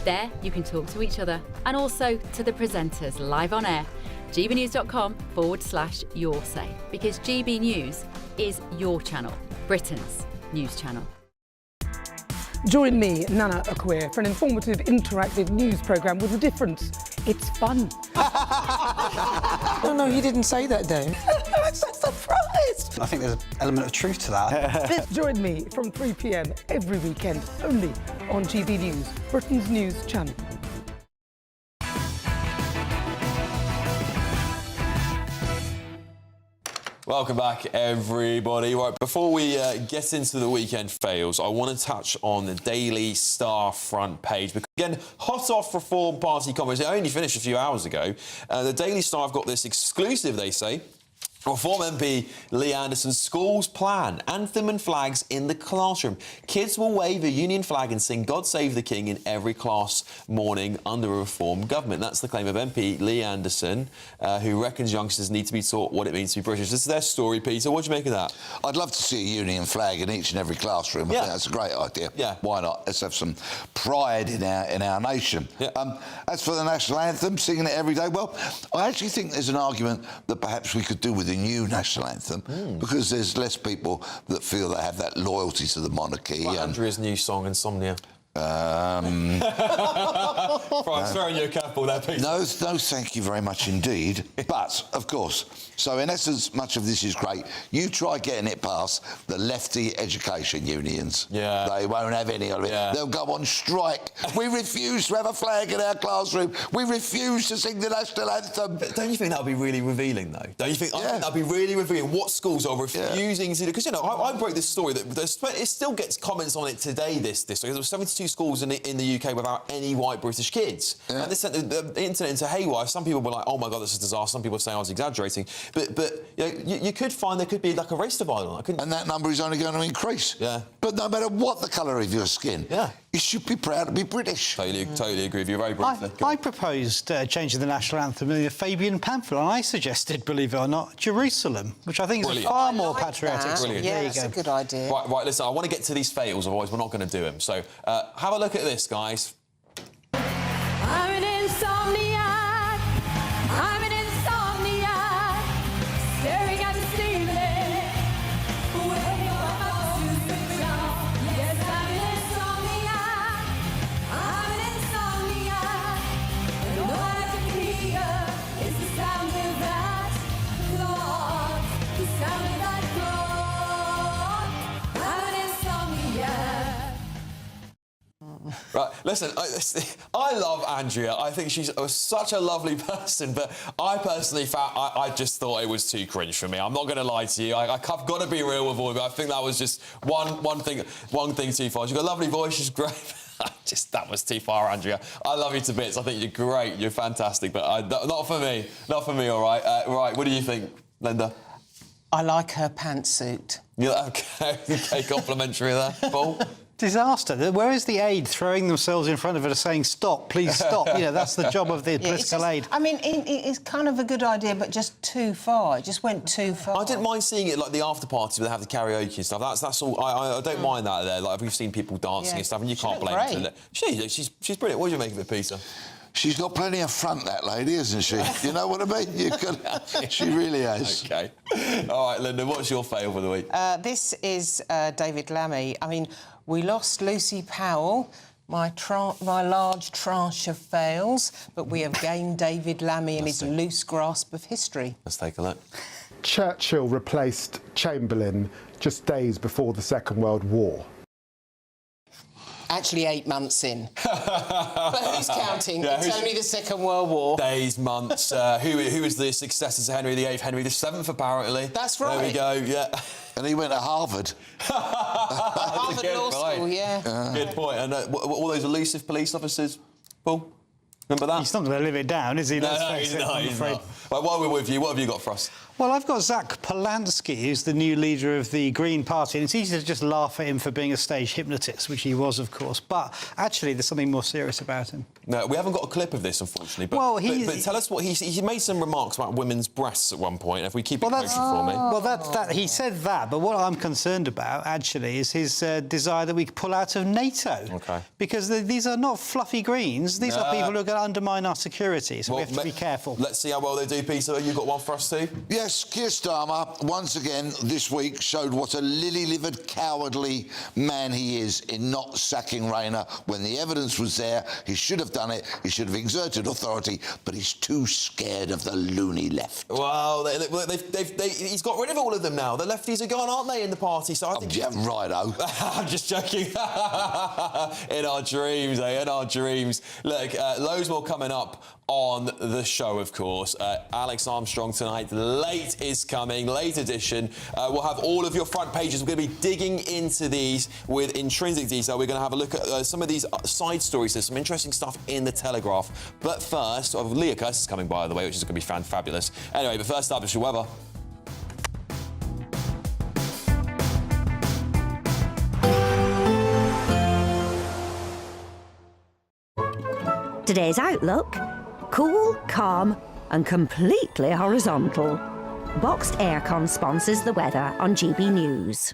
There you can talk to each other and also to the presenters live on air. gbnews.com/yoursay, because GB News is your channel, Britain's news channel. Join me, Nana Akweer, for an informative, interactive news programme with a difference. It's fun. No, you didn't say that, Dave. I'm so surprised. I think there's an element of truth to that. Join me from 3 p.m. every weekend, only on GB News, Britain's news channel. Welcome back, everybody. Right, before we get into the weekend fails, I want to touch on the Daily Star front page. Because, again, hot off Reform Party comments. It only finished a few hours ago. The Daily Star have got this exclusive, they say. Reform MP Lee Anderson's schools plan, anthem and flags in the classroom. Kids will wave a union flag and sing God Save the King in every class morning under a Reform government. That's the claim of MP Lee Anderson, who reckons youngsters need to be taught what it means to be British. This is their story, Peter. What do you make of that? I'd love to see a union flag in each and every classroom. I think that's a great idea. Yeah. Why not? Let's have some pride in our nation. Yeah. As for the national anthem, singing it every day, well, I actually think there's an argument that perhaps we could do with a new national anthem because there's less people that feel they have that loyalty to the monarchy. Like Andrea's new song, Insomnia. Right, throwing you a curveball there, Peter. No, thank you very much indeed. But, of course, so in essence, much of this is great. You try getting it past the lefty education unions. Yeah. They won't have any of it. Yeah. They'll go on strike. We refuse to have a flag in our classroom. We refuse to sing the national anthem. But don't you think that would be really revealing, though? Don't you think? I think that would be really revealing what schools are refusing to do. Because, you know, I broke this story that it still gets comments on it today, this story. There were 72 schools in the UK without any white British kids. And this sent the internet into haywire. Some people were like, oh my God, this is a disaster. Some people were saying I was exaggerating. But you know, you could find there could be like a race divide on that, couldn't you? And that number is only going to increase. Yeah. But no matter what the colour of your skin, you should be proud to be British. Totally agree with you. Very briefly. I proposed changing the national anthem in the Fabian pamphlet, and I suggested, believe it or not, Jerusalem, which I think is a far more patriotic song. Yeah, that's a good idea. Right, listen, I want to get to these fails, otherwise we're not going to do them. So have a look at this, guys. I'm an insomniac. I'm an insomniac. Staring at the ceiling. Waiting for my to switch on. Yes, I'm an insomniac. I'm an insomniac. And all I can hear is the sound of that clock. The sound of that clock. I'm an insomniac. Right, listen, I love Andrea. I think she's such a lovely person, but I personally I just thought it was too cringe for me. I'm not going to lie to you. I've got to be real with all of it. I think that was just one thing too far. She's got a lovely voice. She's great. That was too far, Andrea. I love you to bits. I think you're great. You're fantastic, but not for me. Not for me, all right? Right, what do you think, Linda? I like her pantsuit. Yeah, okay, complimentary there. Paul? Disaster. Where is the aide throwing themselves in front of her saying, stop, please stop? You know, that's the job of the political aide. I mean, it's kind of a good idea, but just too far. It just went too far. I didn't mind seeing it like the after parties where they have the karaoke and stuff. That's all. I don't mind that there. Like we've seen people dancing and stuff, and you can't blame them. She's brilliant. What do you make of it, Peter? She's got plenty of front, that lady, isn't she? You know what I mean? She really has. OK. All right, Linda, what's your fail for the week? This is David Lammy. I mean, we lost Lucy Powell, my large tranche of fails, but we have gained David Lammy in his loose grasp of history. Let's take a look. Churchill replaced Chamberlain just days before the Second World War. Actually, 8 months in. But who's counting? It's only the Second World War. Days, months. Who was the successor to Henry VIII? Henry VII, apparently. That's right. There we go, yeah. And he went to Harvard. Harvard Law School, yeah. Good point. And all those elusive police officers, Paul? Remember that? He's not going to live it down, is he? No, he's not. Right, while we're with you, what have you got for us? Well, I've got Zach Polanski, who's the new leader of the Green Party, and it's easy to just laugh at him for being a stage hypnotist, which he was, of course. But actually, there's something more serious about him. No, we haven't got a clip of this, unfortunately. But, well, but tell us what he made some remarks about women's breasts at one point. If we keep it kosher for me. Well, he said that. But what I'm concerned about, actually, is his desire that we pull out of NATO. Okay. Because these are not fluffy greens. These are people who are going to undermine our security, so we have to be careful. Let's see how well they do, Peter. You've got one for us too? Yes, Keir Starmer, once again this week, showed what a lily-livered, cowardly man he is in not sacking Rayner when the evidence was there. He should have done it. He should have exerted authority, but he's too scared of the loony left. Well, he's got rid of all of them now. The lefties are gone, aren't they, in the party? So I think... Yeah, righto. I'm just joking. In our dreams, in our dreams. Look, loads more coming up on the show, of course. Alex Armstrong tonight. Late is coming, late edition. We'll have all of your front pages. We're going to be digging into these with intrinsic detail. We're going to have a look at some of these side stories. There's some interesting stuff in the Telegraph. But first, Leah Curtis is coming by the way, which is going to be fabulous. Anyway, but first up, it's your weather. Today's outlook: cool, calm and completely horizontal. Boxed Aircon sponsors the weather on GB News.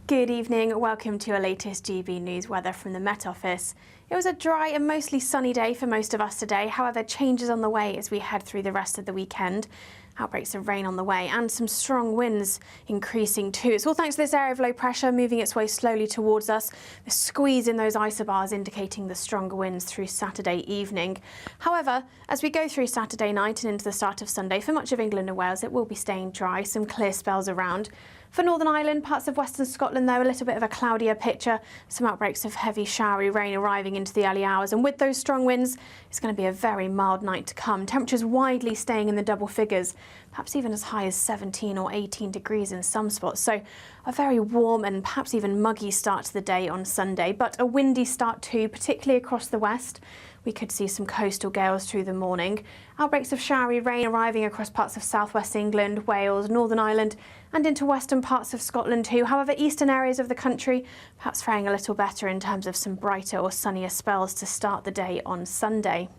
Good evening, welcome to your latest GB News weather from the Met Office. It was a dry and mostly sunny day for most of us today. However, changes on the way as we head through the rest of the weekend. Outbreaks of rain on the way and some strong winds increasing too. It's all thanks to this area of low pressure moving its way slowly towards us. The squeeze in those isobars indicating the stronger winds through Saturday evening. However, as we go through Saturday night and into the start of Sunday, for much of England and Wales, it will be staying dry, some clear spells around. For Northern Ireland, parts of Western Scotland, though, a little bit of a cloudier picture. Some outbreaks of heavy showery rain arriving into the early hours. And with those strong winds, it's going to be a very mild night to come. Temperatures widely staying in the double figures, perhaps even as high as 17 or 18 degrees in some spots. So a very warm and perhaps even muggy start to the day on Sunday, but a windy start too, particularly across the west. We could see some coastal gales through the morning. Outbreaks of showery rain arriving across parts of southwest England, Wales, Northern Ireland and into western parts of Scotland too. However, eastern areas of the country perhaps faring a little better in terms of some brighter or sunnier spells to start the day on Sunday.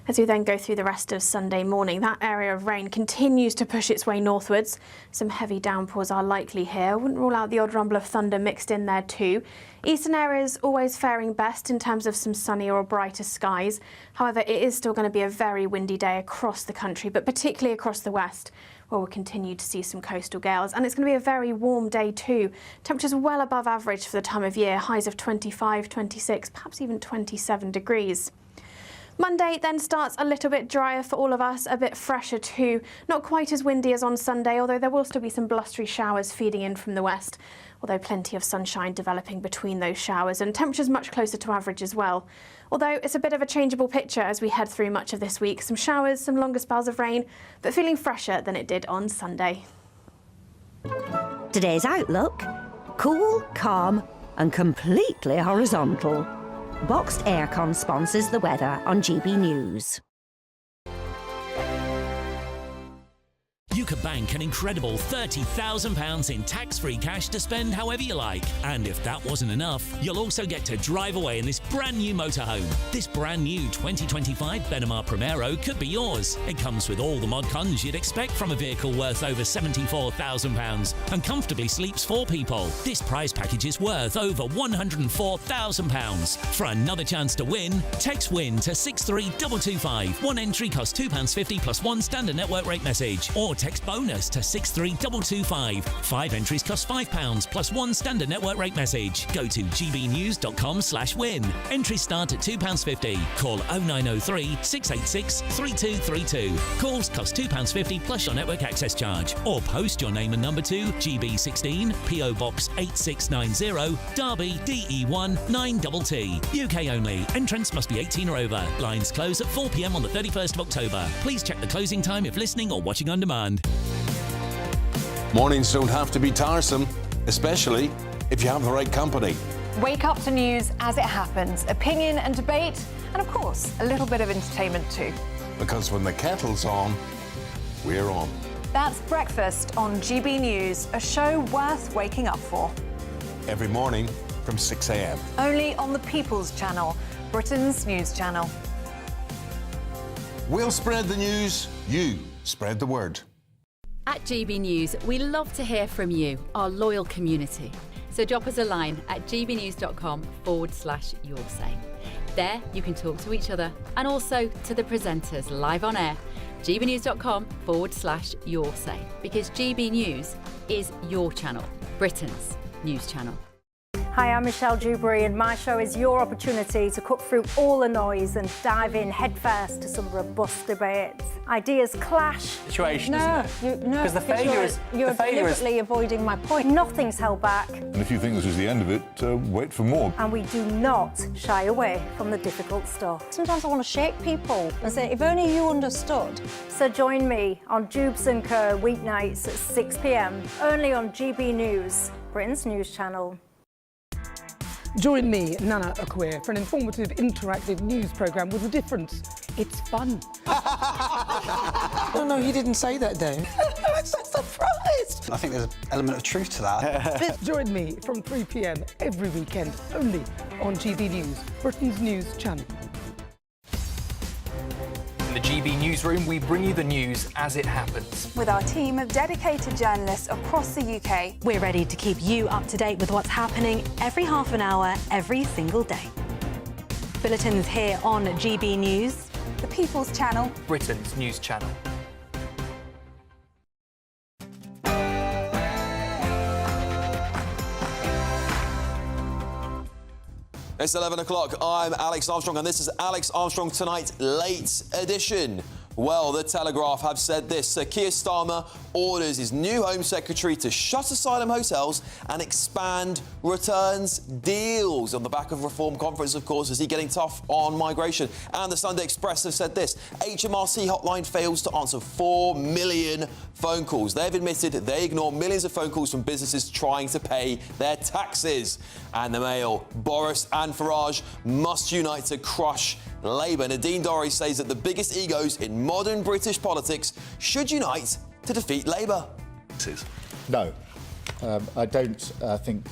As we then go through the rest of Sunday morning, that area of rain continues to push its way northwards. Some heavy downpours are likely here. I wouldn't rule out the odd rumble of thunder mixed in there too. Eastern areas always faring best in terms of some sunnier or brighter skies. However, it is still going to be a very windy day across the country, but particularly across the west, where we'll continue to see some coastal gales. And it's going to be a very warm day too. Temperatures well above average for the time of year, highs of 25, 26, perhaps even 27 degrees. Monday then starts a little bit drier for all of us, a bit fresher too. Not quite as windy as on Sunday, although there will still be some blustery showers feeding in from the west, although plenty of sunshine developing between those showers and temperatures much closer to average as well. Although it's a bit of a changeable picture as we head through much of this week. Some showers, some longer spells of rain, but feeling fresher than it did on Sunday. Today's outlook: cool, calm and completely horizontal. Boxed Aircon sponsors the weather on GB News. You could bank an incredible £30,000 in tax-free cash to spend however you like. And if that wasn't enough, you'll also get to drive away in this brand new motorhome. This brand new 2025 Benamar Primero could be yours. It comes with all the mod cons you'd expect from a vehicle worth over £74,000 and comfortably sleeps 4 people. This prize package is worth over £104,000. For another chance to win, text WIN to 63225. One entry costs £2.50 plus one standard network rate message, or text bonus to 63225. 5 entries cost £5 plus one standard network rate message. Go to gbnews.com/win. Entries start at £2.50. Call 0903 686 3232. Calls cost £2.50 plus your network access charge. Or post your name and number to GB16 PO Box 8690 Derby DE1 9TT. UK only. Entrance must be 18 or over. Lines close at 4 p.m. on the 31st of October. Please check the closing time if listening or watching on demand. Mornings don't have to be tiresome, especially if you have the right company. Wake up to news as it happens, opinion and debate, and of course, a little bit of entertainment too. Because when the kettle's on, we're on. That's Breakfast on GB News, a show worth waking up for. Every morning from 6 a.m. Only on the People's Channel, Britain's news channel. We'll spread the news, you spread the word. At GB News, we love to hear from you, our loyal community. So drop us a line at gbnews.com/your say. There, you can talk to each other and also to the presenters live on air. gbnews.com/your say, because GB News is your channel, Britain's news channel. Hi, I'm Michelle Dewberry, and my show is your opportunity to cut through all the noise and dive in headfirst to some robust debates. Ideas clash. Situation, isn't it? Because the failure is you're deliberately avoiding my point. Nothing's held back, And if you think this is the end of it, wait for more. and we do not shy away from the difficult stuff. Sometimes I want to shake people and say, if only you understood. So join me on Jubes and Co weeknights at 6 p.m. only on GB News, Britain's news channel. Join me, Nana Akwe, for an informative, interactive news programme with a difference. It's fun. No, he didn't say that, though. I'm so surprised. I think there's an element of truth to that. Join me from 3 p.m. every weekend, only on GB News, Britain's news channel. In the GB Newsroom, we bring you the news as it happens. With our team of dedicated journalists across the UK, we're ready to keep you up to date with what's happening every half an hour, every single day. Bulletins here on GB News, the People's Channel, Britain's news channel. It's 11 o'clock. I'm Alex Armstrong, and this is Alex Armstrong Tonight Late Edition. Well, the Telegraph have said this. Sir Keir Starmer orders his new Home Secretary to shut asylum hotels and expand returns deals. On the back of Reform Conference, of course, is he getting tough on migration? And the Sunday Express have said this. HMRC hotline fails to answer 4 million phone calls. They've admitted they ignore millions of phone calls from businesses trying to pay their taxes. And the Mail, Boris and Farage must unite to crush Labour. Nadine Dorries says that the biggest egos in modern British politics should unite to defeat Labour. No, I don't think